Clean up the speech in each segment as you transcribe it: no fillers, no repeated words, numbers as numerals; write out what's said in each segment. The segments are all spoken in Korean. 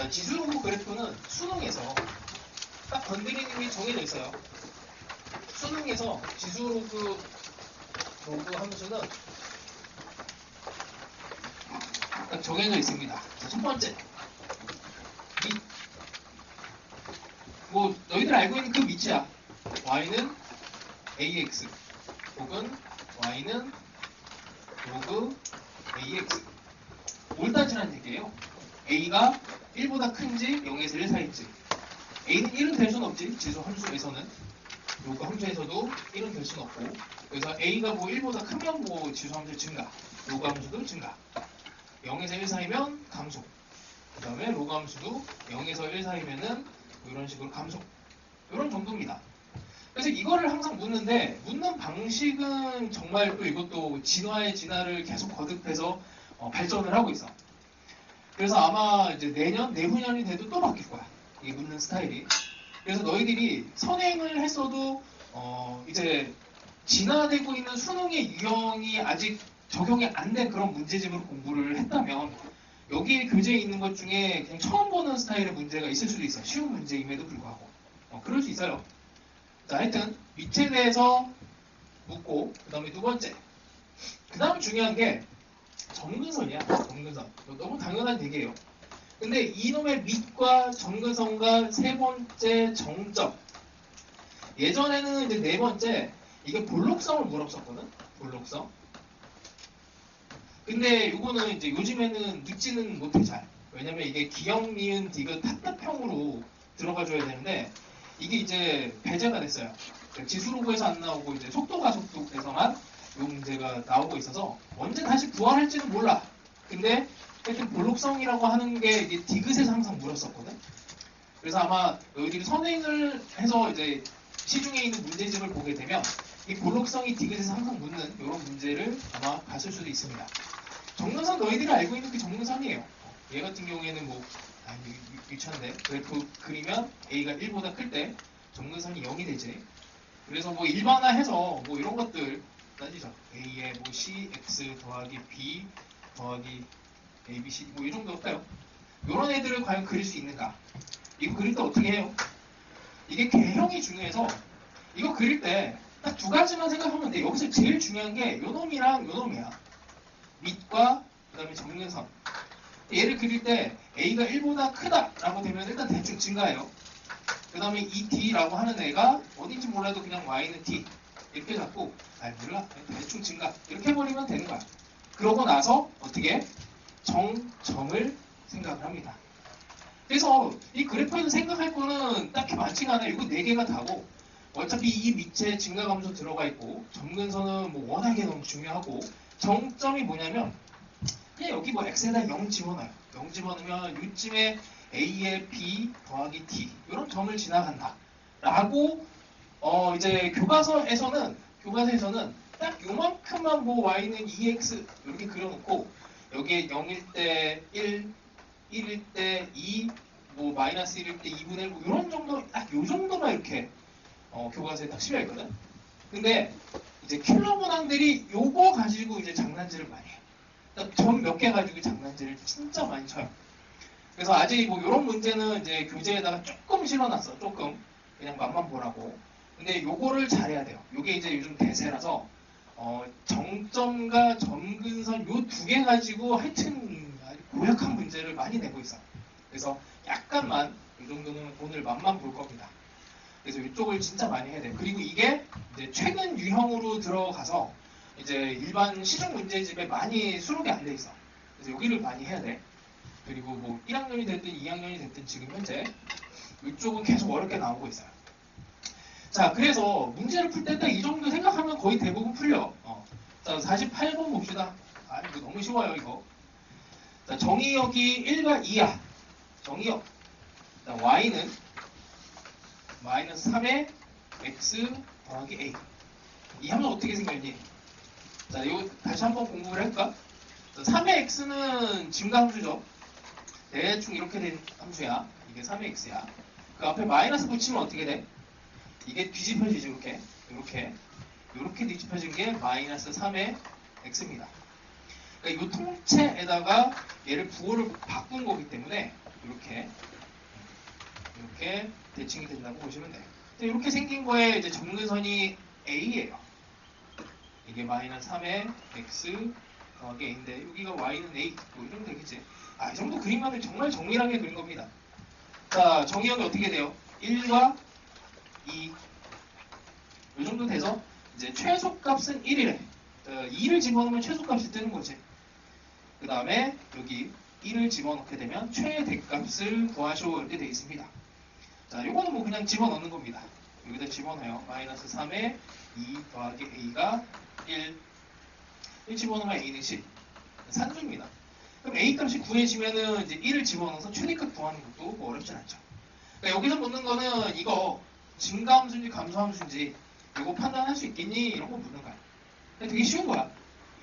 지수로그 그래프는 수능에서 딱 건드리는 게 정해져 있어요. 수능에서 지수로그 함수는 딱 정해져 있습니다. 자, 첫 번째, 뭐 너희들 알고 있는 그 밑이야. y는 ax 혹은 y는 로그 ax. 뭘 따지라는 얘기예요? a가 1보다 큰지 0에서 1 사이인지. a는 1은 될 수는 없지. 지수 함수에서는. 로그 함수에서도 1은 될 수는 없고. 그래서 a가 뭐 1보다 크면 뭐 지수 함수 증가. 로그 함수도 증가. 0에서 1 사이면 감소. 그 다음에 로그 함수도 0에서 1 사이면은 이런 식으로 감소. 이런 정도입니다. 그래서 이거를 항상 묻는데, 묻는 방식은 정말 또 이것도 진화의 진화를 계속 거듭해서 발전을 하고 있어. 그래서 아마 이제 내년, 내후년이 돼도 또 바뀔 거야. 이 묻는 스타일이. 그래서 너희들이 선행을 했어도 이제 진화되고 있는 수능의 유형이 아직 적용이 안 된 그런 문제집으로 공부를 했다면 여기에 교재에 있는 것 중에 그냥 처음 보는 스타일의 문제가 있을 수도 있어. 쉬운 문제임에도 불구하고. 그럴 수 있어요. 자, 하여튼 밑에 대해서 묻고, 그 다음에 두 번째. 그 다음 중요한 게 정근선이야. 정근선. 너무 당연한 얘기예요. 근데 이놈의 밑과 정근선과 세 번째 정점. 예전에는 이제 네 번째, 이게 볼록성을 물었었거든. 볼록성. 근데 이거는 이제 요즘에는 묻지는 못해 잘. 왜냐면 이게 기역, 니은, 디귿 탑답형으로 들어가줘야 되는데 이게 이제 배제가 됐어요. 지수로그에서 안 나오고 이제 속도가속도에서만 이 문제가 나오고 있어서 언제 다시 부활할지는 몰라. 근데 하여튼 볼록성이라고 하는 게 이게 디귿에서 항상 물었었거든. 그래서 아마 너희들이 선행을 해서 이제 시중에 있는 문제집을 보게 되면 이 볼록성이 디귿에서 항상 묻는 이런 문제를 아마 봤을 수도 있습니다. 정근선 너희들이 알고 있는 그 정근선이에요. 얘 같은 경우에는 뭐 유치한데 그래프 그리면 a가 1보다 클 때 정근선이 0이 되지. 그래서 뭐 일반화해서 뭐 이런 것들 따지죠. a에 뭐 cx 더하기 b 더하기 a, b, c 뭐 이 정도 할까요? 이런 애들을 과연 그릴 수 있는가? 이거 그릴 때 어떻게 해요? 이게 개형이 중요해서 이거 그릴 때 딱 두 가지만 생각하면 돼. 여기서 제일 중요한 게 요 놈이랑 요 놈이야. 밑과 그 다음에 정근선. 얘를 그릴 때 a가 1보다 크다라고 되면 일단 대충 증가해요. 그 다음에 이 d라고 하는 애가 어딘지 몰라도 그냥 y는 d 이렇게 잡고 몰라 대충 증가 이렇게 해버리면 되는 거야. 그러고 나서 어떻게 정점을 생각을 합니다. 그래서 이 그래프에서 생각할 거는 딱히 많지가 않아요. 이거 4개가 다고 어차피 이 밑에 증가감소 들어가 있고 정근선은 뭐 워낙에 너무 중요하고 정점이 뭐냐면 그냥 여기 뭐 x에다 0 집어넣어요. 0 집어넣으면 요쯤에 a에 b 더하기 t 이런 점을 지나간다 라고 이제 교과서에서는 딱 요만큼만 뭐 y는 2x 이렇게 그려놓고 여기에 0일 때 1, 1일 때 2, 뭐 마이너스 1일 때 2분의 1 뭐 이런 정도 딱 요 정도만 이렇게 교과서에 딱 실려 있거든. 근데 이제 킬러 문항들이 요거 가지고 이제 장난질을 많이 해요. 점 몇 개 가지고 장난질을 진짜 많이 쳐요. 그래서 아직 뭐 이런 문제는 이제 교재에다가 조금 실어놨어. 조금 그냥 맛만 보라고. 근데 요거를 잘해야 돼요. 요게 이제 요즘 대세라서 정점과 점근선 요 두 개 가지고 하여튼 고약한 문제를 많이 내고 있어. 그래서 약간만 이 정도는 오늘 맛만 볼 겁니다. 그래서 이쪽을 진짜 많이 해야 돼요. 그리고 이게 이제 최근 유형으로 들어가서 이제 일반 시중 문제집에 많이 수록이 안 돼 있어. 그래서 여기를 많이 해야 돼. 그리고 뭐 1학년이 됐든 2학년이 됐든 지금 현재 이쪽은 계속 어렵게 나오고 있어요. 자, 그래서 문제를 풀 때 딱 이 정도 생각하면 거의 대부분 풀려. 자, 48번 봅시다. 이거 너무 쉬워요, 이거. 자, 정의역이 1과 2야. 정의역. 자, y는 마이너스 3의 x 더하기 a. 이 함수 어떻게 생겼니? 자, 이거 다시 한번 공부를 할까? 자, 3의 x는 증가함수죠. 대충 이렇게 된 함수야. 이게 3의 x야. 그 앞에 마이너스 붙이면 어떻게 돼? 이게 뒤집혀지죠, 이렇게 뒤집혀진 게 마이너스 3의 x입니다. 그러니까 이 통째에다가 얘를 부호를 바꾼 거기 때문에 이렇게 이렇게 대칭이 된다고 보시면 돼요. 이렇게 생긴 거에 이제 점근선이 A예요. 이게 마이너스 3의 X 더하기 A인데 여기가 Y는 A 뭐 이러면 되겠지. 이 정도 그림만을 정말 정밀하게 그린 겁니다. 자, 정의역이 어떻게 돼요? 1과 2. 이 정도 돼서 이제 최소값은 1이래. 2를 집어넣으면 최소값이 뜨는 거지. 그 다음에 여기 1을 집어넣게 되면 최대값을 구하시오 이렇게 되어 있습니다. 자, 요거는 뭐 그냥 집어넣는 겁니다. 여기다 집어넣어요. 마이너스 3에 2 더하기 A가 1. 1 집어넣으면 A는 10. 산수입니다. 그럼 A 값이 구해지면은 이제 1을 집어넣어서 최대값 구하는 것도 뭐 어렵진 않죠. 그러니까 여기서 묻는 거는 이거 증가함수인지 감소함수인지 이거 판단할 수 있겠니? 이런 거 묻는 거야. 되게 쉬운 거야.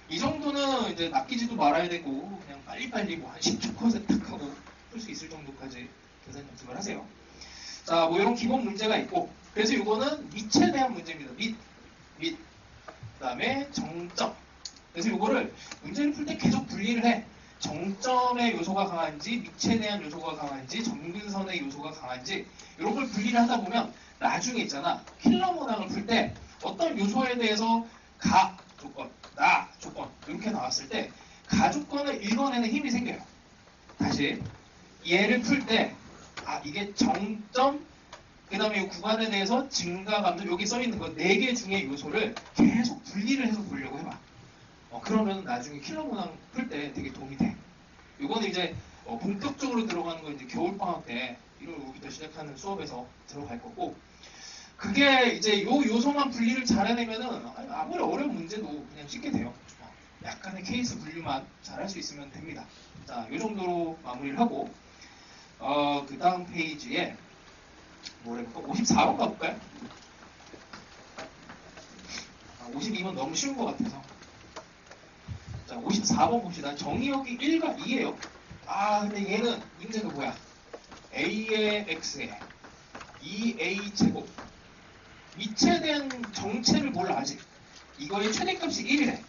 이 정도는 이제 낚이지도 말아야 되고 그냥 빨리빨리 뭐 한 10초 컷에 탁 하고 풀 수 있을 정도까지 계산 연습을 하세요. 자, 뭐 이런 기본 문제가 있고 그래서 이거는 밑에 대한 문제입니다. 밑. 그 다음에 정점. 그래서 이거를 문제를 풀 때 계속 분리를 해. 정점의 요소가 강한지, 밑에 대한 요소가 강한지, 점근선의 요소가 강한지 이런 걸 분리를 하다 보면 나중에 있잖아. 킬러 문항을 풀 때 어떤 요소에 대해서 가 조건, 나 조건 이렇게 나왔을 때 가 조건을 읽어내는 힘이 생겨요. 다시 얘를 풀 때 이게 정점 그 다음에 이 구간에 대해서 증가 감소 여기 써있는 거 4개 중의 요소를 계속 분리를 해서 보려고 해봐. 그러면 나중에 킬러 문항 풀 때 되게 도움이 돼. 이거는 이제 본격적으로 들어가는 건 이제 겨울방학 때 1월 5일부터 시작하는 수업에서 들어갈 거고 그게 이제 요 요소만 분리를 잘 해내면은 아무리 어려운 문제도 그냥 쉽게 돼요. 약간의 케이스 분류만 잘 할 수 있으면 됩니다. 자, 요 정도로 마무리를 하고 그 다음 페이지에 뭘 해볼까? 54번 가볼까요? 52번 너무 쉬운 것 같아서. 자, 54번 봅시다. 정의역이 1과 2예요. 근데 얘는 문제가 뭐야? A의 X에 2A 제곱. 밑에 대한 정체를 몰라 아직. 이거의 최대값이 1이래.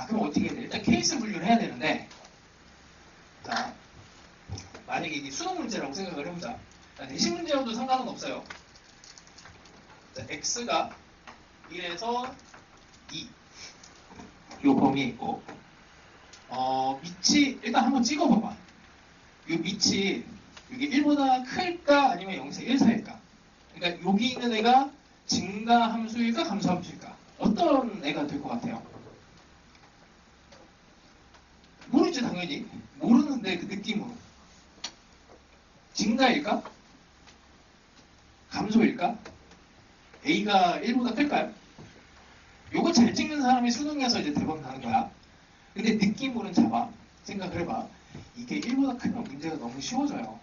그럼 어떻게 해야 돼? 일단 케이스 분류를 해야 되는데 자, 만약에 이게 수능 문제라고 생각을 해보자. 내신 문제여도 상관은 없어요. 자, X가 1에서 2. 요 범위에 있고 밑이 일단 한번 찍어봐봐. 요 밑이 이게 1보다 클까 아니면 0에서 1 사이일까? 그러니까 여기 있는 애가 증가 함수일까 감소 함수일까? 어떤 애가 될 것 같아요? 모르지 당연히. 모르는데 그 느낌으로. 증가일까? 감소일까? A가 1보다 클까요? 요거 잘 찍는 사람이 수능에서 이제 대박 나는 거야. 근데 느낌으로는 잡아. 생각을 해봐. 이게 1보다 크면 문제가 너무 쉬워져요.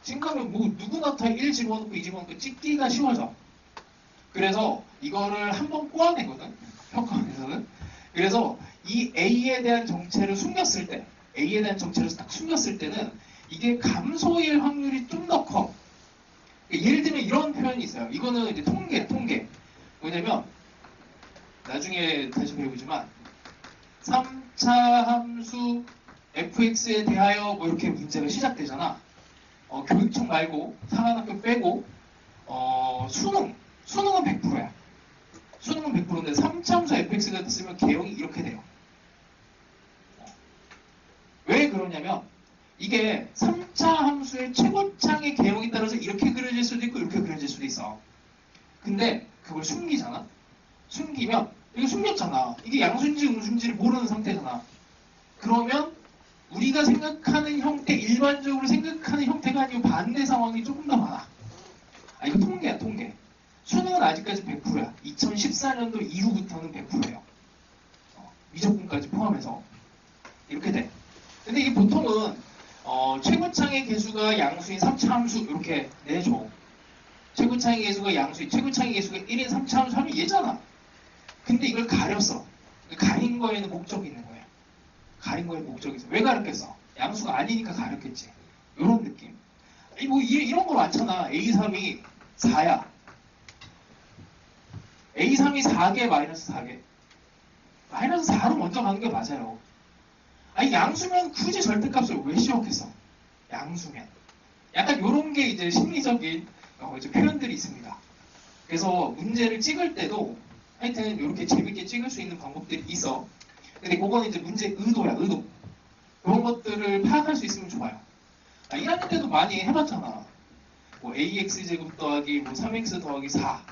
생각하면 뭐 누구나 다 1 집어넣고 2 집어넣고 찍기가 쉬워져. 그래서 이거를 한번 꼬아내거든. 평가원에서는. 그래서 이 A에 대한 정체를 숨겼을 때 A에 대한 정체를 딱 숨겼을 때는 이게 감소일 확률이 좀 더 커. 예를 들면 이런 표현이 있어요. 이거는 이제 통계. 뭐냐면 나중에 다시 배우지만 3차 함수 fx에 대하여 뭐 이렇게 문제가 시작되잖아. 교육청 말고 상한학교 빼고 수능은 100%야. 수능은 100%인데 3차 함수 fx가 됐으면 개형이 이렇게 돼요. 왜 그러냐면 이게 3차 함수의 최고창의 개형에 따라서 이렇게 그려질 수도 있고 이렇게 그려질 수도 있어. 근데 그걸 숨기잖아. 숨기면 이거 숨겼잖아. 이게 양수인지 음수인지를 모르는 상태잖아. 그러면 우리가 생각하는 형태, 일반적으로 생각하는 형태가 아니고 반대 상황이 조금 더 많아. 이거 통계야, 통계. 수능은 아직까지 100%야. 2014년도 이후부터는 100%예요. 미적분까지 포함해서. 이렇게 돼. 근데 이게 보통은 최고창의 개수가 양수인 3차 함수 이렇게 내줘. 최고창의 개수가 양수인, 최고창의 개수가 1인 3차 함수 하면 얘잖아. 근데 이걸 가렸어. 가린 거에는 목적이 있는 거야. 가린 거에 목적이 있어. 왜 가렸겠어? 양수가 아니니까 가렸겠지. 이런 느낌. 뭐 이런 거 많잖아. A3이 4야. A3이 4개, 마이너스 4개. 마이너스 4로 먼저 가는 게 맞아요. 양수면 굳이 절대값을 왜 씌웠겠어? 양수면. 약간 이런 게 이제 심리적인 이제 표현들이 있습니다. 그래서 문제를 찍을 때도 하여튼 이렇게 재밌게 찍을 수 있는 방법들이 있어. 근데 그거는 이제 문제 의도야, 의도. 그런 것들을 파악할 수 있으면 좋아요. 1학년 때도 많이 해봤잖아. 뭐 ax 제곱 더하기 뭐 3x 더하기 4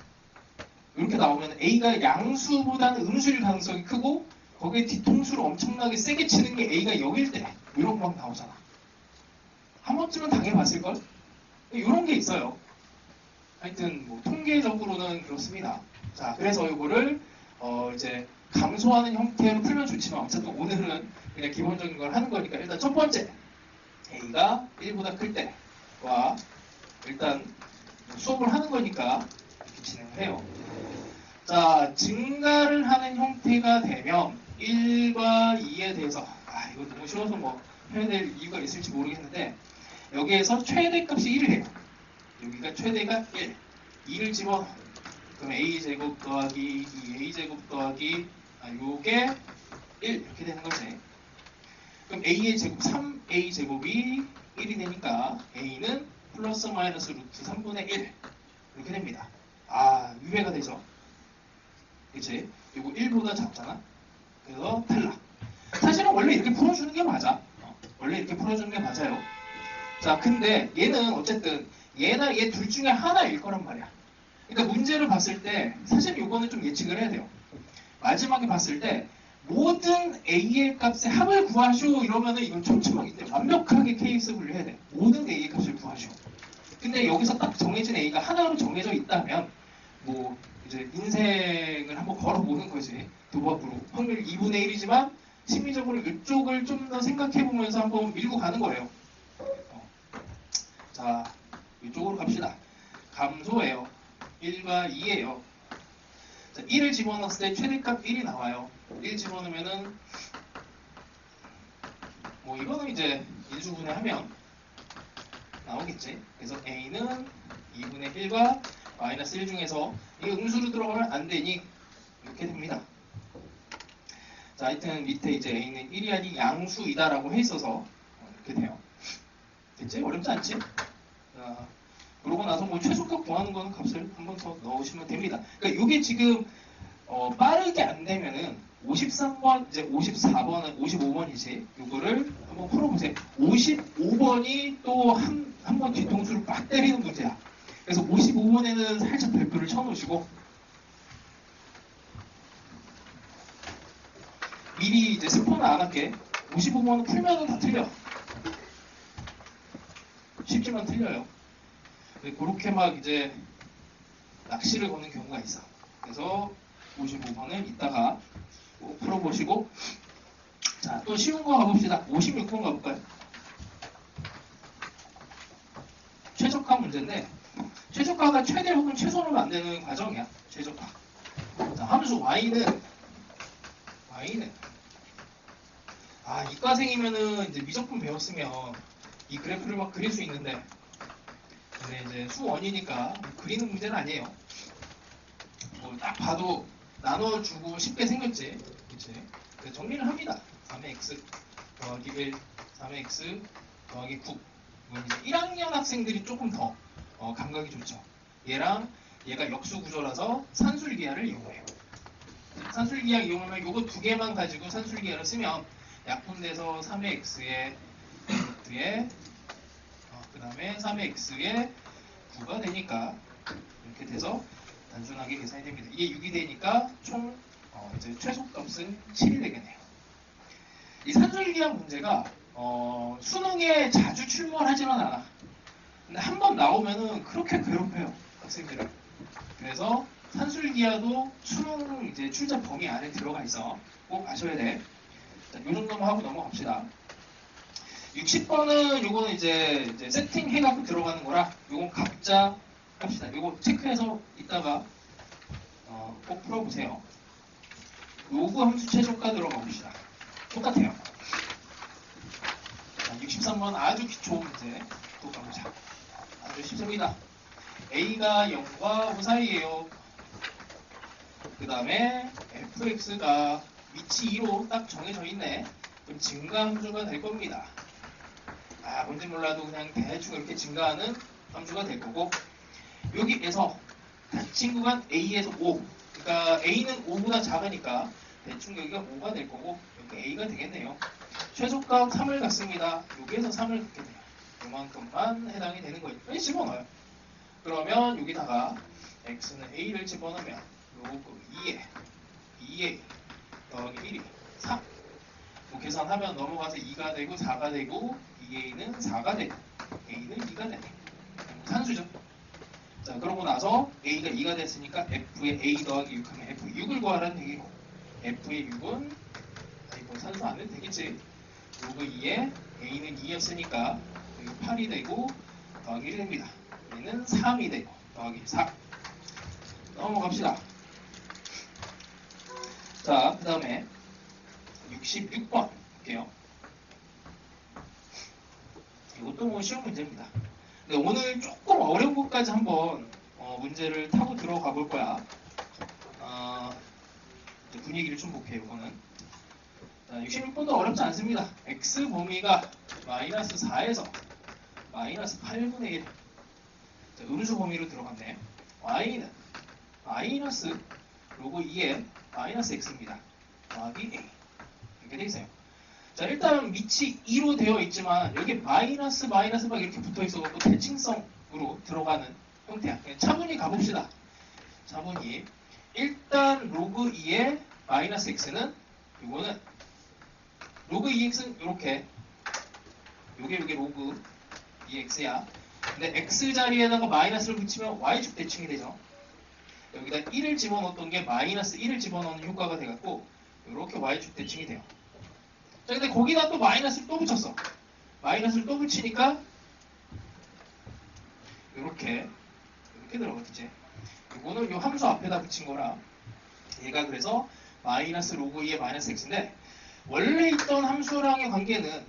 이렇게 나오면 a가 양수보다는 음수일 가능성이 크고 거기에 뒤통수를 엄청나게 세게 치는 게 a가 0일 때 이런 거 막 나오잖아. 한 번쯤은 당해봤을걸? 이런 게 있어요. 하여튼 뭐 통계적으로는 그렇습니다. 자, 그래서 이거를 이제 감소하는 형태로 풀면 좋지만 어쨌든 오늘은 그냥 기본적인 걸 하는 거니까 일단 첫 번째 a가 1보다 클 때와 일단 수업을 하는 거니까 이렇게 진행을 해요. 자, 증가를 하는 형태가 되면 1과 2에 대해서 이거 너무 쉬워서 뭐 해야 될 이유가 있을지 모르겠는데 여기에서 최대값이 1을 해요. 여기가 최대가 1, 2를 집어넣어. 그럼 a제곱 더하기 2a제곱 더하기 요게 1 이렇게 되는 거지. 그럼 a의 제곱 3a제곱이 1이 되니까 a는 플러스 마이너스 루트 3분의 1 이렇게 됩니다. 유배가 되죠. 그치? 이거 1보다 작잖아. 그래서 탈락. 사실은 원래 이렇게 풀어주는 게 맞아. 원래 이렇게 풀어주는 게 맞아요. 자, 근데 얘는 어쨌든 얘나 얘 둘 중에 하나일 거란 말이야. 그러니까 문제를 봤을 때 사실 이거는 좀 예측을 해야 돼요. 마지막에 봤을 때 모든 a의 값의 합을 구하시오 이러면은 이건 촘촘하게 완벽하게 케이스 분류해야 돼. 모든 a의 값을 구하시오. 근데 여기서 딱 정해진 a가 하나로 정해져 있다면 뭐 이제 인생을 한번 걸어보는 거지. 도박으로 확률 2분의 1이지만 심리적으로 이쪽을 좀 더 생각해보면서 한번 밀고 가는 거예요. 자, 이쪽으로 갑시다. 감소예요. 1과 2예요. 자, 1을 집어넣었을 때 최대값 1이 나와요. 1 집어넣으면은 뭐 이거는 이제 인수분해하면 나오겠지. 그래서 a는 2분의 1과 마이너스 1 중에서 이게 음수로 들어가면 안 되니 이렇게 됩니다. 자, 하여튼 밑에 이제 a는 1이 아닌 양수이다라고 해 있어서 이렇게 돼요. 됐지? 어렵지 않지? 자, 그러고 나서 뭐 최소값 구하는 거는 값을 한 번 더 넣으시면 됩니다. 그러니까 이게 지금 빠르게 안 되면은 53번, 이제 54번은 55번이지. 이거를 한번 풀어보세요. 55번이 또 한 번 뒤통수를 빡 때리는 문제야. 그래서 55번에는 살짝 별표를 쳐놓으시고 미리 이제 스포는 안 할게. 55번은 풀면은 다 틀려. 쉽지만 틀려요. 그렇게 막 이제 낚시를 거는 경우가 있어. 그래서 55번을 이따가 꼭 풀어보시고, 자, 또 쉬운 거 가봅시다. 56번 가볼까요? 최적화 문제인데, 최적화가 최대 혹은 최소로 만드는 과정이야. 최적화. 자, 함수 y는 이과생이면은 이제 미적분 배웠으면 이 그래프를 막 그릴 수 있는데, 근데 이제 수원이니까 그리는 문제는 아니에요. 뭐 딱 봐도 나눠주고 쉽게 생겼지. 그치? 그래서 정리를 합니다. 3의 x 더하기 1, 3의 x 더하기 9. 이건 이제 1학년 학생들이 조금 더 감각이 좋죠. 얘랑 얘가 역수 구조라서 산술기하를 이용해요. 산술기하 이용하면 요거 두 개만 가지고 산술기하를 쓰면 약분돼서 3의 x의 루트에 그 다음에 3의 x의 9가 되니까 이렇게 돼서 단순하게 계산이 됩니다. 이게 6이 되니까 총 이제 최소값은 7이 되겠네요. 이 산술기하 문제가 수능에 자주 출몰하지는 않아. 근데 한 번 나오면은 그렇게 괴롭혀요, 학생들을. 그래서 산술기하도 수능 이제 출제 범위 안에 들어가 있어. 꼭 아셔야 돼. 자, 요 정도만 하고 넘어갑시다. 60번은 요거는 이제 세팅 해갖고 들어가는 거라 요건 각자 합시다. 요거 체크해서 이따가 꼭 풀어보세요. 요구 함수 최적화 들어가 봅시다. 똑같아요. 자, 63번 아주 기초 문제 또 가보자. 아주 쉽습니다. a가 0과 5 사이에요. 그 다음에 fx가 위치 2로 딱 정해져 있네. 그럼 증가 함수가 될 겁니다. 자, 뭔지 몰라도 그냥 대충 이렇게 증가하는 함수가 될 거고, 여기에서 닫힌 구간 A에서 O, 그러니까 A는 5보다 작으니까 대충 여기가 5가 될 거고, 여기 A가 되겠네요. 최소값 3을 갖습니다. 여기에서 3을 갖게 돼요. 요만큼만 해당이 되는 거예요. 그냥 집어넣어요. 그러면 여기다가 x는 a를 집어넣으면 로그 2에 더하기 1이 3. 뭐 계산하면 넘어가서 2가 되고 4가 되고 2a는 4가 되고 a는 2가 되네. 산수죠. 자, 그러고 나서 a가 2가 됐으니까 f의 a 더하기 6 하면 f6을 구하라는 얘기고, f의 6은 뭐 산수 안 해도 되겠지. 로그 2에 a는 2였으니까 8이 되고 더하기 1이 됩니다. 얘는 3이 되고 더하기 4. 넘어갑시다. 자, 그 다음에 66번 볼게요. 이것도 뭐 쉬운 문제입니다. 근데 오늘 조금 어려운 것까지 한번 문제를 타고 들어가 볼 거야. 분위기를 좀 볼게요. 이거는 66번도 어렵지 않습니다. x 범위가 마이너스 4에서 마이너스 8분의 1, 음수 범위로 들어갔네. y는 마이너스 로그 2에 마이너스 x입니다. 더하기 a. 이렇게 돼 있어요. 자, 일단 밑이 2로 되어 있지만 여기 마이너스 막 이렇게 붙어 있어서 대칭성으로 들어가는 형태야. 그냥 차분히 가봅시다. 차분히. 일단 로그 2에 마이너스 x는 이거는 로그 2x는 이렇게 요게 로그 2x야. 근데 x 자리에다가 마이너스를 붙이면 y축 대칭이 되죠. 여기다 1을 집어넣었던 게 마이너스 1을 집어넣는 효과가 돼갖고 이렇게 y축 대칭이 돼요. 자, 근데 거기다 또 마이너스를 또 붙였어. 마이너스를 또 붙이니까 이렇게 들어가겠지. 이거는 이 함수 앞에다 붙인 거라 얘가 그래서 마이너스 로그 2의 마이너스 x인데, 원래 있던 함수랑의 관계는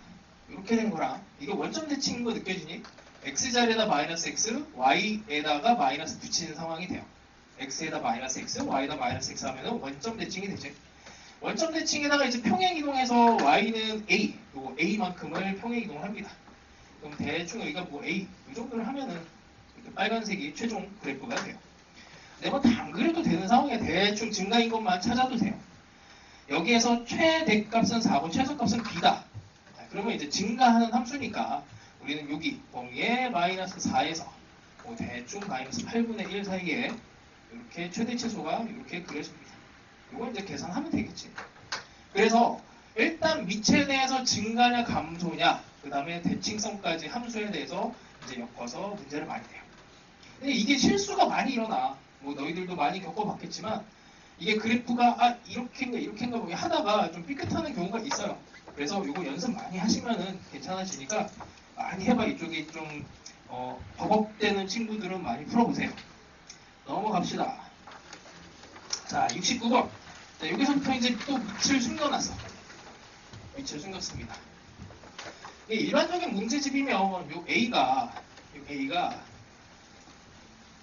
이렇게 된 거랑 이게 원점 대칭인 거 느껴지니? x자리에다 마이너스 x, y에다가 마이너스 붙이는 상황이 돼요. x에다 마이너스 x, y에다 마이너스 x 하면은 원점 대칭이 되지. 원점 대칭에다가 이제 평행 이동해서 y는 a, 요거 a만큼을 평행 이동을 합니다. 그럼 대충 여기가 뭐 a, 이 정도를 하면은 이렇게 빨간색이 최종 그래프가 돼요. 근데 뭐 다 안 그래도 되는 상황에 대충 증가인 것만 찾아도 돼요. 여기에서 최대값은 4고 최소값은 b다. 그러면 이제 증가하는 함수니까 우리는 여기 범위에 마이너스 4에서 뭐 대충 마이너스 8분의 1 사이에 이렇게 최대 최소가 이렇게 그려집니다. 이걸 이제 계산하면 되겠지. 그래서 일단 미체에 대해서 증가냐 감소냐, 그 다음에 대칭성까지 함수에 대해서 이제 엮어서 문제를 많이 내요. 근데 이게 실수가 많이 일어나. 뭐 너희들도 많이 겪어봤겠지만 이게 그래프가 이렇게인가 뭐 하다가 좀 삐끗하는 경우가 있어요. 그래서 이거 연습 많이 하시면은 괜찮아지니까 많이 해봐. 이쪽이 좀 버벅대는 친구들은 많이 풀어보세요. 넘어갑시다. 자, 69번. 자, 여기서부터 이제 또 밑을 숨겨놨어. 밑을 숨겼습니다. 일반적인 문제집이면 요 A가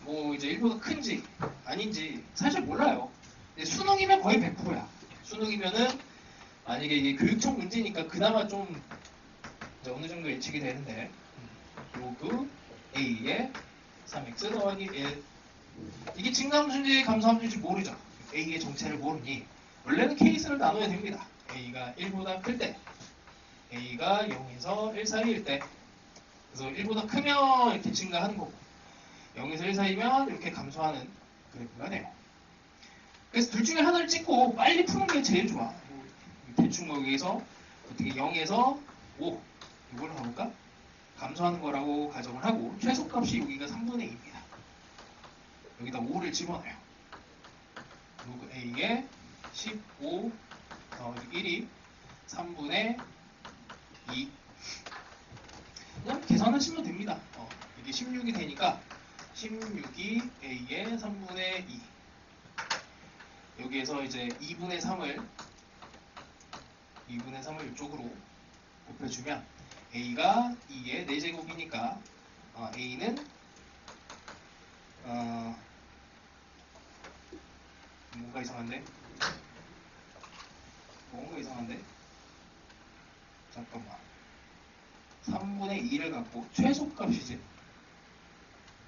뭐 이제 1보다 큰지 아닌지 사실 몰라요. 근데 수능이면 거의 100%야. 수능이면은 만약에 이게 교육청 문제니까 그나마 좀 어느 정도 예측이 되는데, 로그 A에 3x 더하기 1, 이게 증가함수인지 감소함수인지 모르죠. A의 정체를 모르니 원래는 케이스를 나눠야 됩니다. A가 1보다 클 때, A가 0에서 1 사이일 때, 그래서 1보다 크면 이렇게 증가하는 거고 0에서 1 사이면 이렇게 감소하는 그래프가 돼요. 그래서 둘 중에 하나를 찍고 빨리 푸는 게 제일 좋아. 대충 여기에서 어떻게 0에서 5 이걸 가볼까? 감소하는 거라고 가정을 하고 최소값이 여기가 3분의 2입니다. 여기다 5를 집어넣어요. 로그 A에 15 더하기 1이 3분의 2. 그냥 계산하시면 됩니다. 이게 16이 되니까 16이 A의 3분의 2. 여기에서 이제 2분의 3을 이쪽으로 곱해주면 A가 2의 4제곱이니까 A는 뭔가 이상한데? 잠깐만. 3분의 2를 갖고 최소값이지.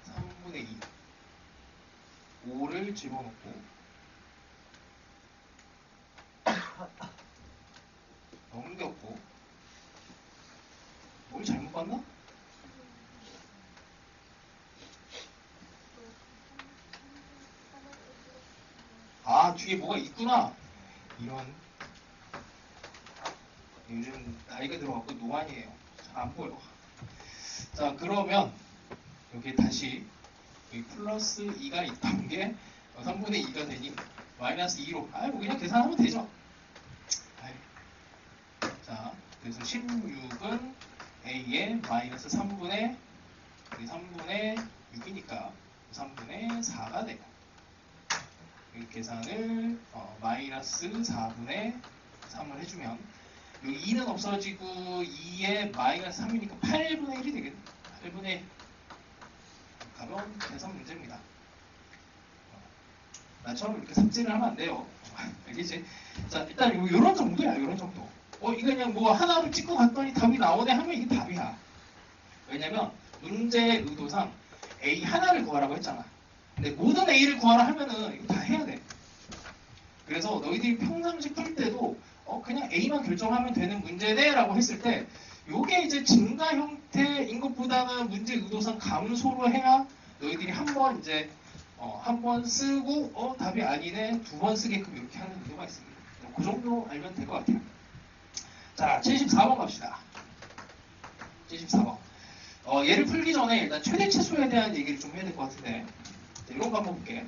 3분의 2. 5를 집어넣고 넘겼고 뭘 잘못 봤나? 아, 뒤에 뭐가 있구나. 이런. 요즘 나이가 들어갖고 노안이에요. 잘 안 보여. 자, 그러면 여기 다시 여기 플러스 2가 있던 게 3분의 2가 되니 마이너스 2로 뭐 그냥 계산하면 되죠. 자, 그래서 16은 A의 마이너스 3분의 6이니까 3분의 4가 돼요. 이 계산을 마이너스 4분의 3을 해주면 여기 2는 없어지고 2의 마이너스 3이니까 8분의 1이 되겠네. 8분의 1. 가벼운 계산 문제입니다. 나처럼 이렇게 삽질을 하면 안 돼요. 알겠지? 자, 일단 요런 정도야, 요런 정도. 이거 그냥 뭐 하나를 찍고 갔더니 답이 나오네 하면 이게 답이야. 왜냐면 문제의 의도상 A 하나를 구하라고 했잖아. 근데 모든 A를 구하라 하면은 이거 다 해야 돼. 그래서 너희들이 평상시 풀 때도 그냥 A만 결정하면 되는 문제네 라고 했을 때 요게 이제 증가 형태인 것보다는 문제 의도상 감소로 해야 너희들이 한번 이제 한 번 쓰고 답이 아니네 두 번 쓰게끔 이렇게 하는 의도가 있습니다. 그 정도 알면 될 것 같아요. 자, 74번 갑시다. 74번. 얘를 풀기 전에 일단 최대 최소에 대한 얘기를 좀 해야 될 것 같은데 이런 거 한번 볼게.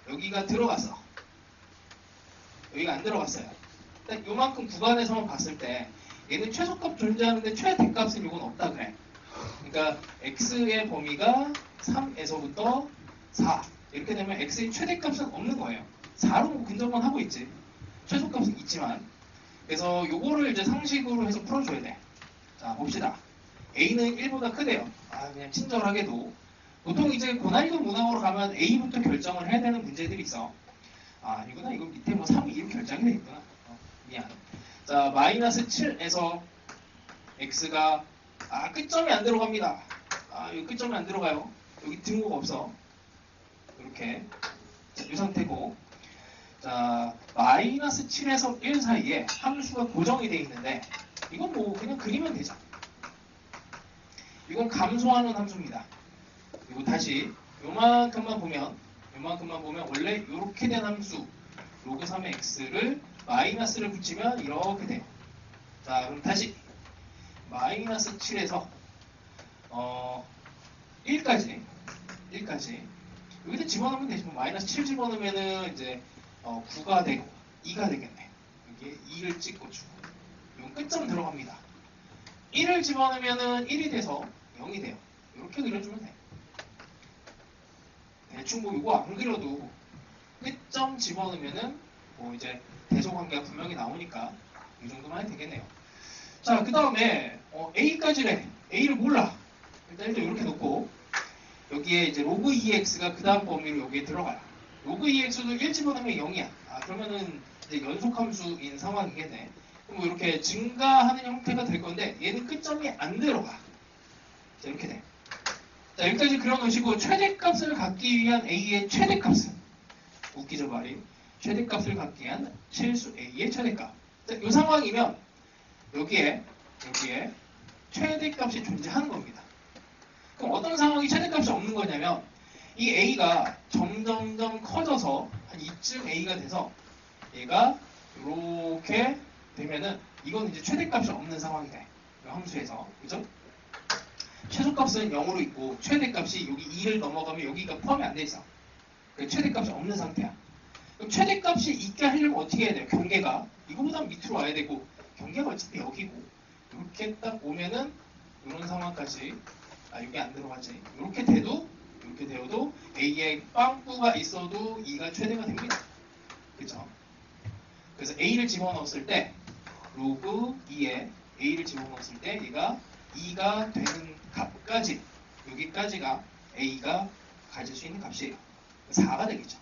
여기가 들어갔어. 여기가 안 들어갔어요. 일단 요만큼 구간에서만 봤을 때 얘는 최소값 존재하는데 최대값은 이건 없다 그래. 그러니까 x의 범위가 3에서부터 4 이렇게 되면 x의 최대값은 없는 거예요. 4로 근접만 하고 있지. 최소값은 있지만. 그래서 요거를 이제 상식으로 해서 풀어줘야 돼. 자, 봅시다. a는 1보다 크대요. 그냥 친절하게도. 보통 이제 고난이도 문항으로 가면 a부터 결정을 해야 되는 문제들이 있어. 아니구나. 이거 밑에 뭐 3이 이렇게 결정이 돼 있구나. 미안. 자, 마이너스 7에서 x가 끝점이 안 들어갑니다. 여기 끝점이 안 들어가요. 여기 등호가 없어. 이렇게. 자, 이 상태고. 자, 마이너스 7에서 1 사이에 함수가 고정이 돼 있는데 이건 뭐 그냥 그리면 되죠. 이건 감소하는 함수입니다. 그리고 다시 요만큼만 보면 원래 이렇게 된 함수 로그 3의 x를 마이너스를 붙이면 이렇게 돼요. 자, 그럼 다시 마이너스 7에서 1까지 여기다 집어넣으면 되지. 마이너스 7 집어넣으면은 이제 9가 되고 2가 되겠네. 여기에 2를 찍고 주고 이건 끝점 들어갑니다. 1을 집어넣으면은 1이 돼서 0이 돼요. 이렇게 그려주면 돼. 대충 뭐 이거 안 그려도 끝점 집어넣으면은 뭐 이제 대소관계가 분명히 나오니까 이 정도만 해도 되겠네요. 자, 그 다음에 A까지래. A를 몰라. 일단 이렇게 놓고 여기에 이제 로그 2x가 그 다음 범위로 여기에 들어가요. 로그 2x도 1 집어넣으면 0이야. 그러면은 이제 연속함수인 상황이겠네. 그럼 이렇게 증가하는 형태가 될 건데 얘는 끝점이 안 들어가. 자, 이렇게 돼. 자, 여기까지 그려놓으시고 최대값을 갖기 위한 A의 최대값은 웃기죠 말이. 최대값을 갖기 위한 실수 A의 최대값. 자, 이 상황이면 여기에 최대값이 존재하는 겁니다. 그럼 어떤 상황이 최대값이 없는 거냐면 이 A가 점점점 커져서 한 이쯤 A가 돼서 얘가 이렇게 되면은 이건 이제 최대값이 없는 상황이 돼. 이 함수에서. 그죠? 최소값은 0으로 있고 최대값이 여기 2를 넘어가면 여기가 포함이 안 돼 있어. 최대값이 없는 상태야. 그럼 최대값이 있게 하려면 어떻게 해야 돼요? 경계가 이거보다 밑으로 와야 되고 경계가 어차피 여기고 이렇게 딱 오면은 이런 상황까지 여기 안 들어가지. 이렇게 되어도 A에 빵꾸가 있어도 2가 최대가 됩니다. 그쵸? 그래서 A를 집어넣었을 때 로그 2에 A를 집어넣었을 때 얘가 2가 되는 값까지 여기까지가 A가 가질 수 있는 값이에요. 4가 되겠죠.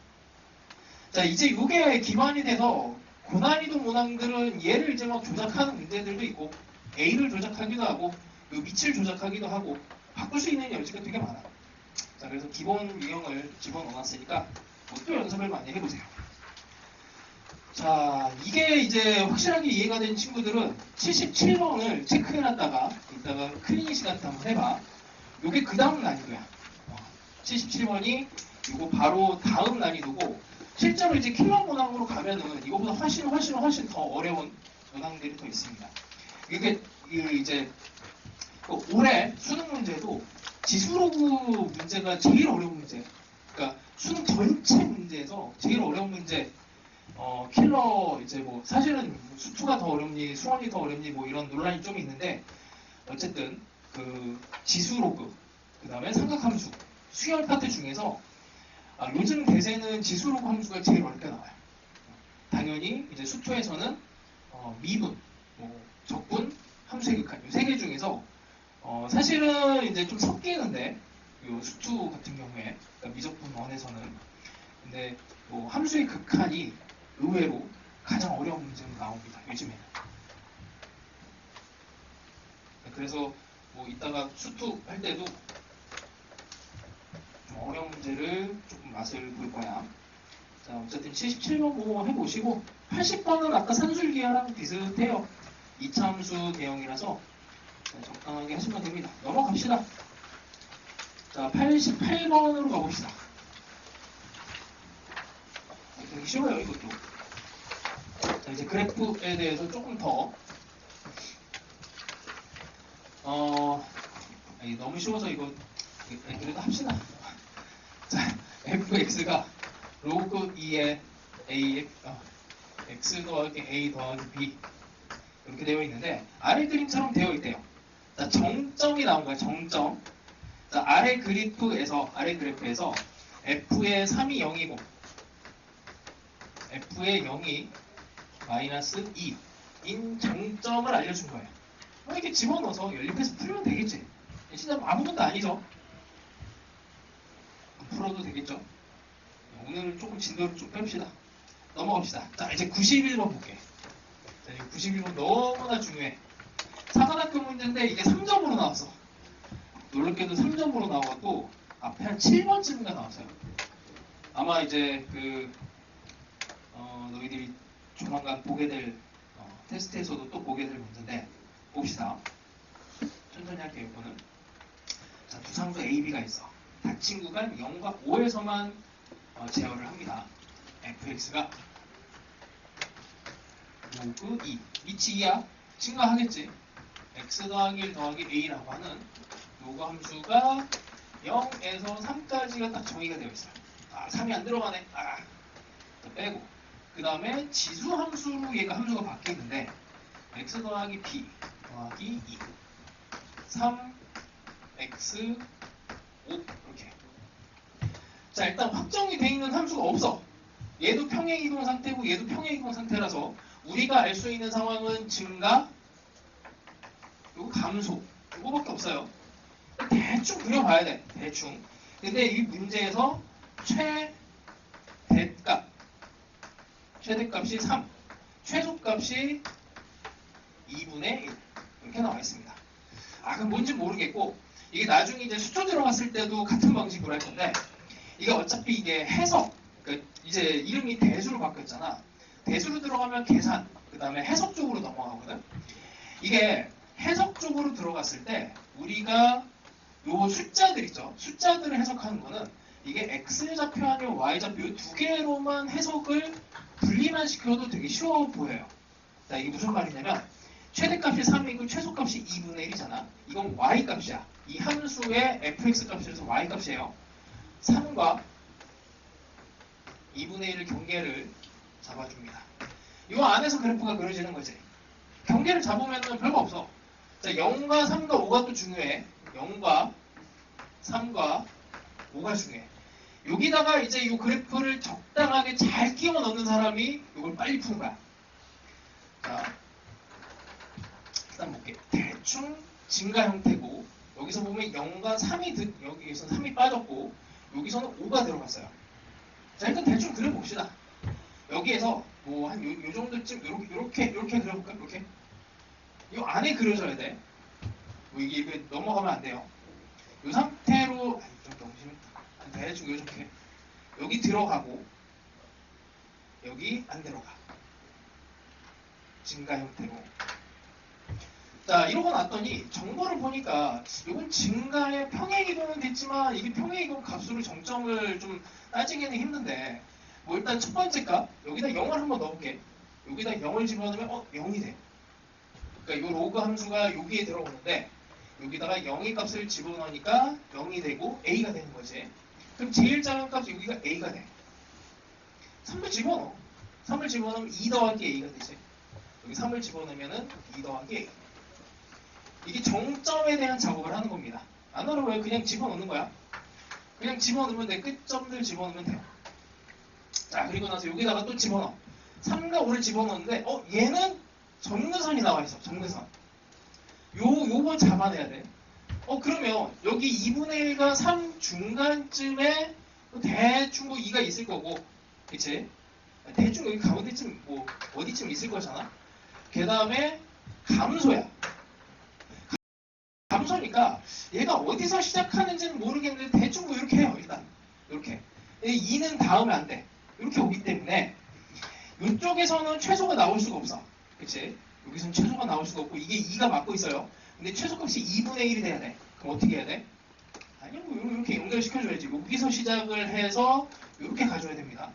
자, 이제 이게 기반이 돼서 고난이도 문항들은 얘를 이제 막 조작하는 문제들도 있고 A를 조작하기도 하고 그 밑을 조작하기도 하고 바꿀 수 있는 여지가 되게 많아. 자, 그래서 기본 유형을 집어넣어놨으니까 또 연습을 많이 해보세요. 자, 이게 이제 확실하게 이해가 된 친구들은 77번을 체크해놨다가 이따가 클리닉 시간 때 한번 해봐. 요게 그 다음 난이도야. 77번이 요거 바로 다음 난이도고, 실제로 이제 킬러 문항으로 가면은 이거보다 훨씬 더 어려운 문항들이 더 있습니다. 이게 이제 올해 수능 문제도 지수로그 문제가 제일 어려운 문제. 그러니까 수능 전체 문제에서 제일 어려운 문제. 킬러 이제 뭐 사실은 수투가 더 어렵니 수원이 더 어렵니 뭐 이런 논란이 좀 있는데, 어쨌든 그 지수로그, 그 다음에 삼각함수, 수열 파트 중에서 요즘 대세는 지수로그 함수가 제일 어렵게 나와요. 당연히 이제 수투에서는 미분, 뭐 적분, 함수의 극한 이 세 개 중에서 사실은 이제 좀 섞이는데, 요 수투 같은 경우에 그러니까 미적분 원에서는, 근데 뭐 함수의 극한이 의외로 가장 어려운 문제로 나옵니다. 요즘에는. 그래서 뭐 이따가 수투 할 때도 좀 어려운 문제를 조금 맛을 볼 거야. 자, 어쨌든 77번 보고 해보시고, 80번은 아까 산술기하랑 비슷해요. 2차 함수 대형이라서 적당하게 하시면 됩니다. 넘어갑시다. 자, 88번으로 가봅시다. 되게 쉬워요, 이것도. 자, 이제 그래프에 대해서 조금 더 너무 쉬워서 이거 그래도 합시다. 자, fx가 로그 2의 a x 더하기 a 더하기 b 이렇게 되어 있는데, 아래 그림처럼 되어 있대요. 자, 정점이 나온 거야. 정점. 자, 아래 그래프에서 f의 3이 0이고 f의 0이 마이너스 2인 정점을 알려준 거예요. 이렇게 집어넣어서 연립해서 풀면 되겠지. 진짜 아무것도 아니죠. 풀어도 되겠죠. 오늘은 조금 진도를 좀 뺍시다. 넘어갑시다. 자, 이제 91번 볼게. 자, 이 91번 너무나 중요해. 사관학교 문제인데 이게 3점으로 나왔어. 놀랍게도 3점으로 나와갖고 앞에 한 7번쯤인가 나왔어요. 아마 이제 너희들이 조만간 보게 될 테스트에서도 또 보게 될 문제인데, 봅시다. 천천히 할게요, 이거는. 자, 두 상수 A, B가 있어. 닫힌 구간 0과 5에서만 제어를 합니다. fx가 로그 2. 위치 2야. 증가하겠지. x 더하기 1 더하기 a라고 하는 로그 함수가 0에서 3까지가 딱 정의가 되어 있어요. 3이 안 들어가네. 빼고. 그 다음에 지수 함수로 얘가 함수가 바뀌는데, x 더하기 b 더하기 2 3x 5 이렇게. 자, 일단 확정이 되어 있는 함수가 없어. 얘도 평행이동 상태고 얘도 평행이동 상태라서 우리가 알 수 있는 상황은 증가, 그리고 감소, 이거밖에 없어요. 대충 그려봐야 돼. 대충. 근데 이 문제에서 최대값이 3, 최소값이 2분의 1 이렇게 나와 있습니다. 그럼 뭔지 모르겠고, 이게 나중에 이제 수초 들어갔을 때도 같은 방식으로 할 건데, 이게 어차피 이게 해석, 그러니까 이제 이름이 대수로 바뀌었잖아. 대수로 들어가면 계산, 그 다음에 해석 쪽으로 넘어가거든. 이게 해석 쪽으로 들어갔을 때 우리가 요 숫자들 있죠. 숫자들을 해석하는 거는 이게 X좌표 아니면 Y좌표 두 개로만 해석을 분리만 시켜도 되게 쉬워 보여요. 자, 이게 무슨 말이냐면 최대값이 3이고 최소값이 2분의 1이잖아. 이건 Y값이야. 이 함수의 fx값이라서 Y값이에요. 3과 2분의 1을 경계를 잡아줍니다. 이 안에서 그래프가 그려지는 거지. 경계를 잡으면 별거 없어. 자, 0과 3과 5가 또 중요해. 0과 3과 5가 중요해. 여기다가 이제 이 그래프를 적당하게 잘 끼워 넣는 사람이 이걸 빨리 푸는 거야. 자, 일단 볼게. 대충 증가 형태고, 여기서 보면 0과 3이 여기에서 3이 빠졌고, 여기서는 5가 들어갔어요. 자, 일단 대충 그려봅시다. 여기에서 뭐 한 요 정도쯤 이렇게 그려볼까? 이렇게 이 안에 그려져야 돼. 뭐 이게 넘어가면 안 돼요. 이 상태로 좀 너무 심했다. 대충 이렇게 여기 들어가고 여기 안 들어가. 증가 형태로. 자, 이러고 났더니 정보를 보니까 이건 증가의 평행이동은 됐지만 이게 평행이동 값으로 정점을 좀 따지기는 힘든데 뭐 일단 첫 번째 값 여기다 0을 한번 넣어볼게. 여기다 0을 집어넣으면 0이 돼. 그러니까 이 로그 함수가 여기에 들어오는데 여기다가 0의 값을 집어넣으니까 0이 되고 a가 되는 거지. 그럼 제일 작은 값이 여기가 a가 돼. 3을 집어넣어. 3을 집어넣으면 2 더하기 a가 되지. 여기 3을 집어넣으면 2 더하기 a. 이게 정점에 대한 작업을 하는 겁니다. 안 어려워요. 그냥 집어넣는 거야. 그냥 집어넣으면 돼. 끝점들 집어넣으면 돼요. 자, 그리고 나서 여기다가 또 집어넣어. 3과 5를 집어넣는데 얘는 정근선이 나와 있어. 정근선. 요거 잡아내야 돼. 그러면 여기 2분의 1과 3 중간쯤에 대충 뭐 2가 있을 거고, 그치? 대충 여기 가운데쯤 뭐 어디쯤 있을 거잖아. 그 다음에 감소야. 감소니까 얘가 어디서 시작하는지는 모르겠는데 대충 뭐 이렇게 해요. 일단 이렇게 2는 다음에 안 돼. 이렇게 오기 때문에 이쪽에서는 최소가 나올 수가 없어. 그치? 여기서는 최소가 나올 수가 없고 이게 2가 맞고 있어요. 근데 최소값이 2분의 1이 돼야 돼. 그럼 어떻게 해야 돼? 아니 뭐 이렇게 연결시켜줘야지. 여기서 시작을 해서 이렇게 가져야 됩니다.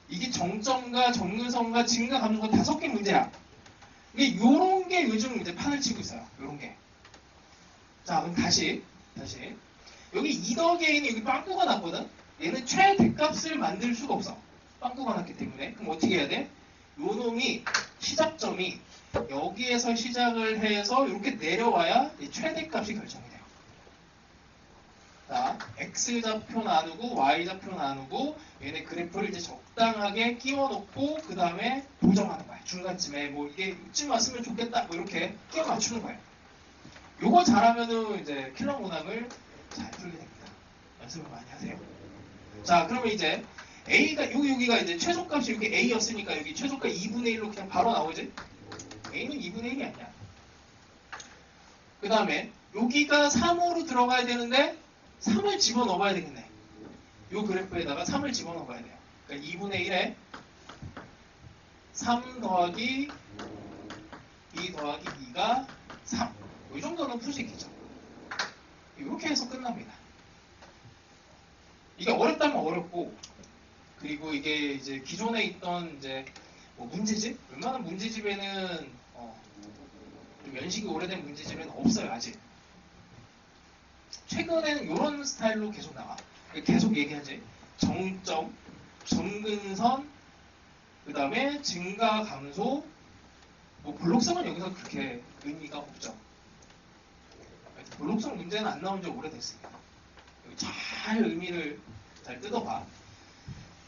이게 정점과 정근선과 증가 감소가 5개 문제야. 이게 요런 게 요즘 이제 판을 치고 있어요. 요런 게. 자, 그럼 다시. 여기 2 더하기 a는 여기 빵꾸가 났거든? 얘는 최대값을 만들 수가 없어. 빵꾸가 났기 때문에. 그럼 어떻게 해야 돼? 요 놈이, 시작점이 여기에서 시작을 해서 이렇게 내려와야 최대값이 결정이 돼요. 자, x좌표 나누고 y좌표 나누고 얘네 그래프를 이제 적당하게 끼워 놓고 그 다음에 보정하는 거야. 중간쯤에 뭐 이게 이쯤 왔으면 좋겠다 뭐 이렇게 끼워 맞추는 거예요. 요거 잘하면은 이제 킬러 문항을 잘 풀게 됩니다. 연습을 많이 하세요. 자, 그러면 이제 a가 여기가 이제 최소값이 여기 a였으니까 여기 최소값 2분의 1로 그냥 바로 나오지. a는 2분의 1이 아니야. 그 다음에 여기가 3으로 들어가야 되는데 3을 집어넣어봐야 되겠네. 이 그래프에다가 3을 집어넣어봐야 돼요. 그러니까 2분의 1에 3 더하기 2 더하기 2가 3. 이 정도는 풀 수 있겠죠. 이렇게 해서 끝납니다. 이게 어렵다면 어렵고, 그리고 이게 이제 기존에 있던 이제 뭐 문제집? 웬만한 문제집에는 좀 연식이 오래된 문제집에는 없어요, 아직. 최근에는 이런 스타일로 계속 나와. 계속 얘기하지. 정점, 정근선, 그 다음에 증가, 감소, 뭐 블록성은 여기서 그렇게 의미가 없죠. 블록성 문제는 안 나온 지 오래됐습니다. 잘 의미를 잘 뜯어봐.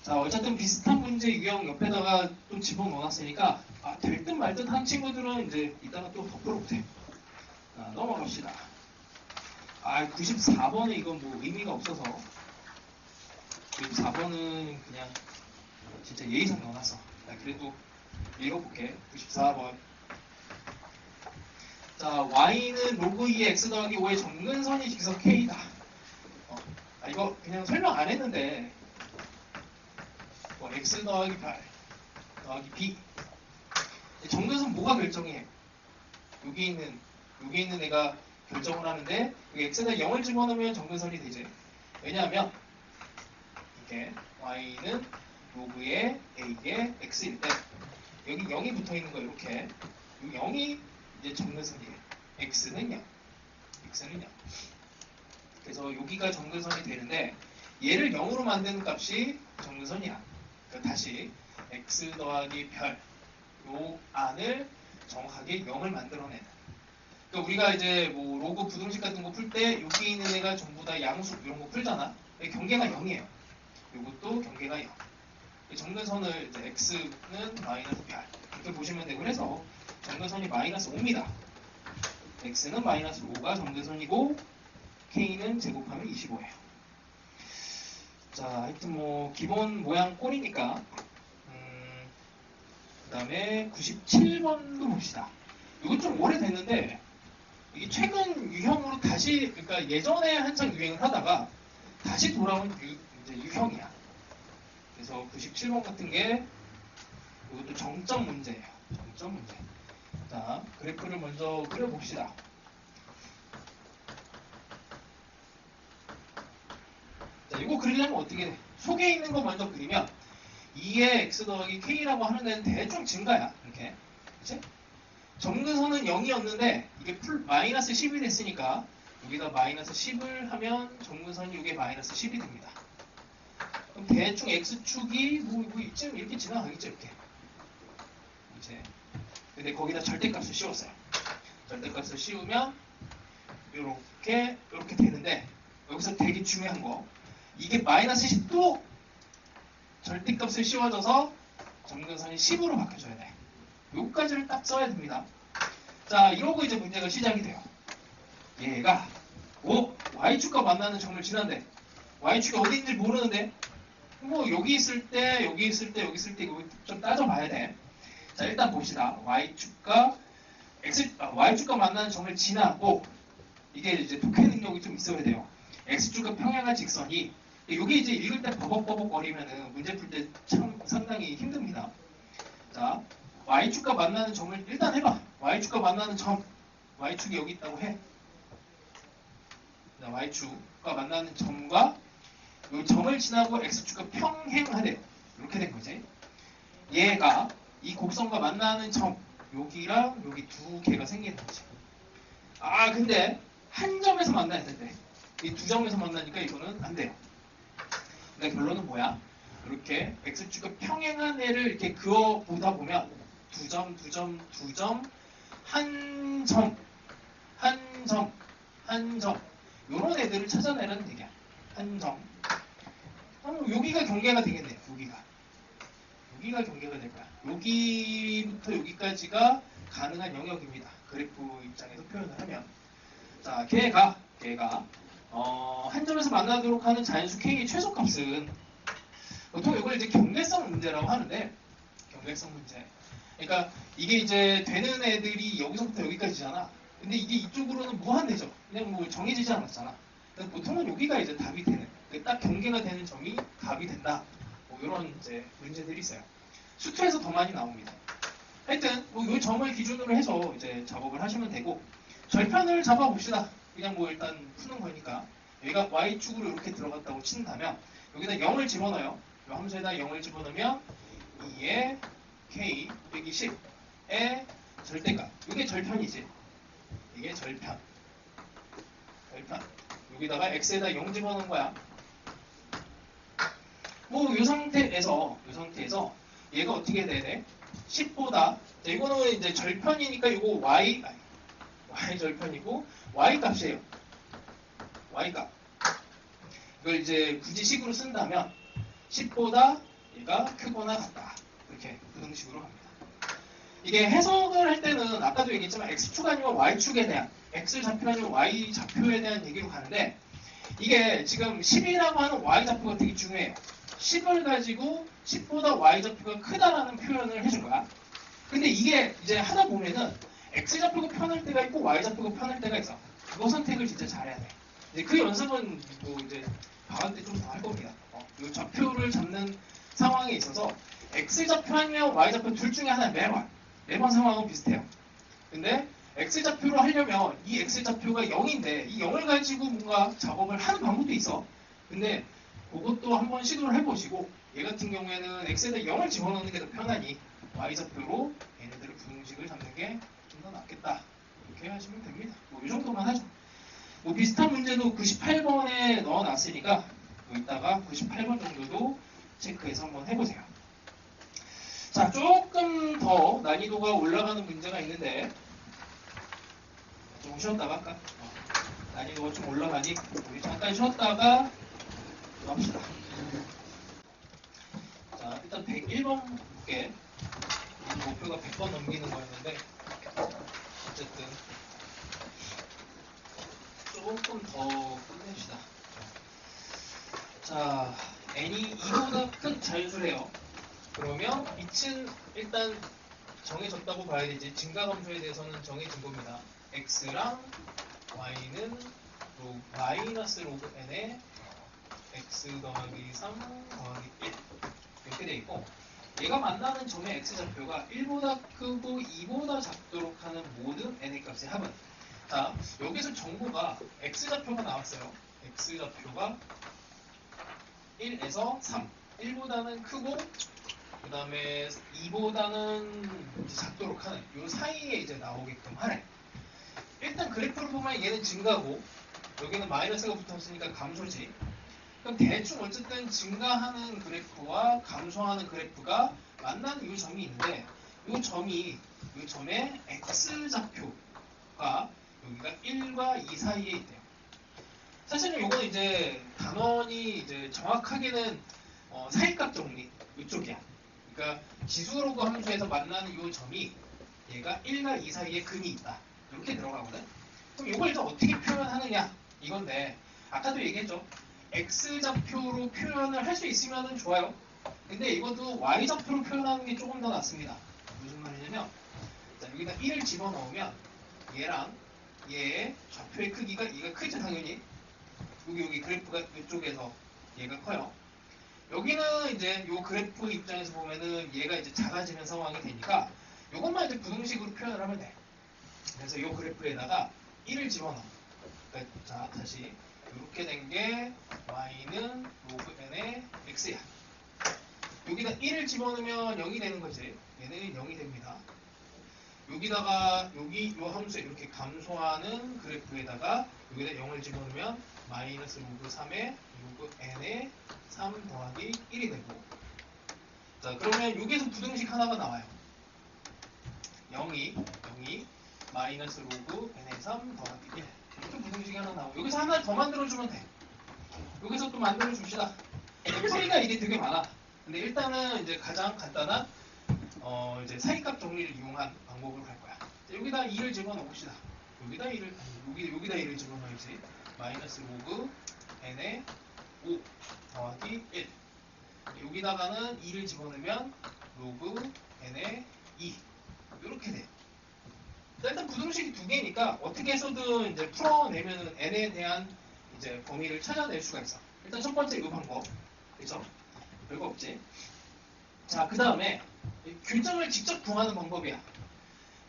자, 어쨌든 비슷한 문제 유형 옆에다가 또 집어넣어놨으니까 될 듯 말 듯 한 친구들은 이제 이따가 또 덧글어 보세요. 넘어갑시다. 94번은 이건 뭐 의미가 없어서 94번은 그냥 진짜 예의상 넣어놨어. 그래도 읽어볼게. 94번. 자, y는 로그 2의 x 더하기 5의 정근선이 직선 k다. 이거 그냥 설명 안 했는데 x 더하기 8 더하기 b. 정근선 뭐가 결정해? 여기 있는 애가 결정을 하는데 x에다 0을 집어넣으면 정근선이 되지. 왜냐하면 이렇게 y는 로그의 a의 x일 때 여기 0이 붙어있는 거 이렇게 이 0이 이제 정근선이에요. x는 0. 그래서 여기가 정근선이 되는데 얘를 0으로 만드는 값이 정근선이야. 그러니까 다시 x 더하기 별 요 안을 정확하게 0을 만들어내는. 그러니까 우리가 이제 뭐 로그 부등식 같은 거 풀 때 여기 있는 애가 전부 다 양수 이런 거 풀잖아. 경계가 0이에요. 이것도 경계가 0. 정근선을 이제 x는 마이너스 별 이렇게 보시면 되고 그래서 정근선이 마이너스 5입니다. x는 마이너스 5가 정근선이고 k는 제곱하면 25예요. 자, 하여튼 뭐 기본 모양 꼴이니까 그 다음에 97번도 봅시다. 이거 좀 오래됐는데 이게 최근 유형으로 다시, 그러니까 예전에 한창 유행을 하다가 다시 돌아온 이제 유형이야. 그래서 97번 같은 게 이것도 정점 문제예요. 정점 문제. 자, 그래프를 먼저 그려봅시다. 자, 이거 그리려면 어떻게 돼? 속에 있는 거 먼저 그리면 2의 x 더하기 k라고 하는 데는 대충 증가야. 이렇게. 그치? 점근선은 0이었는데 이게 마이너스 10이 됐으니까 여기다 마이너스 10을 하면 점근선이 이게 마이너스 10이 됩니다. 그럼 대충 x축이 뭐 이쯤 이렇게 지나가겠죠. 이렇게. 이제 근데 거기다 절대값을 씌웠어요. 절대값을 씌우면 이렇게 되는데 여기서 되게 중요한 거, 이게 마이너스 10도 절대값을 씌워줘서 점근선이 10으로 바뀌어줘야 돼. 요까지를 딱 써야 됩니다. 자, 이러고 이제 문제가 시작이 돼요. 얘가 y축과 만나는 점을 지난데 y축이 어디 있는지 모르는데 뭐 여기 있을 때 여기 있을 때 이거 좀 따져봐야 돼. 자, 일단 봅시다. y축과 만나는 점을 지나고 이게 이제 독해 능력이 좀 있어야 돼요. x축과 평행한 직선이 여기 이제 읽을 때 버벅버벅 거리면은 문제 풀 때 참 상당히 힘듭니다. 자, y축과 만나는 점을 일단 해봐. y축과 만나는 점, y축이 여기 있다고 해. 자, y축과 만나는 점과 이 점을 지나고 x축과 평행하래. 이렇게 된 거지. 얘가 이 곡선과 만나는 점, 여기랑 여기 두 개가 생기는 거지. 아, 근데 한 점에서 만나야 된대. 이 두 점에서 만나니까 이거는 안 돼요. 근데 결론은 뭐야? 이렇게 x축과 평행한 애를 이렇게 그어 보다 보면 두 점, 한 점, 한 점 이런 애들을 찾아내라는 얘기야. 한 점. 여기가 경계가 되겠네요. 여기가 경계가 될 거야. 여기부터 여기까지가 가능한 영역입니다. 그래프 입장에서 표현을 하면. 자, 걔가 한 점에서 만나도록 하는 자연수 k의 최소값은 보통 이걸 이제 경계성 문제라고 하는데, 경계성 문제. 그러니까 이게 이제 되는 애들이 여기서부터 여기까지잖아. 근데 이게 이쪽으로는 무한대죠. 그냥 뭐 정해지지 않았잖아. 그래서 보통은 여기가 이제 답이 되는, 딱 경계가 되는 점이 답이 된다. 뭐 이런 이제 문제들이 있어요. 수투에서 더 많이 나옵니다. 하여튼 뭐 이 점을 기준으로 해서 이제 작업을 하시면 되고, 절편을 잡아봅시다. 그냥 뭐 일단 푸는 거니까. 여기가 y축으로 이렇게 들어갔다고 친다면 여기다 0을 집어넣어요. 이 함수에다 0을 집어넣으면 2의 k 빼기 10의 절대값. 이게 절편이지. 이게 절편. 여기다가 x에다 0 집어넣은 거야. 뭐 이 상태에서 얘가 어떻게 돼야 돼? 10보다 이거는 이제 절편이니까 이거 y 절편이고 y 값이에요. y 값. 이걸 이제 굳이 식으로 쓴다면 10보다 얘가 크거나 같다. 이렇게 부등식으로 합니다. 이게 해석을 할 때는 아까도 얘기했지만 x축 아니면 y축에 대한, x 좌표 아니면 y 좌표에 대한 얘기로 가는데, 이게 지금 10이라고 하는 y 좌표가 되게 중요해요. 10을 가지고 10보다 y 좌표가 크다라는 표현을 해준 거야. 근데 이게 이제 하다 보면은 x 좌표가 편할 때가 있고 y 좌표가 편할 때가 있어. 그거 선택을 진짜 잘해야 돼. 이제 그 연습은 뭐 이제 방학 때 좀 더 할 겁니다. 이 좌표를 잡는 상황에 있어서 x 좌표 아니면 y 좌표 둘 중에 하나 매번 상황은 비슷해요. 근데 x 좌표로 하려면 이 x 좌표가 0인데 이 0을 가지고 뭔가 작업을 하는 방법도 있어. 근데 그것도 한번 시도를 해보시고, 얘 같은 경우에는 x에다 0을 집어넣는 게 더 편하니 y 좌표로 얘네들을 부등식을 잡는 게 좀 더 낫겠다. 이렇게 하시면 됩니다. 뭐 이 정도만 하죠. 뭐 비슷한 문제도 98번에 넣어놨으니까 이따가 98번 정도도 체크해서 한번 해보세요. 자, 조금 더 난이도가 올라가는 문제가 있는데 좀 쉬었다가 할까? 난이도가 좀 올라가니 우리 잠깐 쉬었다가 또 합시다. 자, 일단 101번 볼게. 목표가 100번 넘기는 거였는데 어쨌든 조금 더 끝냅시다. 자, n이 2보다 큰 자연수래요. 그러면 빛은 일단 정해졌다고 봐야 되지. 증가함수에 대해서는 정해진 겁니다. x랑 y는 마이너스 로그 n에 x 더하기 3 더하기 1 이렇게 돼 있고, 얘가 만나는 점의 x좌표가 1보다 크고 2보다 작도록 하는 모든 n의 값의 합은, 자 여기서 정보가 x좌표가 나왔어요. x좌표가 1에서 3, 1보다는 크고 그 다음에 2보다는 작도록 하는 이 사이에 이제 나오게끔 하래. 일단 그래프를 보면 얘는 증가고 여기는 마이너스가 붙었으니까 감소지. 그럼 대충 어쨌든 증가하는 그래프와 감소하는 그래프가 만나는 이 점이 있는데, 이 점의 x좌표가 여기가 1과 2 사이에 있대요. 사실은 이거는 이제 단원이 이제 정확하게는 사이값 정리 이쪽이야. 그러니까 지수로그 함수에서 만나는 이 점이 얘가 1과 2 사이에 근이 있다. 이렇게 들어가거든. 그럼 이걸 이제 어떻게 표현하느냐 이건데, 아까도 얘기했죠. x좌표로 표현을 할 수 있으면 좋아요. 근데 이것도 y좌표로 표현하는 게 조금 더 낫습니다. 무슨 말이냐면, 자, 여기다 1을 집어넣으면 얘랑 얘의 좌표의 크기가 얘가 크죠 당연히. 여기 그래프가 이쪽에서 얘가 커요. 여기는 이제 요 그래프 입장에서 보면은 얘가 이제 작아지는 상황이 되니까 요것만 이제 부등식으로 표현을 하면 돼. 그래서 요 그래프에다가 1을 집어넣어. 그러니까 자 다시 이렇게 된 게 y는 로그 n의 x야. 여기다 1을 집어넣으면 0이 되는 거지. 얘는 0이 됩니다. 여기다가 여기 요 함수에 이렇게 감소하는 그래프에다가 여기다 0을 집어넣으면 마이너스 로그 3의 로그 n의 3 더하기 1이 되고, 자 그러면 여기에서 부등식 하나가 나와요. 0이 마이너스 로그 n의 3 더하기 1 이렇게 부등식이 하나 나오고, 여기서 하나 더 만들어주면 돼. 여기서 또 만들어줍시다. 소리가 이게 되게 많아. 근데 일단은 이제 가장 간단한 이제 사이값 정리를 이용한 방법으로 갈 거야. 자, 여기다 2를 집어넣읍시다. 여기다 2를 집어넣어야지. 마이너스 로그 n의 5 더하기 1. 여기다가는 2를 집어넣으면 로그 n의 2 이렇게 돼. 일단 부등식이 두 개니까 어떻게 해서든 이제 풀어내면은 n에 대한 이제 범위를 찾아낼 수가 있어. 일단 첫 번째 이 방법, 그렇죠? 별거 없지. 자, 그 다음에 교점을 직접 구하는 방법이야.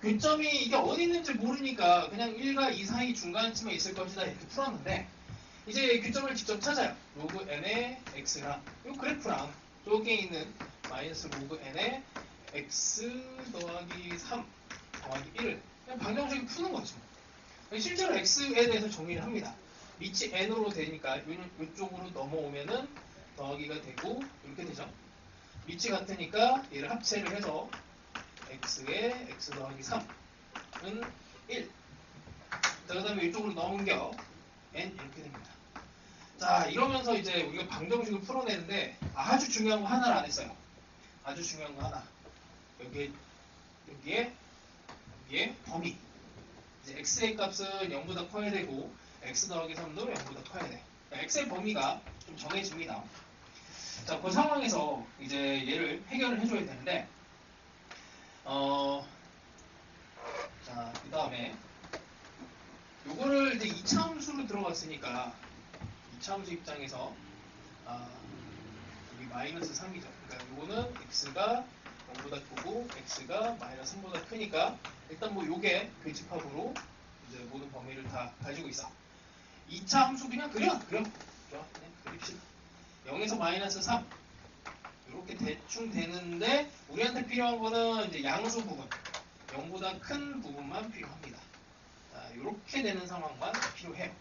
교점이 이게 어디 있는지 모르니까 그냥 1과 2 사이 중간쯤에 있을 것이다 이렇게 풀었는데, 이제 교점을 직접 찾아요. 로그 n의 x랑 이 그래프랑 쪽에 있는 마이너스 로그 n의 x 더하기 3 더하기 1을 그냥 방정식을 푸는 거죠. 실제로 x에 대해서 정리를 합니다. 밑이 n으로 되니까 이쪽으로 넘어오면은 더하기가 되고 이렇게 되죠. 밑이 같으니까 얘를 합체를 해서 x에 x 더하기 3은 1. 자, 그 다음에 이쪽으로 넘겨 n 이렇게 됩니다. 자, 이러면서 이제 우리가 방정식을 풀어내는데 아주 중요한 거 하나를 안 했어요. 아주 중요한 거 하나. 여기에 범위. 이제 x의 값은 0보다 커야 되고 x 더하기 3도 0보다 커야 돼. 그러니까 x의 범위가 좀 정해집니다. 자, 그 상황에서 이제 얘를 해결을 해줘야 되는데, 자, 그 다음에 요거를 이제 2차 함수로 들어갔으니까 2차 함수 입장에서 여기 마이너스 3이죠. 그러니까 요거는 x가 0보다 크고 x가 마이너스 3보다 크니까 일단 뭐 요게 교집합으로 이제 모든 범위를 다 가지고 있어. 2차 함수 그냥 그냥 그립시다. 0에서 마이너스 3 이렇게 대충 되는데, 우리한테 필요한 거는 이제 양수 부분, 0보다 큰 부분만 필요합니다. 자, 이렇게 되는 상황만 필요해요.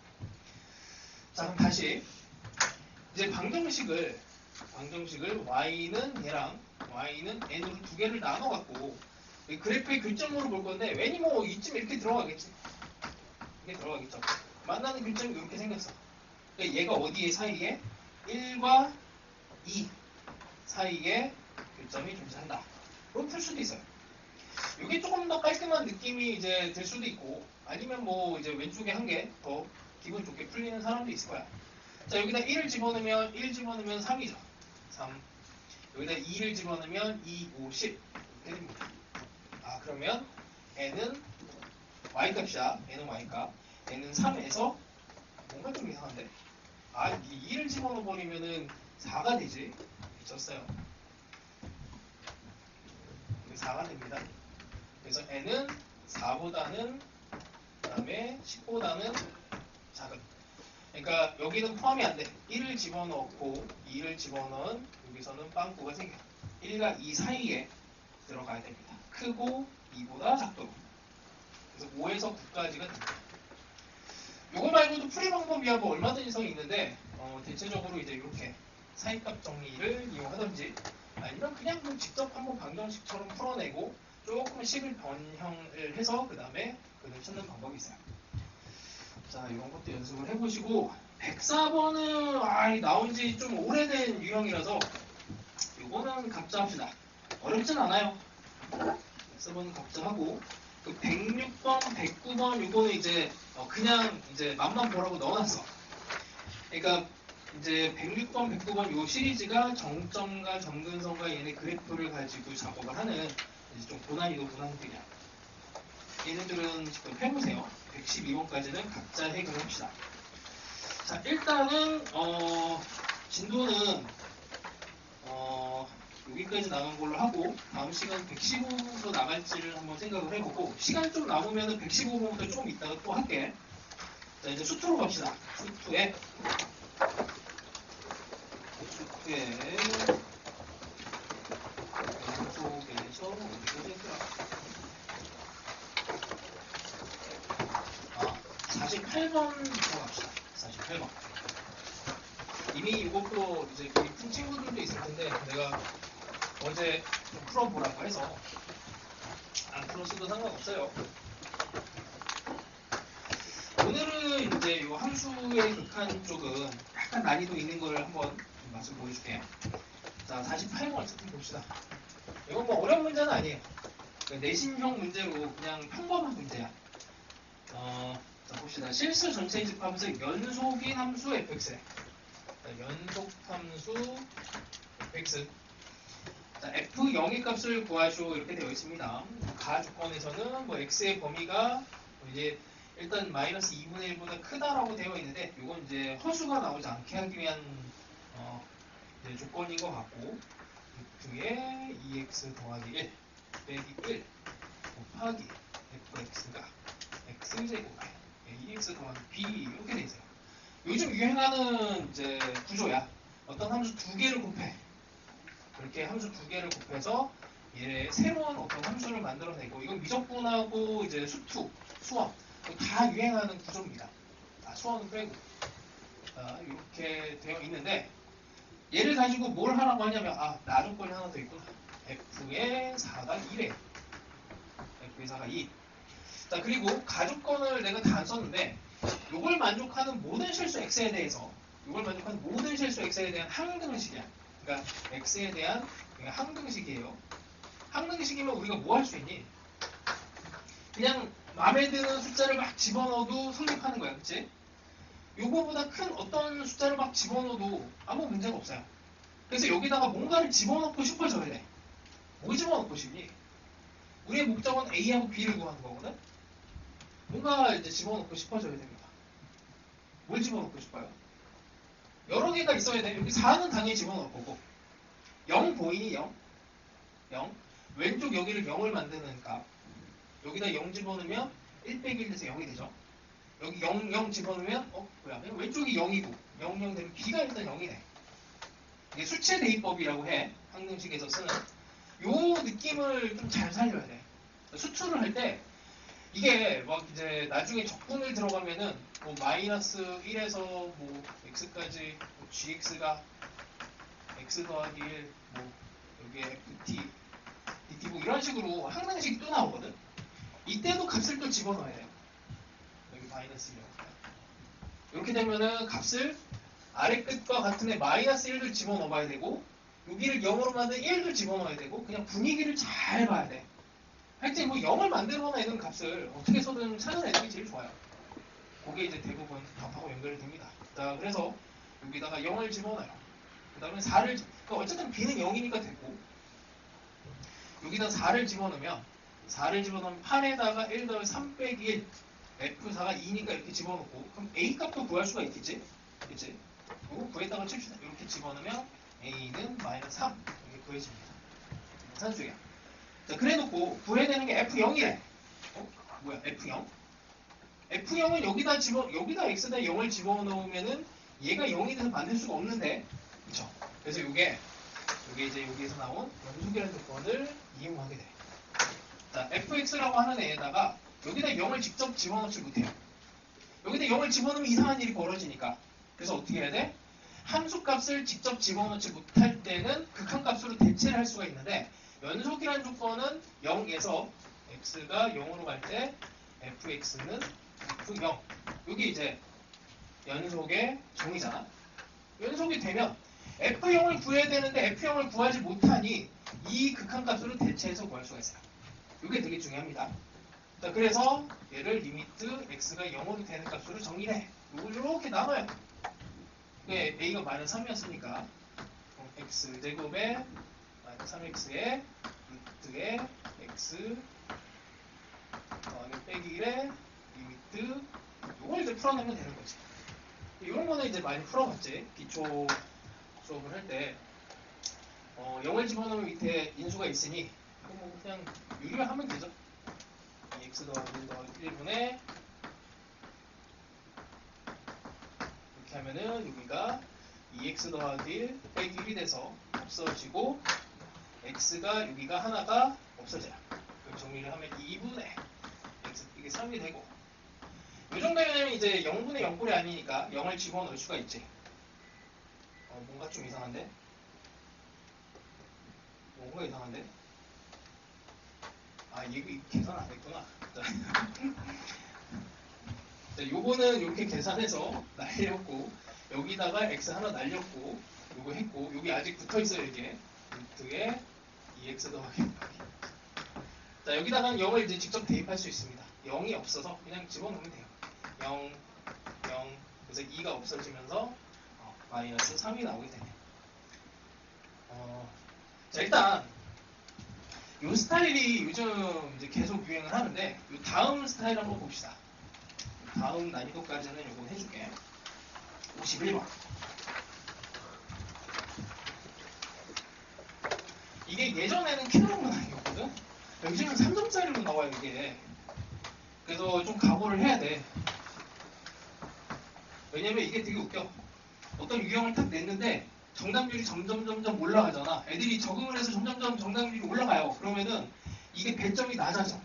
자, 그럼 다시 이제 방정식을 y는 얘랑 y는 n으로 두 개를 나눠갖고 그래프의 교점으로 볼 건데, 왠이 뭐 이쯤 이렇게 들어가겠지. 이렇게 들어가겠죠. 만나는 교점이 이렇게 생겼어. 그러니까 얘가 어디에 사이에 1과 2 사이에 교점이 존재한다. 그럼 풀 수도 있어요. 이게 조금 더 깔끔한 느낌이 이제 될 수도 있고, 아니면 뭐 이제 왼쪽에 한 개 더 기분 좋게 풀리는 사람도 있을 거야. 자, 여기다 1을 집어넣으면 1 집어넣으면 3이죠. 3. 여기다 2를 집어넣으면 2, 5, 10 이렇게 됩니다. 그러면 n은 y값이야. n은 y값. n은 3에서 뭔가 좀 이상한데? 아, 이 2를 집어넣어 버리면은 4가 되지. 미쳤어요. 4가 됩니다. 그래서 n은 4보다는 그다음에 10보다는 작은. 그러니까 여기는 포함이 안 돼. 1을 집어넣고 2를 집어넣은 여기서는 빵꾸가 생겨. 1과 2 사이에 들어가야 됩니다. 크고 2보다 작도록. 그래서 5에서 9까지가 됩니다. 요거 말고도 풀이 방법이야 뭐 얼마든지 성이 있는데 대체적으로 이제 이렇게 사이값 정리를 이용하든지 아니면 그냥 뭐 직접 한번 방정식처럼 풀어내고 조금 식을 변형을 해서 그 다음에 그걸 찾는 방법이 있어요. 자, 이런 것도 연습을 해보시고 104번은 나온 지 좀 오래된 유형이라서 요거는 각자 합시다. 어렵진 않아요. 104번은 각자 하고 그 106번, 109번 요거는 이제 그냥 이제 맛만 보라고 넣어놨어. 그러니까 이제 106번, 109번 요 시리즈가 정점과 점근선과 얘네 그래프를 가지고 작업을 하는 이제 좀 고난이도 문항들이야. 얘네들은 지금 해보세요. 112번까지는 각자 해결을 합시다. 자, 일단은 진도는 여기까지 나간 걸로 하고 다음 시간 115번부터 나갈지를 한번 생각을 해보고 시간 좀 남으면 115번부터 좀 이따가 또 할게. 자, 이제 수투로 갑시다. 수투에 연속에서 어디까지 했더라? 48번부터 갑시다. 48번. 이미 이것도 이제 거의 푼 친구들도 있을 텐데 내가 어제 좀 풀어보라고 해서 안 풀었어도 상관없어요. 오늘은 이제 이 함수의 극한 쪽은 약간 난이도 있는 걸 한번 맛을 보여줄게요. 자, 48번 어쨌든 봅시다. 이건 뭐 어려운 문제는 아니에요. 내신형 문제로 그냥 평범한 문제야. 자, 봅시다. 실수 전체 집합에서 연속인 함수 fx래. 연속 함수 fx. 자, f0의 값을 구하시오 이렇게 되어 있습니다. 가 조건에서는 뭐 x의 범위가 이제 일단 마이너스 2분의 1보다 크다라고 되어 있는데 이건 이제 허수가 나오지 않게 하기 위한 이제 조건인 것 같고 f에 2x 더하기 1 빼기 1 곱하기 fx가 x제곱에 2x 더하기 b 이렇게 돼 있어요. 요즘 유행하는 이제 구조야. 어떤 함수 두 개를 곱해. 이렇게 함수 두 개를 곱해서 얘 새로운 어떤 함수를 만들어내고 이건 미적분하고 이제 수투, 수원 다 유행하는 구조입니다. 수원은 빼고 이렇게 되어 있는데 얘를 가지고 뭘 하라고 하냐면 나조건이 하나 더 있구나. f의 4가 2래. f의 4가 2. 자, 그리고 가조건을 내가 다 안 썼는데 이걸 만족하는 모든 실수 x에 대해서 이걸 만족하는 모든 실수 x에 대한 항등식이야. 그러니까 x에 대한 항등식이에요. 항등식이면 우리가 뭐 할 수 있니? 그냥 마음에 드는 숫자를 막 집어넣어도 성립하는 거야. 그치? 요거보다 큰 어떤 숫자를 막 집어넣어도 아무 문제가 없어요. 그래서 여기다가 뭔가를 집어넣고 싶어져야 돼. 뭐 집어넣고 싶니? 우리의 목적은 A하고 B를 구하는 거거든? 뭔가 이제 집어넣고 싶어져야 됩니다. 뭘 집어넣고 싶어요? 여러 개가 있어야 돼. 여기 4는 당연히 집어넣을 거고 0 보이니? 0? 0. 왼쪽 여기를 0을 만드는 값. 여기다 0 집어넣으면 1 빼기 1 돼서 0이 되죠. 여기 0, 0 집어넣으면 뭐야? 왼쪽이 0이고 0, 0 되면 B가 일단 0이네. 이게 수체 대입법이라고 해. 항등식에서 쓰는. 요 느낌을 좀 잘 살려야 돼. 수투를 할 때 이게 막 이제 나중에 적분을 들어가면은 뭐 마이너스 1에서 뭐 x까지 뭐 gx가 x 더하기 1 뭐 여기에 ft dt 뭐 이런 식으로 항등식이 또 나오거든. 이때도 값을 또 집어넣어야 돼요. 여기 마이너스 1 이렇게 되면은 값을 아래 끝과 같은 애 마이너스 1도 집어넣어야 되고 여기를 0으로 만든 1도 집어넣어야 되고 그냥 분위기를 잘 봐야 돼. 하여튼 뭐 0을 만들거나 이런 값을 어떻게 해서든 찾아내는 게 제일 좋아요. 그게 이제 대부분 답하고 연결이 됩니다. 자, 그래서 여기다가 0을 집어넣어요. 그 다음에 4를 그러니까 어쨌든 b는 0이니까 됐고 여기다 4를 집어넣으면 4를 집어넣으면 8에다가 1 더하면 3 빼기 1. F4가 2니까 이렇게 집어넣고, 그럼 A 값도 구할 수가 있겠지? 그치? 그리고 9에다가 칩시다. 이렇게 집어넣으면 A는 마이너스 3. 이렇게 구해집니다. 산수야. 자, 그래 놓고 구해야 되는 게 F0이래. 뭐야, F0? F0은 여기다 X에다 0을 집어넣으면은 얘가 0이 돼서 만들 수가 없는데. 그쵸? 그래서 이게 이제 여기에서 나온 연속이라는 조건을 이용하게 돼. 자, fx라고 하는 애에다가 여기다 0을 직접 집어넣지 못해요. 여기다 0을 집어넣으면 이상한 일이 벌어지니까. 그래서 어떻게 해야 돼? 함수값을 직접 집어넣지 못할 때는 극한값으로 대체를 할 수가 있는데, 연속이라는 조건은 0에서 x가 0으로 갈 때 fx는 f0. 여기 이제 연속의 정의잖아. 연속이 되면 f0을 구해야 되는데 f0을 구하지 못하니 이 극한값으로 대체해서 구할 수가 있어요. 이게 되게 중요합니다. 자, 그래서 얘를 리미트 x가 0으로 되는 값으로 정의해. 이걸 이렇게 나눠요. a가 마이너스 3이었으니까 x제곱에 마이너스 3x에 루트에 x 빼기 1에 리미트, 이걸 이제 풀어내면 되는 거지. 이런 거는 이제 많이 풀어봤지. 기초 수업을 할 때 0을 집어넣으면 밑에 인수가 있으니 뭐 그냥 유리만 하면 되죠. x 더하기 1 더하기 1분의 이렇게 하면은 여기가 2x 더하기 1 빼기 1이 돼서 없어지고, x가 여기가 하나가 없어져요. 그럼 정리를 하면 2분의 x 이게 3이 되고, 이 정도면 이제 0분의 0꼴이 아니니까 0을 집어넣을 수가 있지. 뭔가 좀 이상한데? 뭔가 이상한데? 아, 이거 계산 안 했구나. 자, 요거는 이렇게 계산해서 날렸고, 여기다가 x 하나 날렸고, 요거 했고, 여기 아직 붙어 있어요, 이게. 루트에 2x 더하기. 자, 여기다가는 0을 이제 직접 대입할 수 있습니다. 0이 없어서 그냥 집어넣으면 돼요. 0, 0. 그래서 2가 없어지면서 마이너스 3이 나오게 되네요. 자, 일단 이 스타일이 요즘 이제 계속 유행을 하는데, 이 다음 스타일 한번 봅시다. 다음 난이도까지는 요건 해줄게. 51번. 이게 예전에는 킬로그램 아니었거든? 요즘은 3점짜리로 나와요, 이게. 그래서 좀 각오를 해야 돼. 왜냐면 이게 되게 웃겨. 어떤 유형을 딱 냈는데 정답률이 점점 올라가잖아. 애들이 적응을 해서 점점 정답률이 올라가요. 그러면은 이게 배점이 낮아져.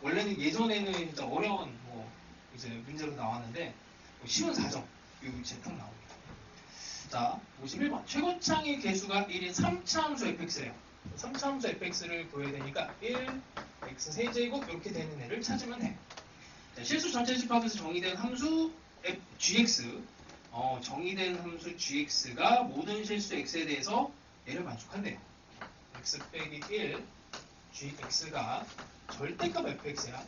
원래는 예전에는 진짜 어려운 이제 문제로 나왔는데 쉬운 4점 이 제품 나옵니다. 자, 51번. 최고창의 개수가 1인 3차함수 fx예요. 3차함수 fx를 구해야 되니까 1, x 세제곱 이렇게 되는 애를 찾으면 돼. 자, 실수 전체 집합에서 정의된 함수 gx, 정의된 함수 gx가 모든 실수 x에 대해서 얘를 만족한대요. x 빼기 1, gx가 절대값 fx야.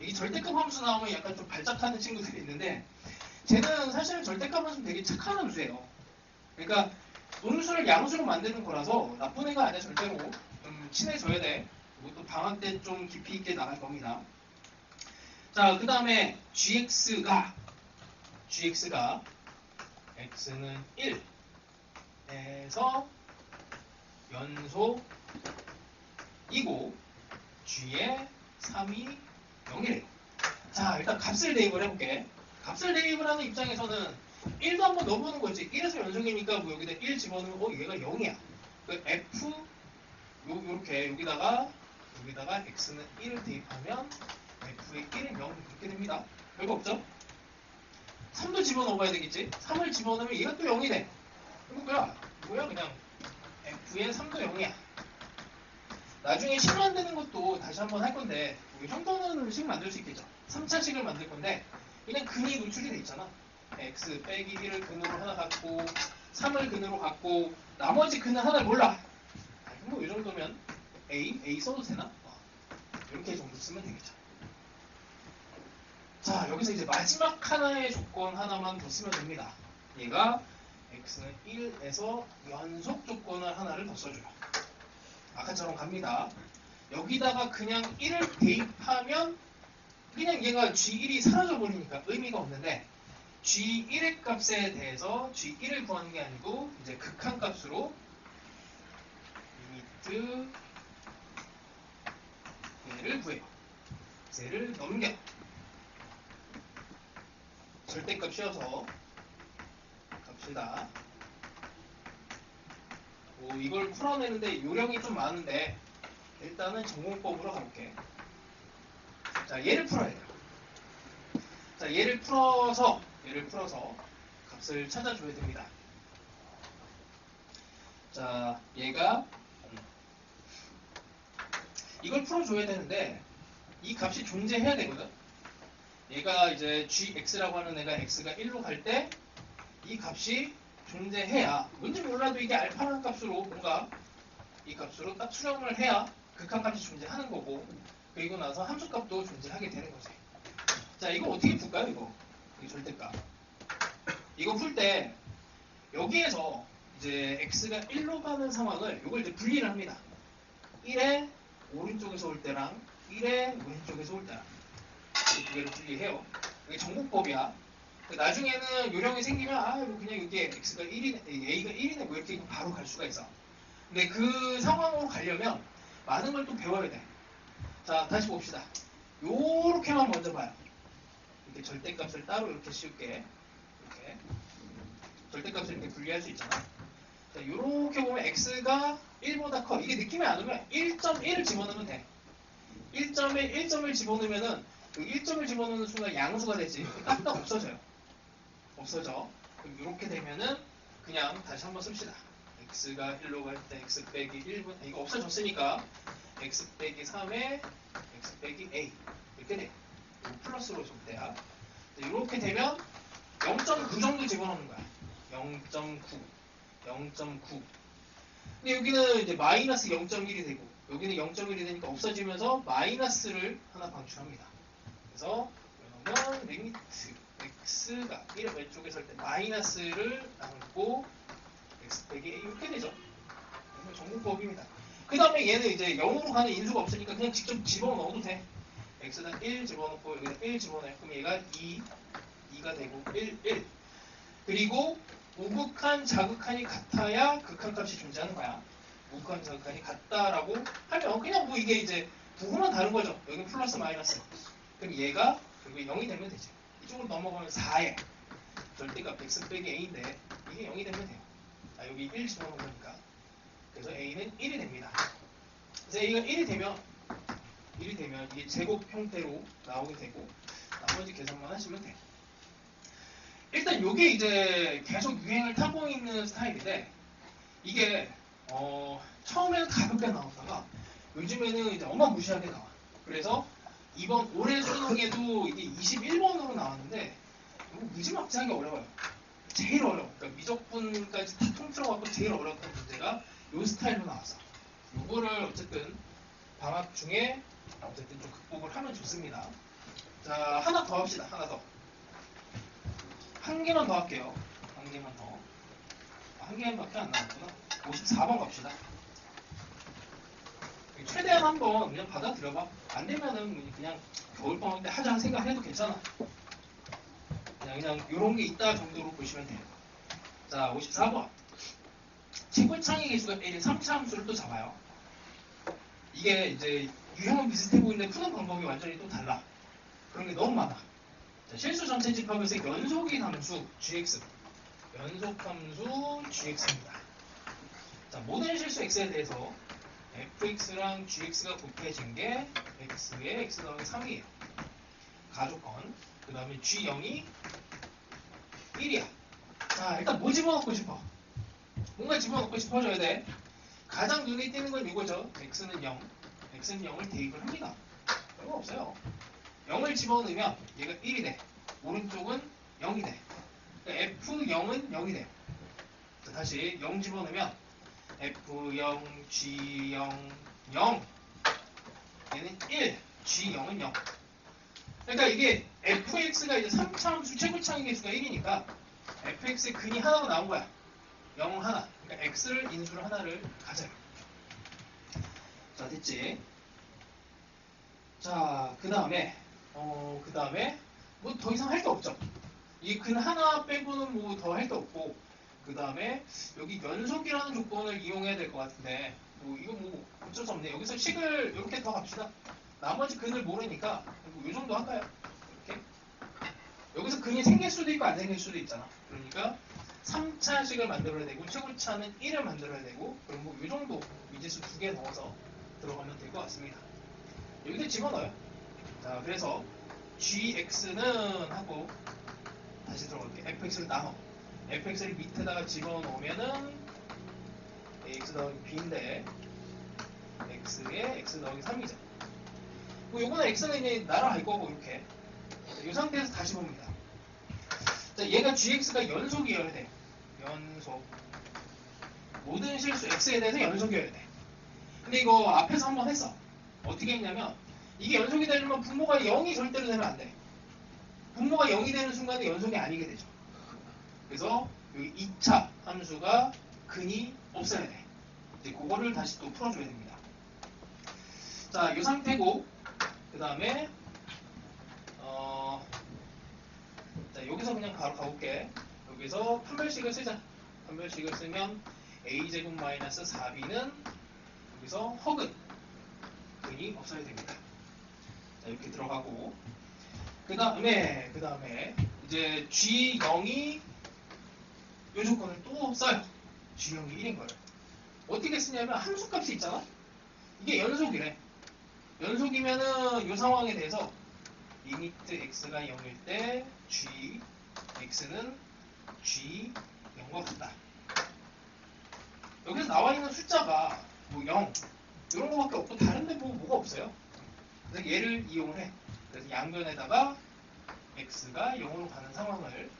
이 절대값 함수 나오면 약간 좀 발작하는 친구들이 있는데, 쟤는 사실은 절대값 함수 되게 착한 함수예요. 그러니까 음수를 양수로 만드는 거라서 나쁜 애가 아니야. 절대로 좀 친해져야 돼. 이것도 방학 때 좀 깊이 있게 나갈 겁니다. 자, 그 다음에 gx가 x는 1에서 연속이고 g에 3이 0이래요. 자, 일단 값을 대입을 해볼게. 값을 대입을 하는 입장에서는 1도 한번 넣어보는 거지. 1에서 연속이니까 뭐 여기다 1 집어넣으면 얘가 0이야. 그 f 요렇게 여기다가 x는 1을 대입하면 f의 1은 0 이렇게 됩니다. 별거 없죠? 3도 집어넣어봐야 되겠지? 3을 집어넣으면 얘가 또 0이 돼. 이거 뭐야 그냥 f의 3도 0이야. 나중에 식 만드는 것도 다시 한번 할 건데 이 정도는 식 만들 수 있겠죠. 3차식을 만들 건데 그냥 근이 노출이 돼 있잖아. x 빼기 1을 근으로 하나 갖고 3을 근으로 갖고 나머지 근은 하나 몰라. 뭐 이 정도면 a 써도 되나? 이렇게 정도 쓰면 되겠죠. 자, 여기서 이제 마지막 하나의 조건 하나만 더 쓰면 됩니다. 얘가 x는 1에서 연속 조건을 하나를 더 써줘요. 아까처럼 갑니다. 여기다가 그냥 1을 대입하면 그냥 얘가 G1이 사라져 버리니까 의미가 없는데 G1의 값에 대해서 G1을 구하는 게 아니고 이제 극한값으로 리미트 얘를 구해요. 얘를 넘겨. 절대값이어서 갑시다. 이걸 풀어내는데 요령이 좀 많은데 일단은 전공법으로 가볼게. 자, 얘를 풀어야 돼요. 자, 얘를 풀어서 값을 찾아줘야 됩니다. 자, 얘가 이걸 풀어줘야 되는데 이 값이 존재해야 되거든. 얘가 이제 gx라고 하는 애가 x가 1로 갈 때 이 값이 존재해야 뭔지 몰라도 이게 알파라는 값으로 뭔가 이 값으로 딱 수렴을 해야 극한값이 존재하는 거고 그리고 나서 함수값도 존재하게 되는 거지. 자, 이거 어떻게 풀까요? 이 절대값. 이거 풀 때 여기에서 이제 x가 1로 가는 상황을 이걸 이제 분리를 합니다. 1의 오른쪽에서 올 때랑 1의 왼쪽에서 올 때랑 이 두 개를 분리해요. 이게 전공법이야. 나중에는 요령이 생기면 이거 그냥 이게 x가 1이네, a가 1이네 뭐 이렇게 바로 갈 수가 있어. 근데 그 상황으로 가려면 많은 걸 또 배워야 돼. 자, 다시 봅시다. 요렇게만 먼저 봐요. 이렇게 절대값을 따로 이렇게 씌울게. 이렇게 절대값을 이렇게 분리할 수 있잖아. 자, 요렇게 보면 x가 1보다 커. 이게 느낌이 안 오면 1.1을 집어넣으면 돼. 1.1을 집어넣으면은 그 1점을 집어넣는 순간 양수가 되지. 딱딱 없어져요. 없어져. 그럼 이렇게 되면은 그냥 다시 한번 씁시다. x가 1로 갈 때 x 빼기 1분 이거 없어졌으니까 x 빼기 3에 x 빼기 a 이렇게 돼. 플러스로 줄 때야. 이렇게 되면 0.9 정도 집어넣는 거야. 0.9 근데 여기는 이제 마이너스 0.1이 되고 여기는 0.1이 되니까 없어지면서 마이너스를 하나 방출합니다. 그래서 그러면 리미트 x가 1의 왼쪽에 설 때 마이너스를 남고 x 빼기 a 이렇게 되죠. 이건 전공법입니다. 그 다음에 얘는 이제 0으로 가는 인수가 없으니까 그냥 직접 집어넣어도 돼. x는 1 집어넣고 여기다 1 집어넣어요. 그럼 얘가 2가 되고 1 그리고 우극한 자극한이 같아야 극한값이 존재하는 거야. 우극한 자극한이 같다라고 하면 그냥 뭐 이게 이제 부호만 다른 거죠. 여기는 플러스 마이너스. 그럼 얘가 결국에 0이 되면 되죠. 이쪽으로 넘어가면 4에 절대값 x 빼기 a인데 이게 0이 되면 돼요. 여기 1 집어넣은 거니까. 그래서 a는 1이 됩니다. 그래서 a가 1이 되면 이게 제곱 형태로 나오게 되고 나머지 계산만 하시면 돼요. 일단 이게 이제 계속 유행을 타고 있는 스타일인데 이게 처음에는 가볍게 나왔다가 요즘에는 이제 어마무시하게 나와. 그래서 이번 올해 수능에도 이게 21번으로 나왔는데 이거 무지막지하게 어려워요. 제일 어려워. 그러니까 미적분까지 다 통틀어갖고 제일 어려웠던 문제가 이 스타일로 나왔어. 이거를 어쨌든 방학 중에 어쨌든 좀 극복을 하면 좋습니다. 자, 하나 더 합시다. 하나 더. 한 개만 더 할게요. 한 개만 더. 한 개밖에 안 나왔구나. 54번 갑시다. 최대한 한번 그냥 받아들여봐. 안 되면은 그냥 겨울방학 때 하자 생각해도 괜찮아. 그냥 이런 게 있다 정도로 보시면 돼요. 자, 54번. 최고창의 개수가 1인 3차 함수를 또 잡아요. 이게 이제 유형은 비슷해 보이는데 푸는 방법이 완전히 또 달라. 그런 게 너무 많아. 자, 실수 전체 집합에서 연속인 함수 gx. 연속함수 gx입니다. 자, 모든 실수 x에 대해서 fx랑 gx가 곱해진 게 x의 x 더하기 3이에요. 가조건. 그 다음에 g0이 1이야. 자, 일단 뭐 집어넣고 싶어? 뭔가 집어넣고 싶어져야 돼. 가장 눈에 띄는 건 이거죠. x는 0. x는 0을 대입을 합니다. 별거 없어요. 0을 집어넣으면 얘가 1이 돼. 오른쪽은 0이 돼. 그러니까 f0은 0이 돼요. 자, 다시 0 집어넣으면 f0, g0, 0. 얘는 1, g0은 0. 그러니까 이게 fx가 이제 3차 함수 최고창의 개수가 1이니까 fx의 근이 하나로 나온 거야. 0 하나. 그러니까 x를 인수를 하나를 가져요. 자, 됐지? 자, 그 다음에 뭐 더 이상 할 게 없죠. 이 근 하나 빼고는 뭐 더 할 게 없고, 그 다음에 여기 연속이라는 조건을 이용해야 될 것 같은데, 뭐 이거 뭐 어쩔 수 없네. 여기서 식을 이렇게 더 갑시다. 나머지 근을 모르니까 뭐이 정도 할까요? 이렇게. 여기서 근이 생길 수도 있고 안 생길 수도 있잖아. 그러니까 3차식을 만들어야 되고 최고차는 1을 만들어야 되고, 그럼 뭐 이 정도 미지수 2개 넣어서 들어가면 될 것 같습니다. 여기다 집어넣어요. 자, 그래서 gx는 하고 다시 들어갈게. fx를 나눠. fx를 밑에다가 집어넣으면은 x 더하기 b인데 x에 x 더하기 3이죠. 뭐 요거는 x는 이제 날아갈 거고 이렇게. 이 상태에서 다시 봅니다. 자, 얘가 gx가 연속이어야 돼. 연속. 모든 실수 x에 대해서 연속이어야 돼. 근데 이거 앞에서 한번 했어. 어떻게 했냐면 이게 연속이 되려면 분모가 0이 절대로 되면 안 돼. 분모가 0이 되는 순간에 연속이 아니게 되죠. 그래서 여기 2차 함수가 근이 없어야 돼. 이제 그거를 다시 또 풀어줘야 됩니다. 자, 이 상태고, 그 다음에 자, 여기서 그냥 바로 가볼게. 여기서 판별식을 쓰자. 판별식을 쓰면 a제곱 마이너스 4b는 여기서 허근 근이 없어야 됩니다. 자, 이렇게 들어가고, 그 다음에 이제 G0이 이 조건을 또 써요. G0이 1인 거예요. 어떻게 쓰냐면 함수값이 있잖아. 이게 연속이래. 연속이면은 이 상황에 대해서 리미트 x가 0일 때 g x는 g0과 같다. 여기서 나와 있는 숫자가 뭐 0 이런 거밖에 없고 다른데 뭐가 없어요. 그래서 얘를 이용을 해. 그래서 양변에다가 x가 0으로 가는 상황을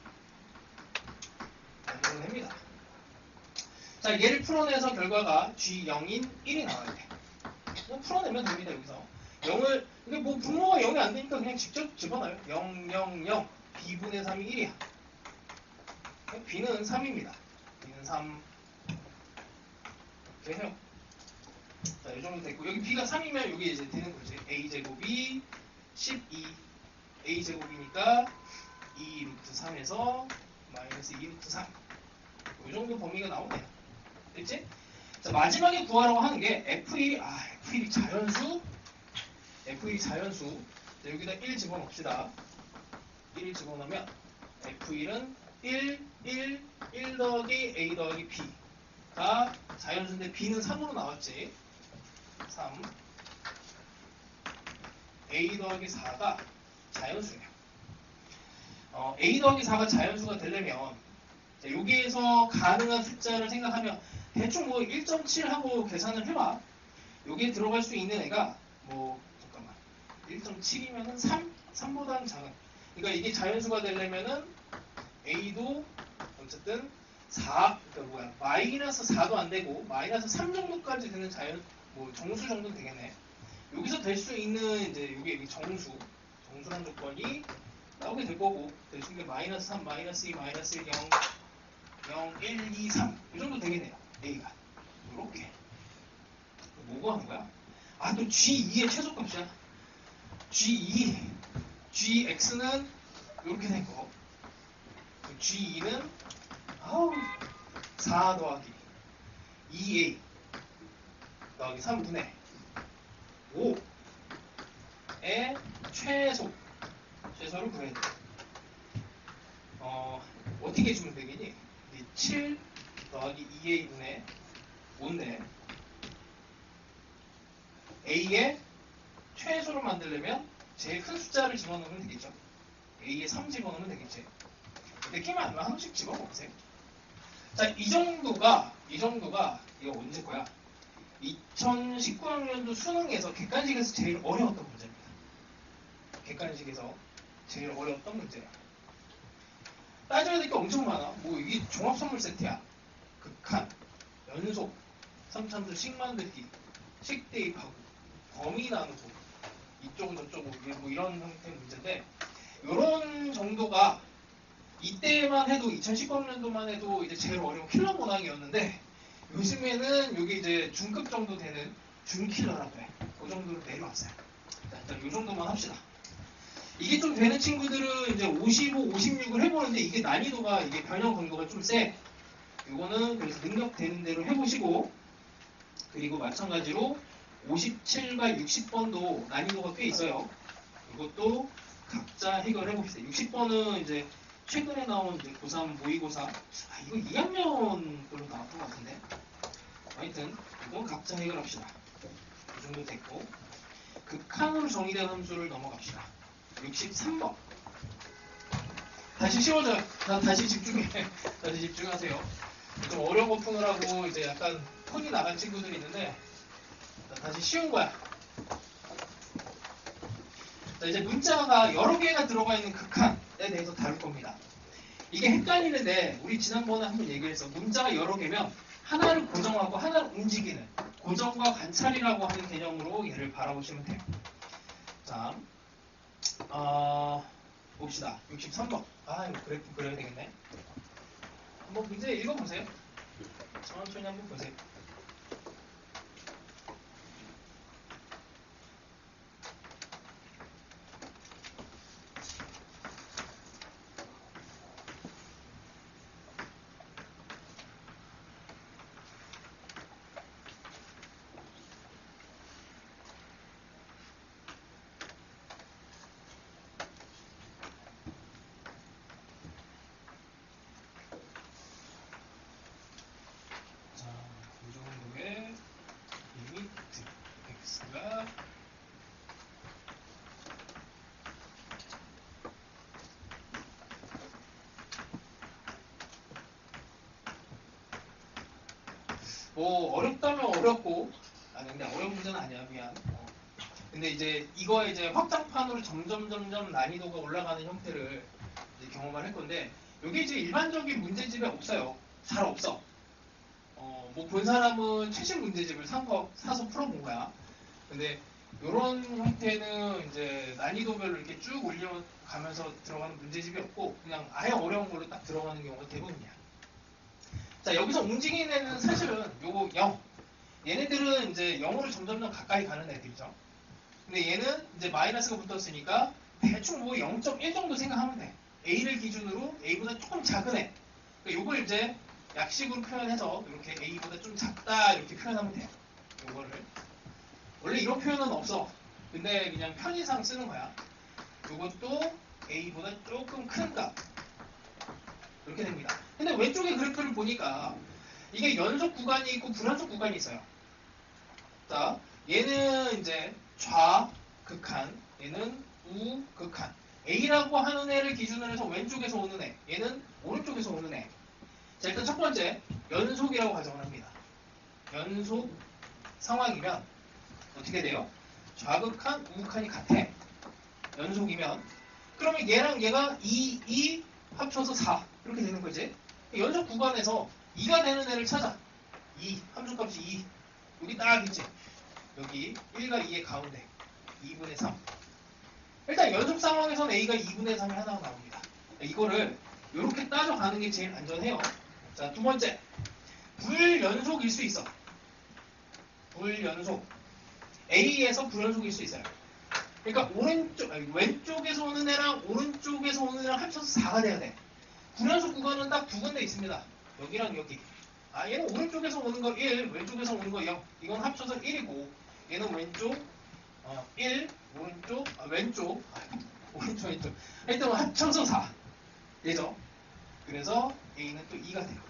만들어냅니다. 자, 얘를 풀어내서 결과가 g0인 1이 나와야 돼. 풀어내면 됩니다. 여기서 0을, 이게 뭐 분모가 0이 안 되니까 그냥 직접 집어넣어요. 0, 0, 0 b분의 3이 1이야. b는 3입니다. b는 3 이렇게 해요. 자, 이 정도 됐고, 여기 b가 3이면 여기 이제 되는 거지. a제곱이 12 a제곱이니까 2 루트 3에서 마이너스 2 루트 3. 이 정도 범위가 나오네요. 됐지? 자, 마지막에 구하라고 하는 게 F1이 자연수? F1이 자연수. 자, 여기다 1 집어넣읍시다. 1 집어넣으면 F1은 1 더하기 A 더하기 B가 자연수인데 B는 3으로 나왔지. 3. A 더하기 4가 자연수예요. A 더하기 4가 자연수가 되려면 여기에서 가능한 숫자를 생각하면 대충 뭐 1.7 하고 계산을 해봐. 여기에 들어갈 수 있는 애가 뭐 잠깐만 1.7이면은 3보다는 작은. 그러니까 이게 자연수가 되려면은 A도 어쨌든 4, 그러니까 뭐야 마이너스 4도 안 되고 마이너스 3 정도까지 되는 뭐 정수 정도는 되겠네. 여기서 될 수 있는 이제 여기 정수란 조건이 나오게 될 거고 대충 게 마이너스 3, 마이너스 2, 마이너스 1, 0, 1, 2, 3 이 정도 되겠네요. A가 이렇게 뭐고 하는 거야? 또 G2의 최소값이야. G2 GX는 이렇게 된 거. G2는 4 더하기 2A 더하기 3분의 5의 최소를 구해야 돼. 어떻게 해주면 되겠니? 7 더하기 2A분의 5인데 A의 최소를 만들려면 제일 큰 숫자를 집어넣으면 되겠죠. A에 3 집어넣으면 되겠지. 느낌이 안 나면 하나씩 집어먹으세요. 자, 이 정도가 이거 언제 거야? 2019학년도 수능에서 객관식에서 제일 어려웠던 문제입니다. 객관식에서 제일 어려웠던 문제야. 따져야 될 게 엄청 많아. 뭐 이게 종합선물 세트야. 극한, 연속, 3참수 식 만들기, 식 대입하고, 범위 나누고, 이쪽은 저쪽은 뭐 이런 형태의 문제인데, 이런 정도가 이때만 해도 2019학년도만 해도 이제 제일 어려운 킬러 문항이었는데 요즘에는 이게 이제 중급 정도 되는 중킬러라고 해. 그 정도로 내려왔어요. 일단 이 정도만 합시다. 이게 좀 되는 친구들은 이제 55, 56을 해보는데 이게 난이도가 이게 변형 강도가 좀 세. 이거는 그래서 능력 되는 대로 해보시고, 그리고 마찬가지로 57과 60번도 난이도가 꽤 있어요. 이것도 각자 해결해 봅시다. 60번은 이제 최근에 나온 이제 고3 모의고사. 이거 2학년 걸로 나왔던 것 같은데. 하여튼 이건 각자 해결합시다. 이 정도 됐고, 극한으로 정의된 함수를 넘어갑시다. 63번. 다시 쉬워져요. 다시 집중해. 다시 집중하세요. 좀 어려운 거 푸느라고 이제 약간 톤이 나간 친구들이 있는데, 다시 쉬운 거야. 자, 이제 문자가 여러 개가 들어가 있는 극한에 대해서 다룰 겁니다. 이게 헷갈리는데, 우리 지난번에 한번 얘기해서 문자가 여러 개면 하나를 고정하고 하나를 움직이는 고정과 관찰이라고 하는 개념으로 얘를 바라보시면 돼요. 자, 봅시다. 63번. 이거 그래프 그려야 되겠네. 한번 문제 읽어보세요. 천천히 한번 보세요. 뭐 어렵다면 어렵고, 근데 어려운 문제는 아니야. 미안. 근데 이제 이거 이제 확장판으로 점점 난이도가 올라가는 형태를 이제 경험을 할 건데, 이게 이제 일반적인 문제집에 없어요. 잘 없어. 뭐 본 사람은 최신 문제집을 사서 풀어본 거야. 근데 이런 형태는 이제 난이도별로 이렇게 쭉 올려가면서 들어가는 문제집이 없고, 그냥 아예 어려운 걸로 딱 들어가는 경우가 대부분이야. 자, 여기서 움직이는 애는 사실은 요거 0. 얘네들은 이제 0으로 점점 가까이 가는 애들이죠. 근데 얘는 이제 마이너스가 붙었으니까 대충 뭐 0.1 정도 생각하면 돼. A를 기준으로 A보다 조금 작은 애. 그러니까 요걸 이제 약식으로 표현해서 이렇게 A보다 좀 작다 이렇게 표현하면 돼요. 요거를. 원래 이런 표현은 없어. 근데 그냥 편의상 쓰는 거야. 요것도 A보다 조금 큰 값. 이렇게 됩니다. 근데 왼쪽에 그래프를 보니까 이게 연속 구간이 있고 불연속 구간이 있어요. 자, 얘는 이제 좌극한, 얘는 우극한. A라고 하는 애를 기준으로 해서 왼쪽에서 오는 애, 얘는 오른쪽에서 오는 애. 자, 일단 첫 번째, 연속이라고 가정을 합니다. 연속 상황이면 어떻게 돼요? 좌극한, 우극한이 같아. 연속이면. 그러면 얘랑 얘가 2 합쳐서 4. 이렇게 되는 거지. 연속 구간에서 2가 되는 애를 찾아. 2, 함수값이 2. 여기 딱 있지. 여기 1과 2의 가운데 2분의 3. 일단 연속 상황에서는 A가 2분의 3이 하나가 나옵니다. 이거를 이렇게 따져가는 게 제일 안전해요. 자, 두 번째. 불연속일 수 있어. 불연속. A에서 불연속일 수 있어요. 그러니까 왼쪽에서 오는 애랑 오른쪽에서 오는 애랑 합쳐서 4가 돼야 돼. 불연속 구간은 딱 두 군데 있습니다. 여기랑 여기. 얘는 오른쪽에서 오는 거 1, 왼쪽에서 오는 거 0. 이건 합쳐서 1이고, 얘는 왼쪽 1, 오른쪽 왼쪽 왼쪽. 하여튼 합쳐서 4. 되죠? 그래서 A는 또 2가 돼요.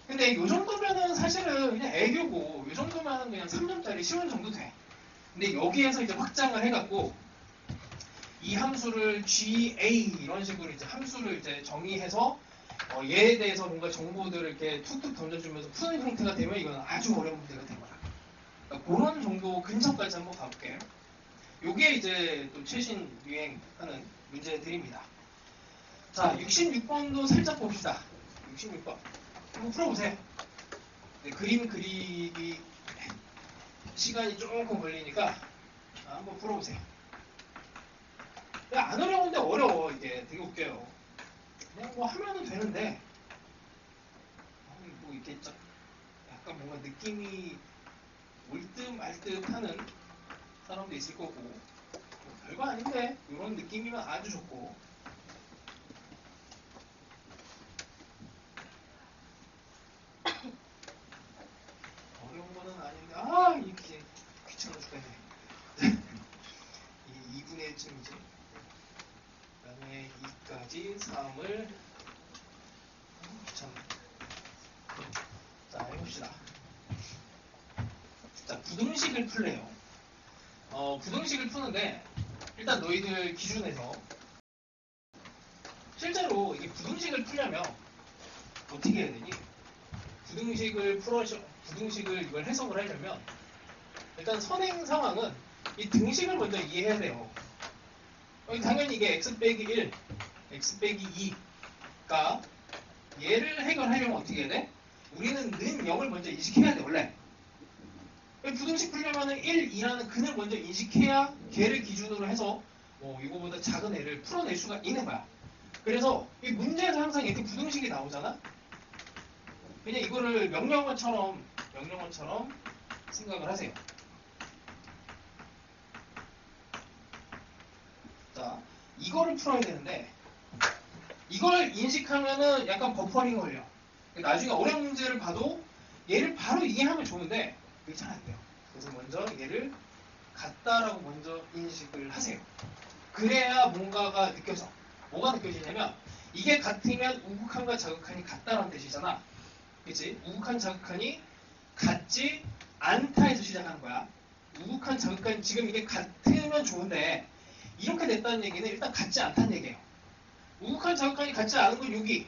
근데 이 정도면은 사실은 그냥 애교고, 이 정도면은 그냥 3점짜리 쉬운 정도 돼. 근데 여기에서 이제 확장을 해갖고 이 함수를 GA 이런 식으로 이제 함수를 이제 정의해서 얘에 대해서 뭔가 정보들을 이렇게 툭툭 던져주면서 푸는 형태가 되면 이건 아주 어려운 문제가 된 거야. 그러니까 그런 정도 근처까지 한번 가볼게요. 요게 이제 또 최신 유행하는 문제들입니다. 자, 66번도 살짝 봅시다. 66번. 한번 풀어보세요. 네, 그림 그리기 시간이 조금 걸리니까 한번 풀어보세요. 안 어려운데 어려워. 이게 되게 웃겨요. 그냥 뭐 하면은 되는데 뭐 이렇게 약간 뭔가 느낌이 올 듯 말 듯 하는 사람도 있을 거고 뭐 별거 아닌데 이런 느낌이면 아주 좋고. 어려운 거는 아닌데 이게 귀찮아 죽겠네. 이 2분의 1쯤이지. 그 다음에 2까지 3을 귀찮네. 자, 해봅시다. 자, 부등식을 풀래요. 부등식을 푸는데 일단 너희들 기준에서 실제로 이게 부등식을 풀려면 어떻게 해야 되니? 부등식을 이걸 해석을 하려면 일단 선행 상황은 이 등식을 먼저 이해해야 돼요. 당연히 이게 x 빼기 1, x 빼기 2가 얘를 해결하려면 어떻게 해야 돼? 우리는 는 0을 먼저 인식해야 돼, 원래. 부등식 풀려면은 1, 2라는 근을 먼저 인식해야 걔를 기준으로 해서 이거보다 작은 애를 풀어낼 수가 있는 거야. 그래서 이 문제에서 항상 이렇게 부등식이 나오잖아? 그냥 이거를 명령어처럼 생각을 하세요. 자, 이거를 풀어야 되는데 이걸 인식하면은 약간 버퍼링 걸려. 나중에 어려운 문제를 봐도 얘를 바로 이해하면 좋은데 그게 잘 안 돼요. 그래서 먼저 얘를 같다라고 먼저 인식을 하세요. 그래야 뭔가가 느껴져. 뭐가 느껴지냐면 이게 같으면 우극한과 자극한이 같다라는 뜻이잖아. 그치? 우극한 자극한이 같지 않다에서 시작하는 거야. 우극한 자극한 지금 이게 같으면 좋은데 이렇게 됐다는 얘기는 일단 같지 않다는 얘기예요. 우극한 자극한이 같지 않은 건 여기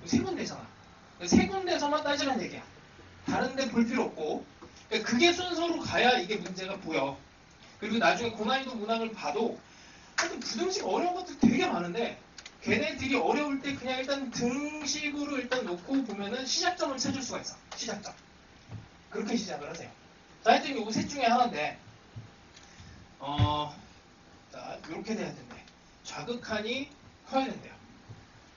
세 군데잖아. 세 군데서만 따지라는 얘기야. 다른데 볼 필요 없고 그게 순서로 가야 이게 문제가 보여. 그리고 나중에 고난이도 문항을 봐도 하여튼 부등식 어려운 것들 되게 많은데 걔네들이 어려울 때 그냥 일단 등식으로 일단 놓고 보면은 시작점을 찾을 수가 있어. 시작점. 그렇게 시작을 하세요. 자, 하여튼 요거 셋 중에 하나인데 자, 이렇게 돼야 된대. 자극한이 커야 된대요.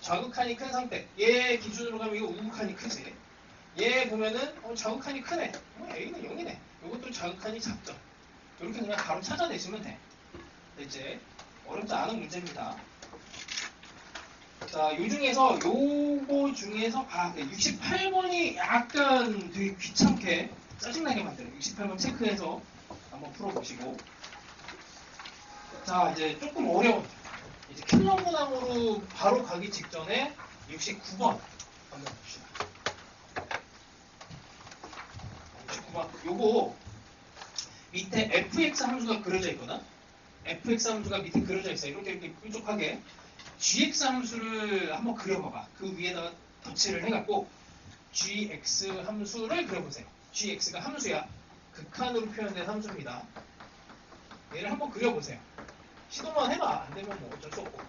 자극한이 큰 상태. 얘 기준으로 가면 이거 우극한이 크지. 얘 보면은 자극한이 크네. A는 0이네. 이것도 자극한이 작죠. 이렇게 그냥 바로 찾아내시면 돼. 이제 어렵지 않은 문제입니다. 자, 요 중에서 요거 중에서 68번이 약간 되게 귀찮게 짜증나게 만들어요. 68번 체크해서 한번 풀어보시고. 자, 이제 조금 어려운 이제 킬러 문항으로 바로 가기 직전에 69번 한번 봅시다. 69번 요거 밑에 fx 함수가 그려져 있거든. fx 함수가 밑에 그려져 있어요. 이렇게 뾰족하게 gx 함수를 한번 그려봐봐. 그 위에다가 덧칠을 해갖고 gx 함수를 그려보세요. gx가 함수야. 극한으로 표현된 함수입니다. 얘를 한번 그려보세요. 시도만 해봐. 안 되면 뭐 어쩔 수 없고.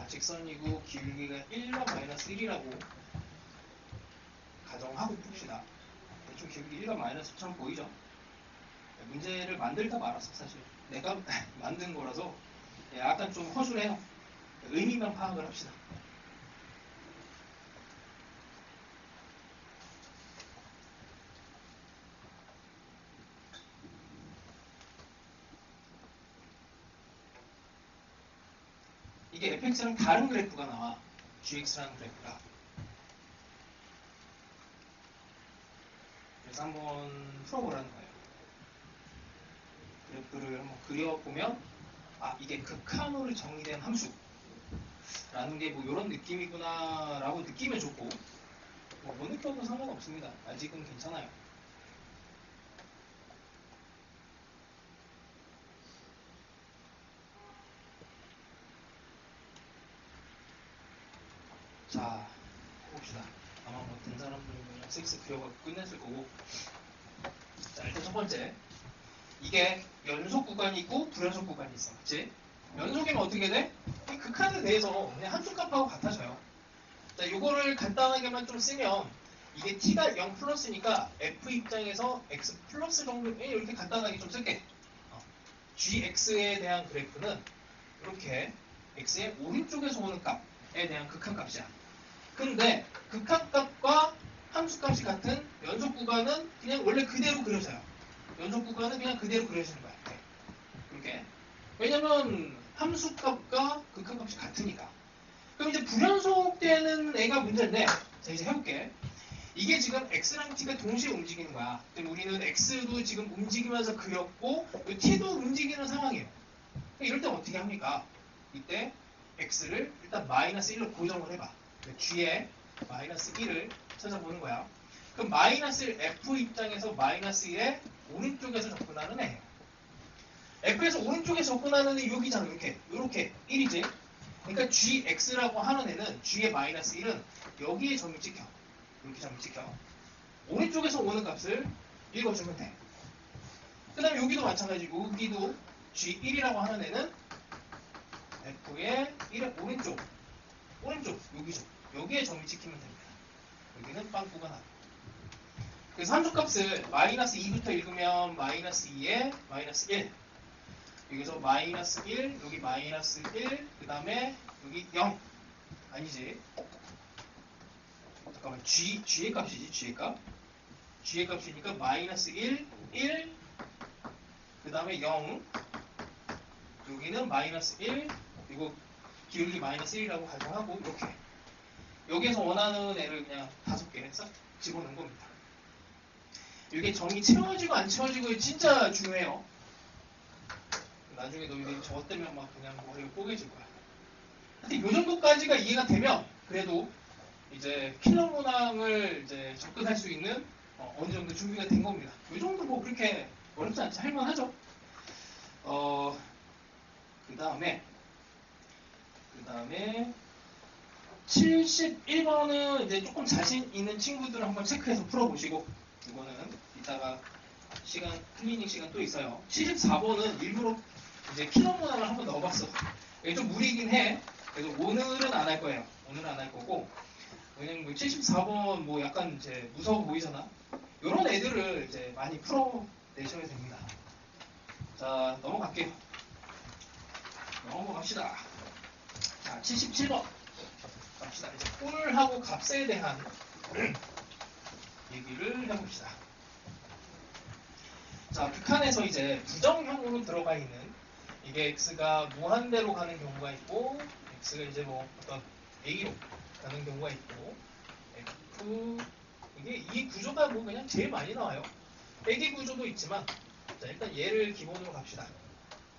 직선이고 기울기가 1과 마이너스 1이라고 가정하고 풉시다. 대충 기울기 1과 마이너스 1처럼 보이죠? 문제를 만들다 말았어 사실. 내가 만든 거라서 약간 좀 허술해요. 의미만 파악을 합시다. 이게 fx랑 다른 그래프가 나와. gx라는 그래프가. 그래서 한번 풀어보라는 거예요. 그래프를 한번 그려보면 이게 극한으로 정의된 함수라는 게 뭐 이런 느낌이구나 라고 느끼면 좋고 못 느껴도 상관없습니다. 아직은 괜찮아요. 자, 봅시다. 아마 뭐 든 사람들은 그냥 섹스 그려갖고 끝냈을 거고. 자, 일단 첫 번째. 이게 연속 구간이 있고 불연속 구간이 있어. 그치? 연속이면 어떻게 돼? 이 극한에 대해서 그냥 함수값하고 같아져요. 자, 요거를 간단하게만 좀 쓰면 이게 t가 0 플러스니까 f 입장에서 x 플러스 정도 이렇게 간단하게 좀 쓸게. gx에 대한 그래프는 이렇게 x의 오른쪽에서 오는 값에 대한 극한값이야. 근데 극한값과 함수값이 같은 연속 구간은 그냥 원래 그대로 그려져요. 연속 구간은 그냥 그대로 그려지는 거야. 이렇게. 왜냐면 함수값과 극한값이 같으니까. 그럼 이제 불연속되는 애가 문제인데, 자 이제 해볼게. 이게 지금 x랑 t가 동시에 움직이는 거야. 그럼 우리는 x도 지금 움직이면서 그렸고 t도 움직이는 상황이에요. 이럴 때 어떻게 합니까? 이때 x를 일단 마이너스 1로 고정을 해봐. g에 마이너스 1을 찾아보는 거야. 그럼 마이너스 1 f 입장에서 마이너스 1에 오른쪽에서 접근하는 애. f에서 오른쪽에서 접근하는 애 여기잖아. 이렇게 1이지. 그러니까 gx라고 하는 애는 g의 마이너스 1은 여기에 점을 찍혀. 이렇게 점을 찍혀. 오른쪽에서 오는 값을 읽어주면 돼. 그 다음에 여기도 마찬가지고 여기도 g1이라고 하는 애는 f의 1의 오른쪽 여기죠. 여기에 점을 찍히면 됩니다. 여기는 빵꾸가 나고. 그래서 함수값을 마이너스 2부터 읽으면 마이너스 2에 마이너스 1 여기서 마이너스 1 여기 마이너스 1 그 다음에 여기 0 아니지 잠깐만 g의 값이지 g의 값이니까 마이너스 1 그 다음에 0 여기는 마이너스 1 그리고 기울기 마이너스 1이라고 가정하고 이렇게 여기에서 원하는 애를 그냥 5개 싹 집어넣은 겁니다. 이게 점이 채워지고 안 채워지고 진짜 중요해요. 나중에 너희들이 저것 때문에 막 그냥 머리가 뽀개질 거야. 하여튼 이 정도까지가 이해가 되면 그래도 이제 킬러 문항을 이제 접근할 수 있는 어느 정도 준비가 된 겁니다. 이 정도 뭐 그렇게 어렵지 않지 할만하죠. 그 다음에 71번은 이제 조금 자신 있는 친구들을 한번 체크해서 풀어보시고 이거는 이따가 클리닝 시간 또 있어요. 74번은 일부러 이제 킬러 문항을 한번 넣어봤어. 이게 좀 무리긴 해. 그래서 오늘은 안 할 거예요. 오늘은 안 할 거고 왜냐면 뭐 74번 뭐 약간 이제 무서워 보이잖아. 이런 애들을 이제 많이 풀어내셔야 됩니다. 자 넘어갈게요. 넘어갑시다. 자 77번 갑시다. 이제 꼴하고 값에 대한 얘기를 해봅시다. 자 극한에서 이제 부정형으로 들어가 있는 이게 x가 무한대로 가는 경우가 있고 x가 이제 뭐 어떤 a로 가는 경우가 있고 f 이게 이 구조가 뭐 그냥 제일 많이 나와요. 빼기 구조도 있지만 자 일단 얘를 기본으로 갑시다.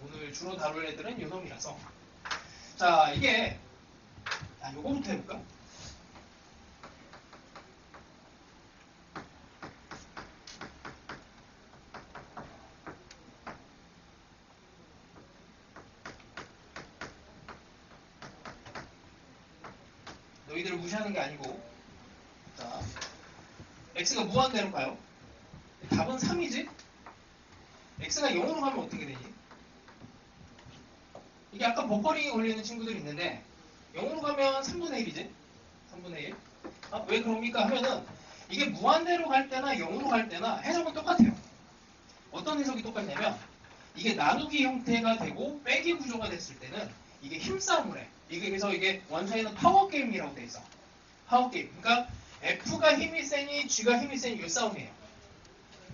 오늘 주로 다룰 애들은 요 놈이라서 자 이게 요거부터 해볼까? 너희들을 무시하는 게 아니고 자 x가 무한대로 가요. 답은 3이지? x가 0으로 가면 어떻게 되니? 이게 약간 버퍼링이 걸리는 친구들이 있는데 0으로 가면 3분의 1이지? 3분의 1. 왜 그럽니까? 하면은 이게 무한대로 갈 때나 0으로 갈 때나 해석은 똑같아요. 어떤 해석이 똑같냐면 이게 나누기 형태가 되고 빼기 구조가 됐을 때는 이게 힘싸움을 해. 그래서 이게 원서에는 파워게임이라고 돼 있어. 파워게임. 그러니까 F가 힘이 세니 G가 힘이 세니 이 싸움이에요.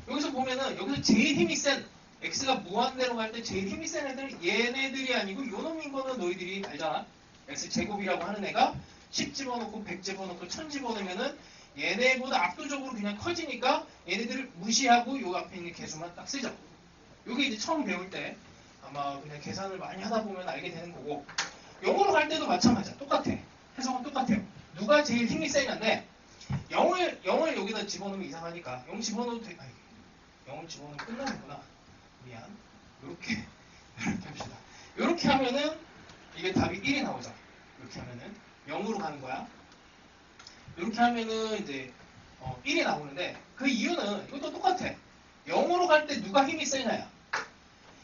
여기서 보면은 여기서 제일 힘이 센 X가 무한대로 갈 때 제일 힘이 센 애들은 얘네들이 아니고 요 놈인 거는 너희들이 알잖아. X제곱이라고 하는 애가 10 집어넣고 100 집어넣고 1000 집어넣으면은 얘네보다 압도적으로 그냥 커지니까 얘네들을 무시하고 요 앞에 있는 개수만 딱 쓰죠. 요게 이제 처음 배울 때 아마 그냥 계산을 많이 하다 보면 알게 되는 거고 0으로 갈 때도 마찬가지야. 똑같아. 해석은 똑같아요. 누가 제일 힘이 세냐인데 0을 여기다 집어넣으면 이상하니까 0 집어넣어도 돼. 아니 0을 집어넣으면 끝나는구나. 미안. 요렇게 합시다. 요렇게 하면은 이게 답이 1이 나오죠. 이렇게 하면은 0으로 가는 거야. 이렇게 하면은 이제 1이 나오는데 그 이유는 이것도 똑같아. 0으로 갈 때 누가 힘이 세냐야.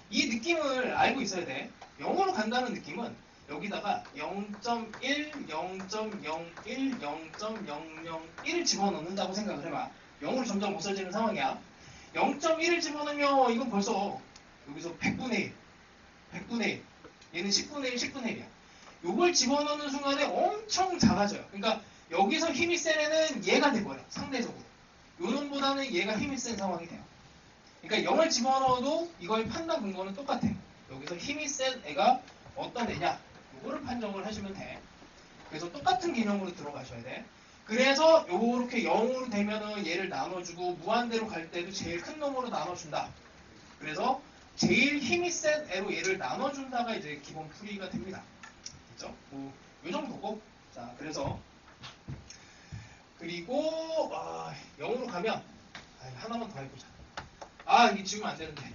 이 느낌을 알고 있어야 돼. 0으로 간다는 느낌은 여기다가 0.1, 0.01, 0.001을 집어넣는다고 생각을 해봐. 0으로 점점 없어지는 상황이야. 0.1을 집어넣으면 이건 벌써 여기서 100분의 1, 100분의 1, 얘는 10분의 1, 10분의 1이야. 요걸 집어넣는 순간에 엄청 작아져요. 그러니까 여기서 힘이 센 애는 얘가 돼버려. 상대적으로. 요 놈보다는 얘가 힘이 센 상황이 돼요. 그러니까 0을 집어넣어도 이거의 판단 근거는 똑같아. 여기서 힘이 센 애가 어떤 애냐, 요거를 판정을 하시면 돼. 그래서 똑같은 개념으로 들어가셔야 돼. 그래서 요렇게 0으로 되면은 얘를 나눠주고 무한대로 갈 때도 제일 큰 놈으로 나눠준다. 그래서 제일 힘이 센 애로 얘를 나눠준다가 이제 기본 풀이가 됩니다. 그죠? 뭐, 요 정도고. 자, 그래서 그리고 0으로 가면 하나만 더 해보자. 이게 지우면 안 되는데.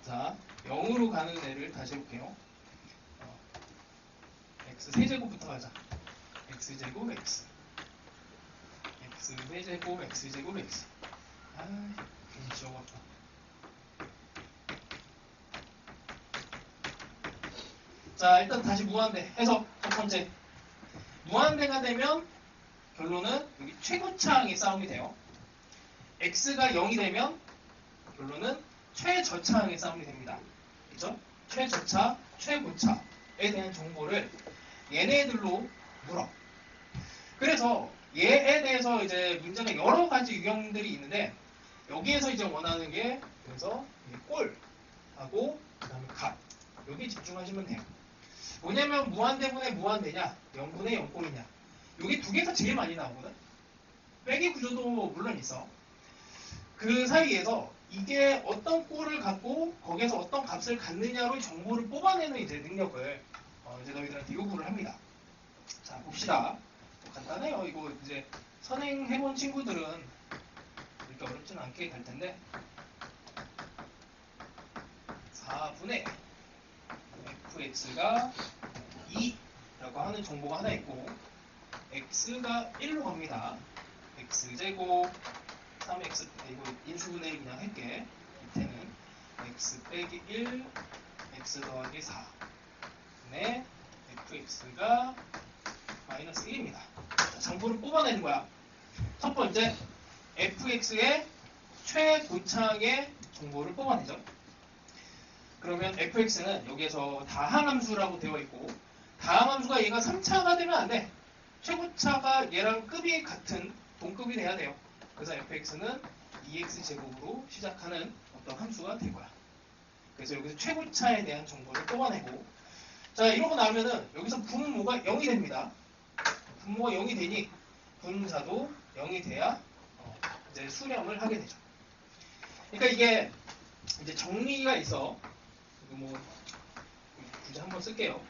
자, 0으로 가는 애를 다시 해볼게요. x 세제곱부터 가자. x제곱 x. x 세제곱 x제곱 x. 괜히 지워봤다. 자, 일단 다시 무한대 해서 첫 번째. 무한대가 되면 결론은 여기 최고차항의 싸움이 돼요. x가 0이 되면 결론은 최저차항의 싸움이 됩니다. 그렇죠? 최저차, 최고차에 대한 정보를 얘네들로 물어. 그래서 얘에 대해서 이제 문제가 여러 가지 유형들이 있는데 여기에서 이제 원하는 게 그래서 꼴하고 그다음에 값 여기 집중하시면 돼요. 뭐냐면 무한대분의 무한대냐 0분의 0꼴이냐 여기 두 개가 제일 많이 나오거든. 빼기 구조도 물론 있어. 그 사이에서 이게 어떤 꼴을 갖고 거기에서 어떤 값을 갖느냐로 정보를 뽑아내는 이제 능력을 이제 너희들한테 요구를 합니다. 자, 봅시다. 간단해요. 이거 이제 선행해본 친구들은 이렇게 어렵지는 않게 될 텐데 4분의 fx가 2라고 하는 정보가 하나 있고 x가 1로 갑니다. x제곱 3x 이거 인수분해 그냥 할게. 밑에는 x 빼기 1 x 더하기 4 네 fx가 마이너스 1입니다. 자, 장부를 뽑아내는 거야. 첫 번째 fx의 최고차항의 정보를 뽑아내죠. 그러면 fx는 여기에서 다항함수라고 되어 있고 다항함수가 얘가 3차가 되면 안 돼. 최고차가 얘랑 급이 같은 동급이 돼야 돼요. 그래서 fx는 2x제곱으로 시작하는 어떤 함수가 될 거야. 그래서 여기서 최고차에 대한 정보를 뽑아내고 자 이러고 나면은 여기서 분모가 0이 됩니다. 분모가 0이 되니 분자도 0이 돼야 이제 수렴을 하게 되죠. 그러니까 이게 이제 정리가 있어. 이거 뭐 굳이 한번 쓸게요.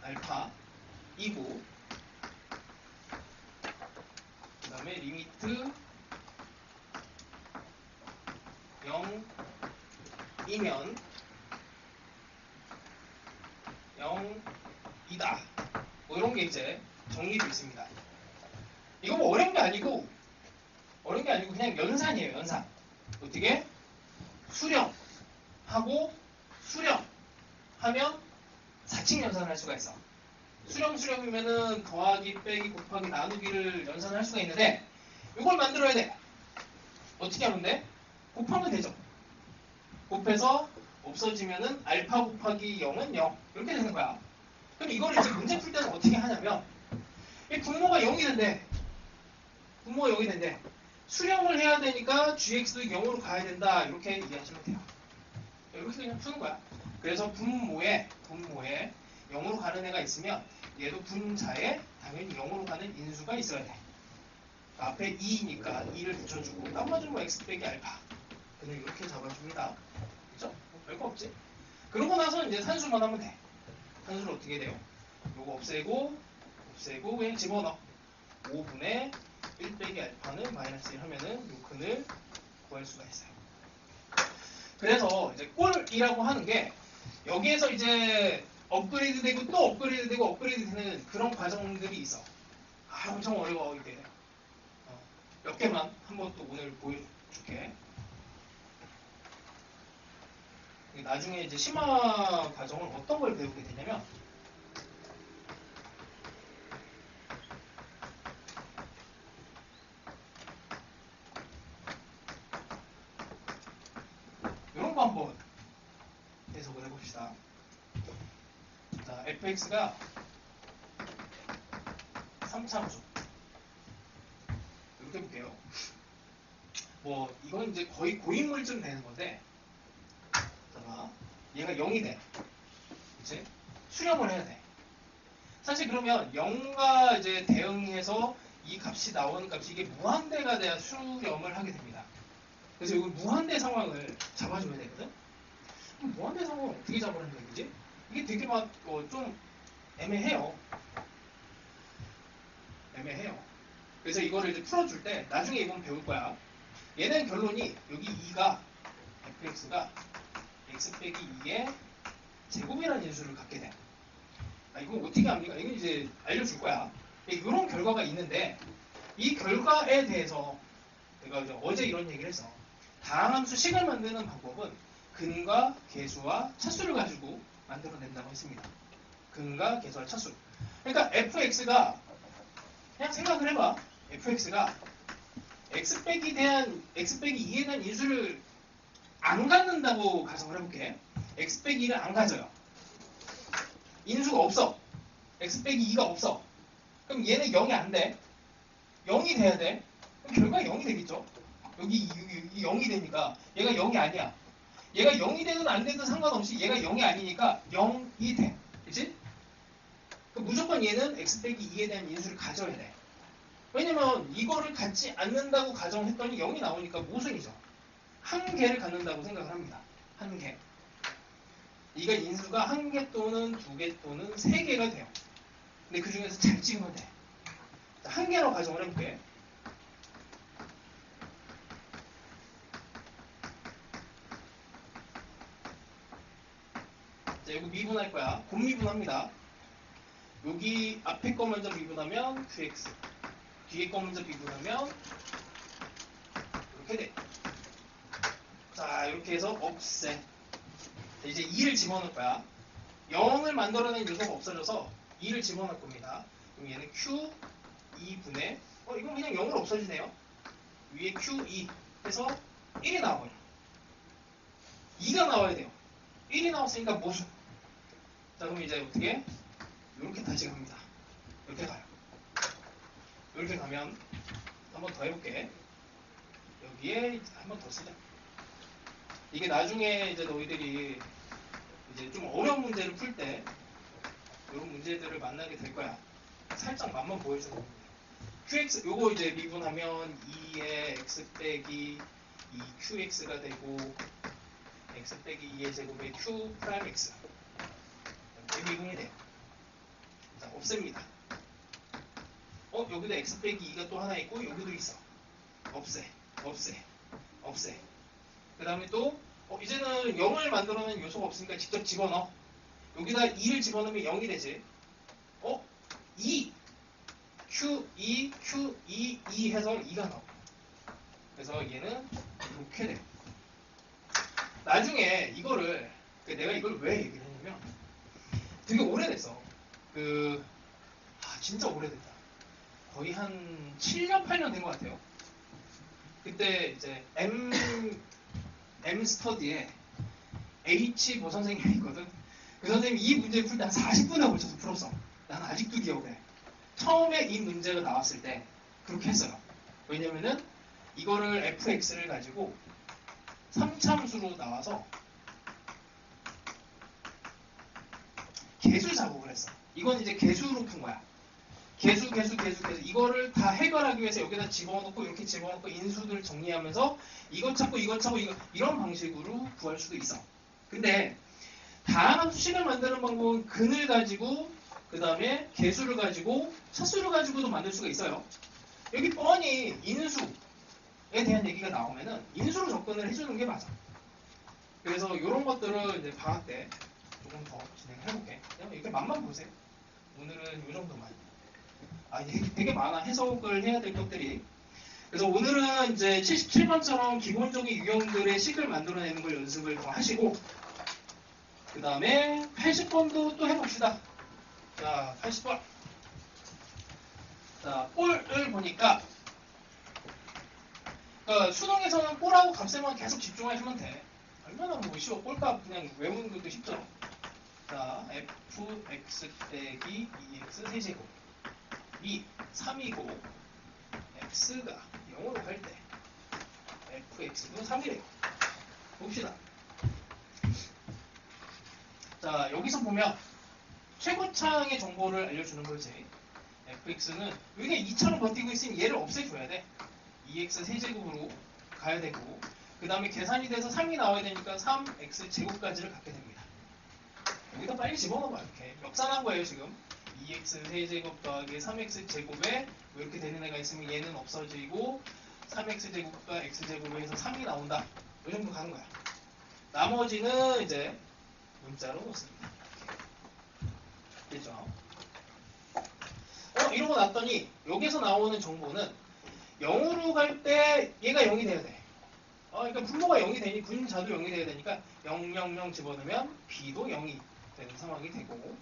알파 2고 그 다음에 리미트 0이면 0이다. 뭐 이런 게 이제 정리되어 있습니다. 이거 뭐 어려운 게 아니고 그냥 연산이에요. 연산. 어떻게? 수렴하고 수렴하면 4층 연산을 할 수가 있어. 수렴이면은 더하기, 빼기, 곱하기, 나누기를 연산을 할 수가 있는데 이걸 만들어야 돼. 어떻게 하면 돼? 곱하면 되죠. 곱해서 없어지면은 알파 곱하기 0은 0 이렇게 되는 거야. 그럼 이걸 이제 문제 풀 때는 어떻게 하냐면 이 분모가 0이 된대. 분모가 0이 된대. 수렴을 해야 되니까 gx도 0으로 가야 된다. 이렇게 이해하시면 돼요. 이렇게 그냥 푸는 거야. 그래서 분모에 0으로 가는 애가 있으면 얘도 분자에 당연히 0으로 가는 인수가 있어야 돼. 앞에 2니까 2를 붙여주고 나머지는 뭐 x 빼기 알파. 그냥 이렇게 잡아줍니다. 그죠? 별거 없지? 그러고 나서 이제 산수만 하면 돼. 산수를 어떻게 돼요? 요거 없애고 그냥 집어넣어. 5분의 1 빼기 알파는 마이너스 1 하면은 요 근을 구할 수가 있어요. 그래서 이제 꼴이라고 하는 게 여기에서 이제 업그레이드 되고 또 업그레이드 되고 업그레이드 되는 그런 과정들이 있어. 엄청 어려워 이게. 몇 개만 한번 또 오늘 보여줄게. 나중에 이제 심화 과정은 어떤 걸 배우게 되냐면 이런 거 한번 해석을 해봅시다. 자, fx가 3참수 이렇게 해볼게요. 뭐 이건 이제 거의 고인물쯤 되는 건데, 자, 얘가 0이 돼. 그치? 수렴을 해야 돼. 사실 그러면 0과 이제 대응해서 이 값이 나오는 값이 이게 무한대가 돼야 수렴을 하게 됩니다. 그래서 이거 무한대 상황을 잡아줘야 되거든. 그럼 무한대 상황을 어떻게 잡으라는 얘기지? 이게 되게 막 좀 애매해요. 애매해요. 그래서 이거를 이제 풀어줄 때 나중에 이건 배울 거야. 얘는 결론이 여기 2가 fx가 x 빼기 2의 제곱이라는 인수를 갖게 돼. 이거 어떻게 합니까? 이건 이제 알려줄 거야. 이런 결과가 있는데 이 결과에 대해서 내가 이제 어제 이런 얘기를 했어. 다항함수 식을 만드는 방법은 근과 계수와 차수를 가지고 만들어낸다고 했습니다. 근과 계수와 차수. 그러니까 fx가 그냥 생각을 해봐. fx가 x 빼기 2에 대한 인수를 안 갖는다고 가정을 해볼게. x 빼기 2를 안 가져요. 인수가 없어. x 빼기 2가 없어. 그럼 얘는 0이 안 돼. 0이 돼야 돼. 그럼 결과가 0이 되겠죠. 여기 0이 되니까 얘가 0이 아니야. 얘가 0이 되든 안 되든 상관없이 얘가 0이 아니니까 0이 돼. 그치? 무조건 얘는 x 빼기 2에 대한 인수를 가져야 돼. 왜냐면 이거를 갖지 않는다고 가정했더니 0이 나오니까 모순이죠. 한 개를 갖는다고 생각을 합니다. 한 개. 이가 인수가 한 개 또는 두 개 또는 세 개가 돼요. 근데 그 중에서 잘 찍으면 돼. 자, 한 개로 가정을 해볼게. 자, 이거 미분할 거야. 곱미분합니다. 여기 앞에 거 먼저 미분하면 qx, 뒤에 거 먼저 미분하면 이렇게 돼. 자, 이렇게 해서 없애. 자, 이제 2를 집어넣을 거야. 0을 만들어낸 요소가 없어져서 2를 집어넣을 겁니다. 그럼 얘는 q 2분의 이건 그냥 0으로 없어지네요. 위에 q2 해서 1이 나와요. 2가 나와야 돼요. 1이 나왔으니까 모순. 자, 그럼 이제 어떻게? 이렇게 다시 갑니다. 이렇게 가요. 이렇게 가면 한 번 더 해볼게. 여기에 한 번 더 쓰자. 이게 나중에 이제 너희들이 이제 좀 어려운 문제를 풀 때 이런 문제들을 만나게 될 거야. 살짝 맛만 보여주는 겁니다. qx 요거 이제 미분하면 2의 x 빼기 2 qx가 되고 x 빼기 2의 제곱에 q 프라임 x 이렇게 미분이 돼요. 자, 없앱니다. 여기도 x 빼기 2가 또 하나 있고 여기도 있어. 없애. 그 다음에 또 이제는 0을 만들어낸 요소가 없으니까 직접 집어넣어. 여기다 2를 집어넣으면 0이 되지. 2 Q2 Q2 2 해서 2가 나와. 그래서 얘는 이렇게 돼. 나중에 이거를 내가 이걸 왜 얘기를 했냐면 되게 오래됐어. 진짜 오래됐다. 거의 한 7년 8년 된 것 같아요. 그때 이제 M 스터디에 H 뭐 선생님이 있거든. 그 선생님이 이 문제를 풀 때 한 40분에 걸쳐서 풀었어. 난 아직도 기억해. 처음에 이 문제가 나왔을 때 그렇게 했어요. 왜냐면은 이거를 fx를 가지고 3참수로 나와서 계수 작업을 했어. 이건 이제 계수로 푼 거야. 계수 이거를 다 해결하기 위해서 여기다 집어넣고 이렇게 집어넣고 인수들 정리하면서 이것 찾고 이런 방식으로 구할 수도 있어. 근데 다양한 수식을 만드는 방법은 근을 가지고 그 다음에 계수를 가지고 차수를 가지고도 만들 수가 있어요. 여기 뻔히 인수에 대한 얘기가 나오면은 인수로 접근을 해주는 게 맞아. 그래서 이런 것들을 이제 방학 때 조금 더 진행해볼게. 그냥 이렇게 맛만 보세요. 오늘은 이 정도만. 이게 되게 많아. 해석을 해야 될 것들이. 그래서 오늘은 이제 77번처럼 기본적인 유형들의 식을 만들어내는 걸 연습을 더 하시고, 그 다음에 80번도 또 해봅시다. 자, 80번. 자, 꼴을 보니까, 그러니까 수능에서는 꼴하고 값에만 계속 집중하시면 돼. 얼마나 뭐 쉬워. 꼴값 그냥 외우는 것도 쉽죠. 자, fx 빼기 2x 세제곱. 3이고, x가 0으로 갈 때, fx도 3이래요. 봅시다. 자, 여기서 보면, 최고창의 정보를 알려주는 거지. fx는 여기가 2처럼 버티고 있으면 얘를 없애줘야 돼. 2x 세제곱으로 가야 되고, 그 다음에 계산이 돼서 3이 나와야 되니까 3x 제곱까지를 갖게 됩니다. 여기다 빨리 집어넣어봐. 이렇게 역산한 거예요 지금. 2x 세제곱 더하기 3x 제곱에 뭐 이렇게 되는 애가 있으면 얘는 없어지고 3x 제곱과 x 제곱에 해서 3이 나온다. 이 정도 가는 거야. 나머지는 이제 문자로 놓습니다. 됐죠? 이러고 났더니 여기서 나오는 정보는 0으로 갈 때 얘가 0이 돼야 돼. 그러니까 분모가 0이 되니 분자도 0이 돼야 되니까 0, 0, 0 집어넣으면 b도 0이 되는 상황이 되고,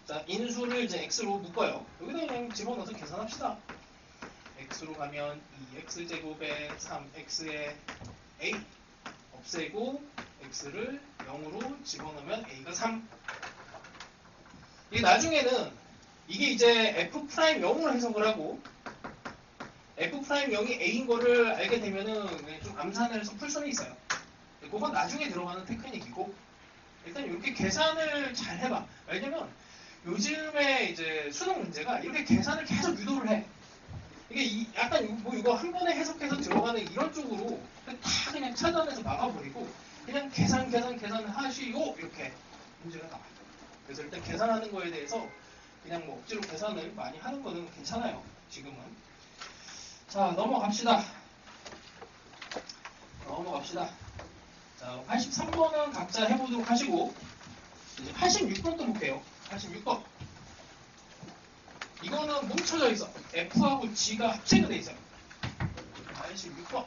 자, 인수를 이제 x로 묶어요. 여기다 그냥 집어넣어서 계산합시다. x로 가면 2x 제곱에 3x에 a 없애고 x를 0으로 집어넣으면 a가 3. 이게 나중에는 이게 이제 f'0으로 해석을 하고 f'0이 a인 거를 알게 되면은 좀 암산을 해서 풀 수는 있어요. 그건 나중에 들어가는 테크닉이고, 일단 이렇게 계산을 잘 해봐. 왜냐면 요즘에 이제 수능 문제가 이렇게 계산을 계속 유도를 해. 이게 약간 뭐 이거 한 번에 해석해서 들어가는 이런 쪽으로 다 그냥 차단해서 막아버리고 그냥 계산을 하시고 이렇게 문제가 나와요. 그래서 일단 계산하는 거에 대해서 그냥 뭐 억지로 계산을 많이 하는 거는 괜찮아요. 지금은. 자, 넘어갑시다. 자, 83번은 각자 해보도록 하시고, 이제 86번 또 볼게요. 86번. 이거는 뭉쳐져 있어. F하고 G가 합체가 돼 있어요. 86번.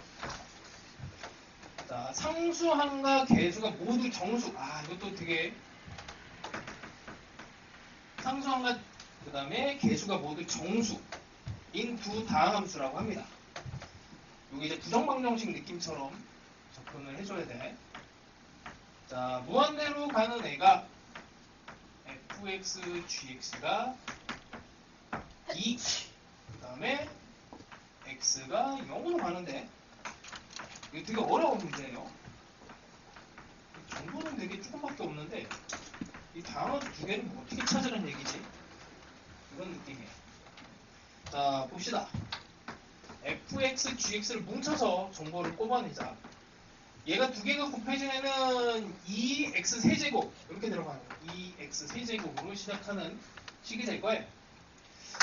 자, 상수항과 계수가 모두 정수. 이것도 되게. 상수항과 그 다음에 계수가 모두 정수인 두 다항함수라고 합니다. 이게 이제 부정방정식 느낌처럼 접근을 해줘야 돼. 자, 무한대로 가는 애가 fx, gx가 2, 그 다음에 x가 0으로 가는데, 이거 되게 어려운 문제예요. 정보는 되게 조금밖에 없는데 이 단어 두 개를 뭐 어떻게 찾으라는 얘기지? 이런 느낌이에요. 자, 봅시다. fx, gx를 뭉쳐서 정보를 뽑아내자. 얘가 두 개가 곱해지면은 2x 세제곱 이렇게 들어가는 거예요. 2x 세제곱으로 시작하는 식이 될 거예요.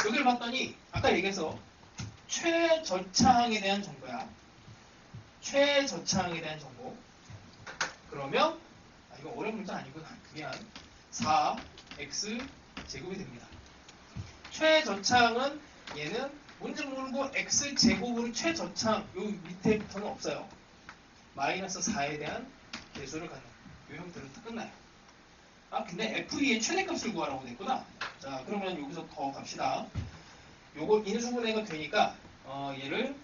여기를 봤더니 아까 얘기해서 최저차항에 대한 정보야. 최저차항에 대한 정보. 그러면 이거 어려운 문제 아니구나. 그냥 4x 제곱이 됩니다. 최저차항은 얘는 뭔지 모르고 x 제곱으로 최저차항 요 밑에부터는 없어요. 마이너스 4에 대한 계수를 갖는 요 형태로 끝나요. 근데 f2의 최대값을 구하라고 됐구나. 자, 그러면 여기서 더 갑시다. 요거 인수분해가 되니까 얘를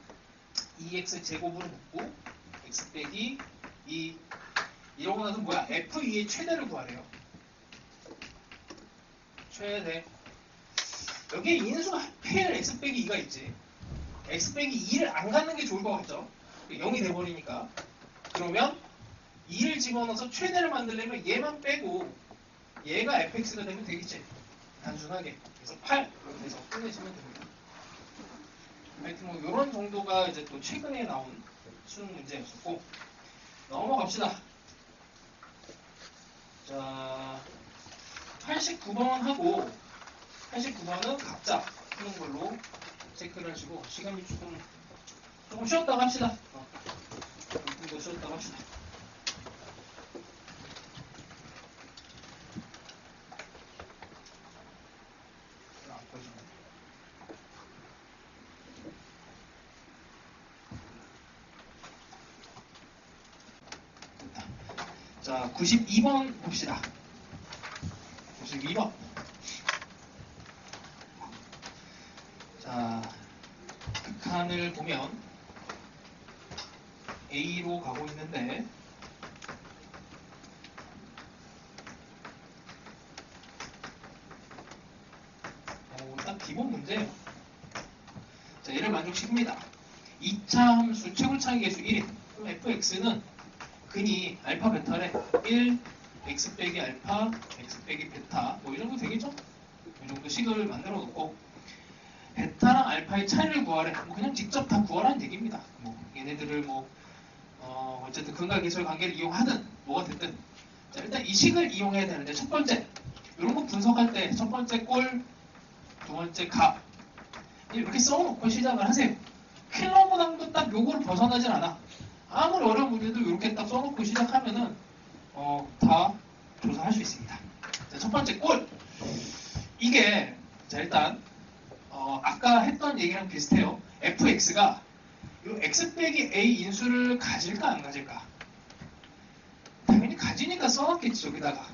2x 제곱으로 묶고 x 빼기 2 이러고 나서 뭐야? f2의 최대를 구하래요. 최대. 여기에 인수가 하필 x 빼기 2가 있지. x 빼기 2를 안 갖는 게 좋을 것 같죠? 0이 돼버리니까. 그러면 2를 집어넣어서 최대를 만들려면 얘만 빼고 얘가 fx가 되면 되겠지. 단순하게. 그래서 8 이렇게 해서 끝내시면 됩니다. 하여튼 뭐 이런 정도가 이제 또 최근에 나온 수능 문제였었고, 넘어갑시다. 자, 89번하고 89번은 각자 푸는 걸로 체크를 하시고, 시간이 조금 쉬었다가 합시다. 조금 더 쉬었다가 합시다. 안 꺼지네. 자, 92번 봅시다. 92번. 자, 극한을 보면 A로 가고 있는데 딱 기본 문제예요. 자, 얘를 만족시킵니다. 2차 함수 최고차이 계수 1인. 그럼 fx는 근이 알파 베타래. 1 x 빼기 알파 x 빼기 베타 뭐 이 정도 되겠죠? 이 정도 식을 만들어 놓고 베타랑 알파의 차이를 구하래. 뭐 그냥 직접 다 구하라는 얘기입니다. 뭐 얘네들을 뭐 어쨌든 근각계수의 관계를 이용하든 뭐가 됐든. 자, 일단 이 식을 이용해야 되는데 첫 번째 이런 거 분석할 때 첫 번째 꼴, 두 번째 값 이렇게 써놓고 시작을 하세요. 킬러문항도 딱 요거를 벗어나진 않아. 아무리 어려운 문제도 이렇게 딱 써놓고 시작하면은 다 조사할 수 있습니다. 자, 첫 번째 꼴. 이게 자 일단 아까 했던 얘기랑 비슷해요. fx가 이 x 빼기 a 인수를 가질까 안 가질까? 당연히 가지니까 써놨겠지 여기다가.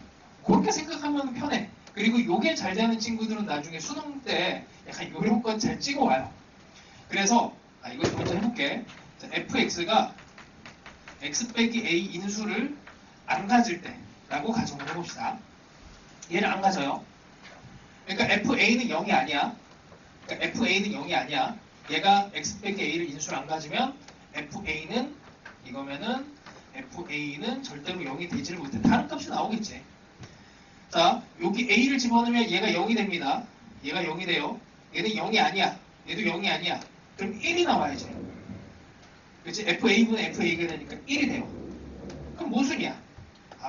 그렇게 생각하면 편해. 그리고 요게 잘 되는 친구들은 나중에 수능 때 약간 요런 건 잘 찍어와요. 그래서 이거 먼저 해볼게. 자, fx가 x 빼기 a 인수를 안 가질 때 라고 가정을 해봅시다. 얘를 안 가져요. 그러니까 fa는 0이 아니야. 그러니까 fa는 0이 아니야. 얘가 x 빼기 a를 인수를 안 가지면 fa는 이거면은 fa는 절대로 0이 되지를 못해. 다른 값이 나오겠지. 자, 여기 a를 집어넣으면 얘가 0이 됩니다. 얘가 0이 돼요. 얘는 0이 아니야. 얘도 0이 아니야. 그럼 1이 나와야지. 그렇지? fa분의 fa가 되니까 1이 돼요. 그럼 모순이야.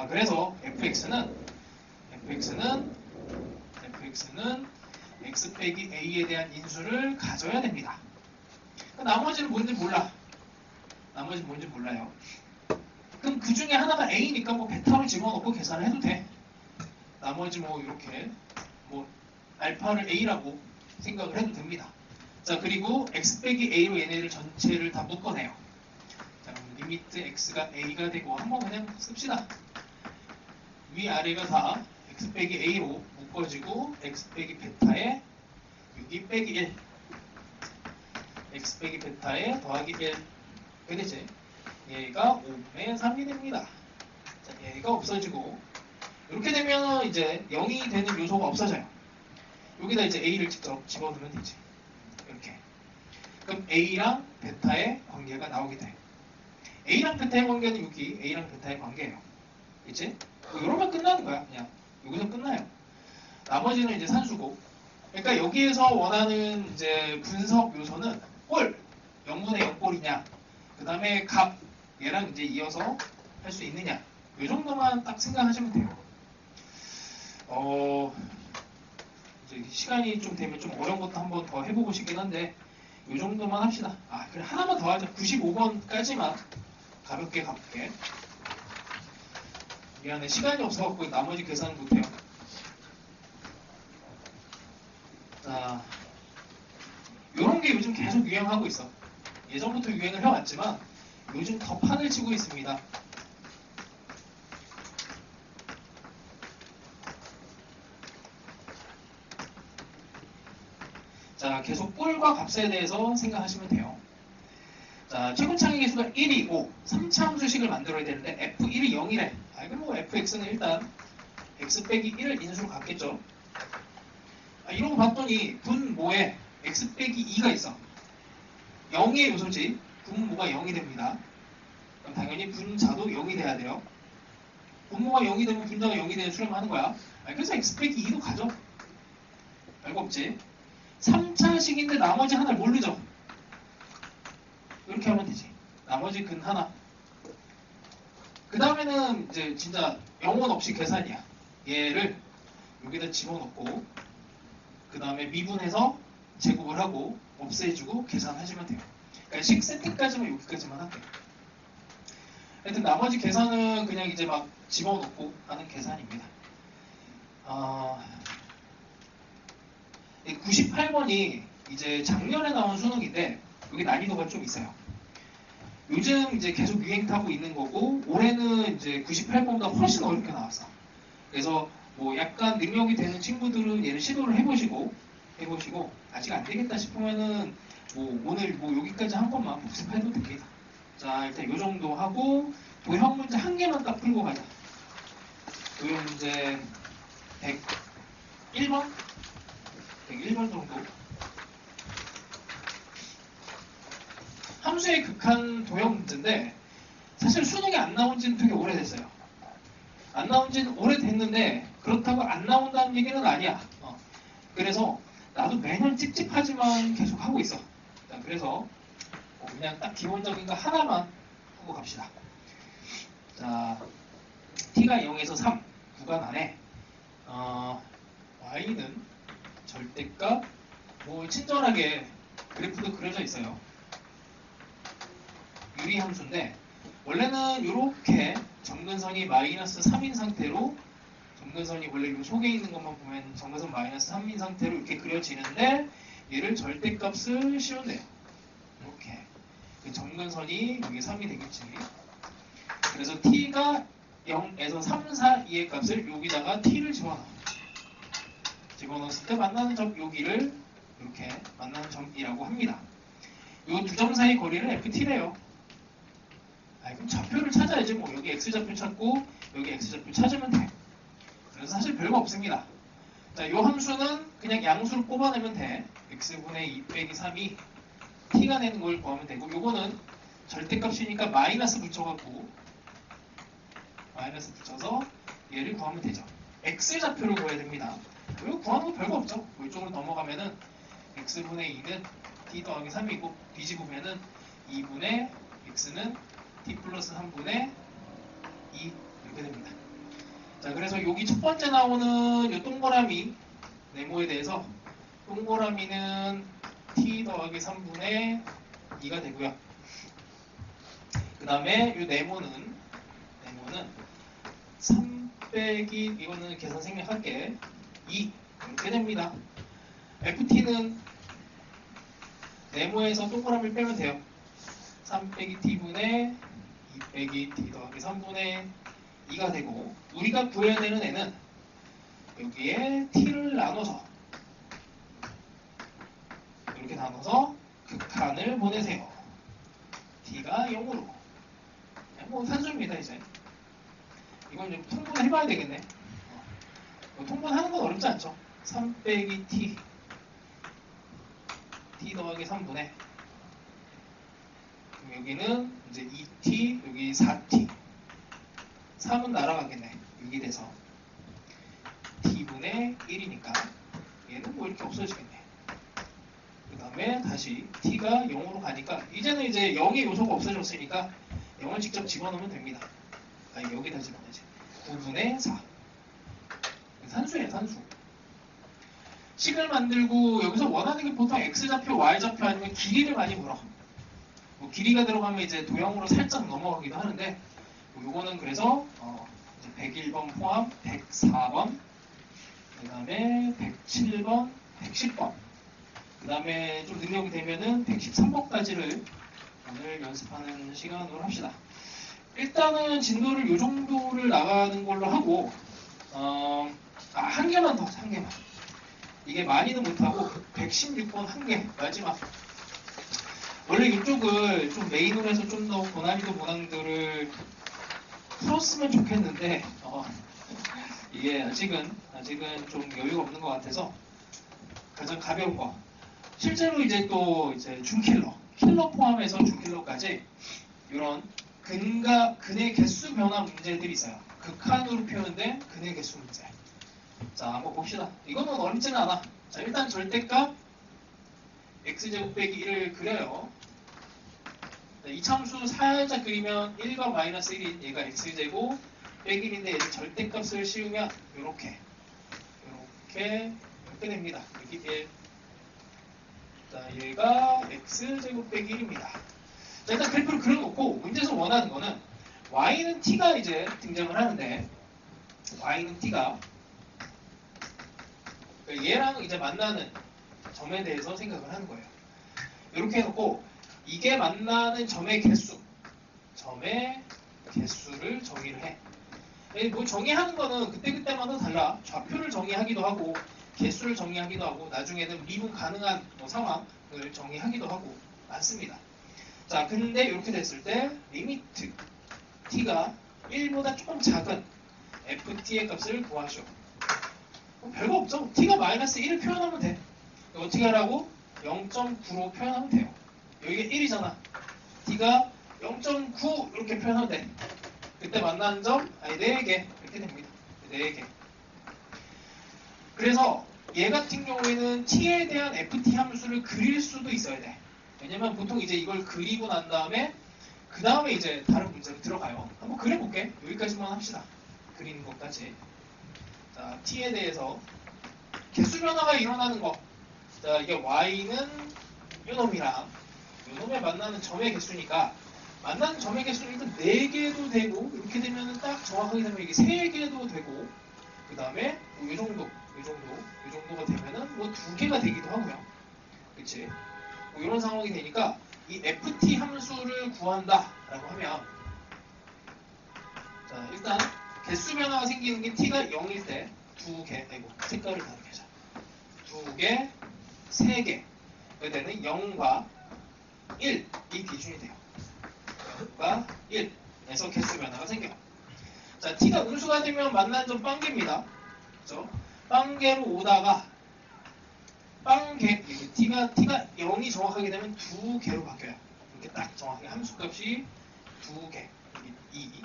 그래서 fx는 x 빼기 a에 대한 인수를 가져야 됩니다. 나머지는 뭔지 몰라. 나머지는 뭔지 몰라요. 그럼 그 중에 하나가 a니까 뭐 베타로 집어넣고 계산을 해도 돼. 나머지 뭐 이렇게 뭐 알파를 a라고 생각을 해도 됩니다. 자, 그리고 x 빼기 a로 얘네들 전체를 다 묶어내요. 자, 리미트 x가 a가 되고 한번 그냥 씁시다. 위아래가 다 x 빼기 a로 묶어지고 x 빼기 베타에 여기 빼기 1 x 빼기 베타에 더하기 1 그렇지? 얘가 5분의 3이 됩니다. 자, 얘가 없어지고 이렇게 되면 이제 0이 되는 요소가 없어져요. 여기다 이제 a를 직접 집어넣으면 되지. 이렇게. 그럼 a랑 베타의 관계가 나오게 돼. a랑 베타의 관계는 여기 a랑 베타의 관계예요. 그치? 이러면 끝나는 거야. 그냥 여기서 끝나요. 나머지는 이제 산수고. 그러니까 여기에서 원하는 이제 분석 요소는 꼴 0분의 0꼴이냐, 그 다음에 값 얘랑 이제 이어서 할 수 있느냐, 이 정도만 딱 생각하시면 돼요. 이제 시간이 좀 되면 좀 어려운 것도 한번 더 해보고 싶긴 한데 이 정도만 합시다. 그래 하나만 더 하자. 95번까지만 가볍게 가볼게. 미안해, 시간이 없어갖고 나머지 계산은 못해요. 자, 요런 게 요즘 계속 유행하고 있어. 예전부터 유행을 해왔지만 요즘 더 판을 치고 있습니다. 자, 계속 꼴과 값에 대해서 생각하시면 돼요. 자, 최고차이 계수가 1이고 3차 함수식을 만들어야 되는데 f1이 0이래. 그럼 뭐 fx는 일단 x 빼기 1을 인수로 갖겠죠. 이런 거 봤더니 분모에 x 빼기 2가 있어. 0의 요소지. 분모가 0이 됩니다. 그럼 당연히 분자도 0이 돼야 돼요. 분모가 0이 되면 분자가 0이 되는 수렴하는 거야. 그래서 x 빼기 2도 가죠. 별거 없지. 3차식인데 나머지 하나를 모르죠. 이렇게 하면 되지. 나머지 근 하나. 그 다음에는 이제 진짜 영혼 없이 계산이야. 얘를 여기다 집어넣고 그 다음에 미분해서 제곱을 하고 없애주고 계산하시면 돼요. 그러니까 식 세트까지만 여기까지만 할게요. 하여튼 나머지 계산은 그냥 이제 막 집어넣고 하는 계산입니다. 98번이 이제 작년에 나온 수능인데 여기 난이도가 좀 있어요. 요즘 이제 계속 유행 타고 있는 거고 올해 올해는 이제 98번보다 훨씬 어렵게 나왔어. 그래서 뭐 약간 능력이 되는 친구들은 얘를 시도를 해보시고 아직 안 되겠다 싶으면은 뭐 오늘 뭐 여기까지 한 것만 복습해도 됩니다. 자, 일단 요 정도 하고 도형 문제 한 개만 딱 풀고 가자. 도형 문제 101번? 101번 정도. 함수의 극한 도형 문제인데 사실 수능이 안 나온 지는 되게 오래됐어요. 안 나온 지는 오래됐는데 그렇다고 안 나온다는 얘기는 아니야. 그래서 나도 매년 찝찝하지만 계속 하고 있어. 자, 그래서 그냥 딱 기본적인 거 하나만 하고 갑시다. 자, t가 0에서 3 구간 안에 y는 절대값 뭐 친절하게 그래프도 그려져 있어요. 유리함수인데 원래는 이렇게 점근선이 마이너스 3인 상태로 점근선이 원래 이 속에 있는 것만 보면 점근선 마이너스 3인 상태로 이렇게 그려지는데 얘를 절대값을 씌운대요. 이렇게 점근선이 여기 3이 되겠지. 그래서 t가 0에서 3, 4, 2의 값을 여기다가 t를 집어넣었을 때 만나는 점 여기를 이렇게 만나는 점이라고 합니다. 이 두 점 사이 거리를 ft래요. 그럼 좌표를 찾아야지. 뭐 여기 x좌표 찾고 여기 x좌표 찾으면 돼. 그래서 사실 별거 없습니다. 자, 이 함수는 그냥 양수를 뽑아내면 돼. x분의 2 빼기 3이 t가 내는 걸 구하면 되고 요거는 절대값이니까 마이너스 붙여갖고 마이너스 붙여서 얘를 구하면 되죠. x좌표를 구해야 됩니다. 이거 구하는 거 별거 없죠. 이쪽으로 넘어가면은 x분의 2는 t 더하기 3이고 뒤집으면은 2분의 x는 t 플러스 3분의 2 이렇게 됩니다. 자, 그래서 여기 첫 번째 나오는 이 동그라미 네모에 대해서 동그라미는 t 더하기 3분의 2가 되고요. 그 다음에 이 네모는 3 빼기 이거는 계산 생략할게 2 이렇게 됩니다. ft는 네모에서 동그라미를 빼면 돼요. 3 빼기 t분의 2 빼기 t 더하기 3분의 2가 되고 우리가 구해야 되는 애는 여기에 t를 나눠서 이렇게 나눠서 극한을 보내세요. t가 0으로 뭐 산수입니다. 이제 이건 좀 통분을 해봐야 되겠네. 통분하는 건 어렵지 않죠. 3 빼기 t 더하기 3분의 여기는 이제 2t 여기 4t 3은 날아가겠네. 6이 돼서 t분의 1이니까 얘는 뭐 이렇게 없어지겠네. 그 다음에 다시 t가 0으로 가니까 이제는 이제 0의 요소가 없어졌으니까 0을 직접 집어넣으면 됩니다. 여기다 집어넣지. 9분의 4 산수예요. 산수. 식을 만들고 여기서 원하는 게 보통 x좌표, y좌표 아니면 길이를 많이 물어. 뭐 길이가 들어가면 이제 도형으로 살짝 넘어가기도 하는데 요거는 그래서 이제 101번 포함 104번 그 다음에 107번 110번 그 다음에 좀 능력이 되면은 113번까지를 오늘 연습하는 시간으로 합시다. 일단은 진도를 요 정도를 나가는 걸로 하고 한 개만 더, 한 개만. 이게 많이는 못하고 116번 한 개, 마지막. 원래 이쪽을 좀 메인으로 해서 좀 더 고난이도 문항들을 풀었으면 좋겠는데 이게 아직은 좀 여유가 없는 것 같아서 가장 가벼운 거. 실제로 이제 또 이제 킬러 포함해서 준킬러까지 이런 근의 개수 변화 문제들이 있어요. 극한으로 표현된 근의 개수 문제. 자, 한번 봅시다. 이거는 어렵지는 않아. 자, 일단 절대값 x제곱 빼기 1을 그려요. 자, 이 참수 살짝 그리면 1과 마이너스 1인 얘가 x제곱 빼기 1인데 얘를 절대값을 씌우면 이렇게 됩니다. 여기 1. 자, 얘가 x제곱 빼기 1입니다. 자, 일단 그래프를 그려놓고 문제에서 원하는 거는 y는 t가 이제 등장을 하는데 y는 t가 얘랑 이제 만나는 점에 대해서 생각을 하는 거예요. 이렇게 해놓고 이게 만나는 점의 개수를 정의를 해. 뭐 정의하는 거는 그때그때마다 달라. 좌표를 정의하기도 하고 개수를 정의하기도 하고 나중에는 미분 가능한 뭐 상황을 정의하기도 하고 많습니다. 자, 근데 이렇게 됐을 때 리미트 t가 1보다 조금 작은 ft의 값을 구하시오. 뭐 별거 없죠. t가 마이너스 1을 표현하면 돼. 어떻게 하라고? 0.9로 표현하면 돼요. 여기가 1이잖아. t가 0.9 이렇게 표현하면 돼. 그때 만나는 점, 4개 이렇게 됩니다. 4개. 그래서 얘 같은 경우에는 t에 대한 ft 함수를 그릴 수도 있어야 돼. 왜냐면 보통 이제 이걸 그리고 난 다음에 그 다음에 이제 다른 문제로 들어가요. 한번 그려볼게. 여기까지만 합시다. 그리는 것까지. 자, t에 대해서 개수 변화가 일어나는 거. 자, 이게 y는 요놈이랑 요놈에 만나는 점의 개수니까 만나는 점의 개수는 일단 4개도 되고 이렇게 되면 딱 정확하게 되면 이게 3개도 되고 그 다음에 뭐 이 정도가 되면은 뭐 2개가 되기도 하고요. 그치? 뭐 이런 상황이 되니까 이 ft 함수를 구한다 라고 하면 자, 일단 개수 변화가 생기는 게 t가 0일 때 2개 되고 색깔을 다르게 하자. 2개, 3개 그때는 0과 1 이 기준이 돼요. 0과 1에서 개수 변화가 생겨. 자, t가 음수가 되면 만난 점 빵개입니다. 그렇죠? 빵개로 오다가 빵개 t가 0이 정확하게 되면 2개로 바뀌어요. 이렇게 딱 정확하게 함수값이 2개 2.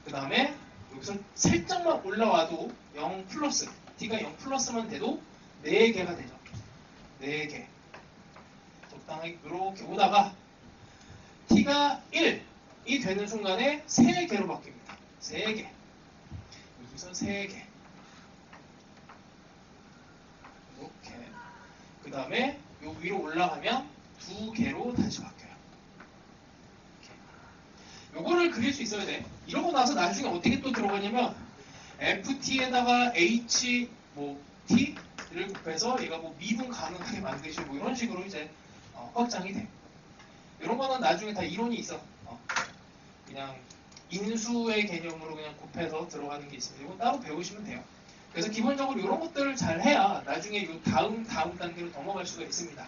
그 다음에 여기서 살짝만 올라와도 0 플러스 t가 0 플러스만 돼도 4개가 되죠. 4개 적당하게 이렇게 오다가 t가 1이 되는 순간에 3개로 바뀝니다. 3개 여기서 3개 이렇게 그 다음에 요 위로 올라가면 2개로 다시 바뀌어요. 요거를 그릴 수 있어야 돼. 이러고 나서 나중에 어떻게 또 들어가냐면 ft에다가 h 뭐 t를 곱해서 얘가 뭐 미분 가능하게 만드시고 뭐 이런 식으로 이제 확장이 돼. 이런 거는 나중에 다 이론이 있어. 그냥 인수의 개념으로 그냥 곱해서 들어가는 게 있습니다. 이건 따로 배우시면 돼요. 그래서 기본적으로 이런 것들을 잘 해야 나중에 이 다음 단계로 넘어갈 수가 있습니다.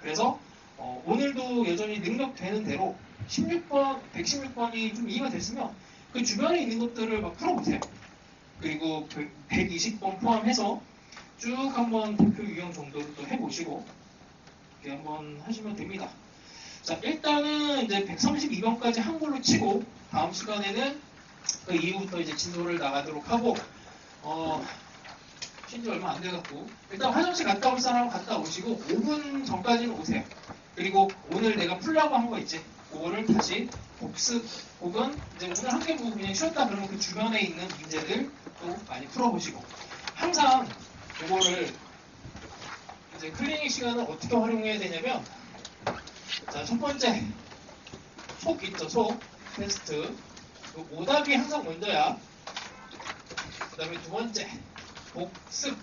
그래서 오늘도 여전히 능력되는 대로 16번, 116번이 좀 이해가 됐으면 그 주변에 있는 것들을 막 풀어보세요. 그리고 120번 포함해서 쭉 한번 대표 유형 정도를 또 해보시고 이렇게 한번 하시면 됩니다. 자, 일단은 이제 132번까지 한 걸로 치고 다음 시간에는 그 이후부터 이제 진도를 나가도록 하고 쉰지 얼마 안 돼갖고 일단 화장실 갔다 올 사람 갔다 오시고 5분 전까지는 오세요. 그리고 오늘 내가 풀라고 한 거 있지? 그거를 다시 복습 혹은 이제 오늘 한 개 보고 그냥 쉬었다 그러면 그 주변에 있는 문제들 또 많이 풀어보시고 항상 이거를 이제 클리닉 시간을 어떻게 활용해야 되냐면 자, 첫 번째 속 있죠, 속 테스트 오답이 항상 먼저야. 그 다음에 두 번째 복습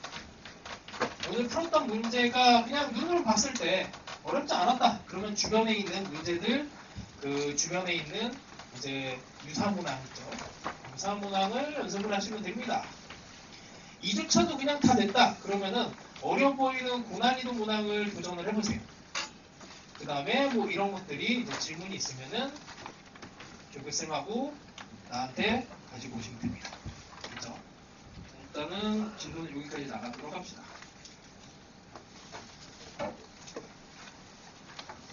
오늘 풀었던 문제가 그냥 눈으로 봤을 때 어렵지 않았다 그러면 주변에 있는 문제들 그 주변에 있는 이제 유사문항 있죠. 유사문항을 연습을 하시면 됩니다. 2주차도 그냥 다 됐다 그러면은 어려 보이는 고난이도 문항을 도전을 해보세요. 그 다음에 뭐 이런 것들이 이제 질문이 있으면은 조교쌤하고 나한테 가지고 오시면 됩니다. 그렇죠? 일단은 진도는 여기까지 나가도록 합시다.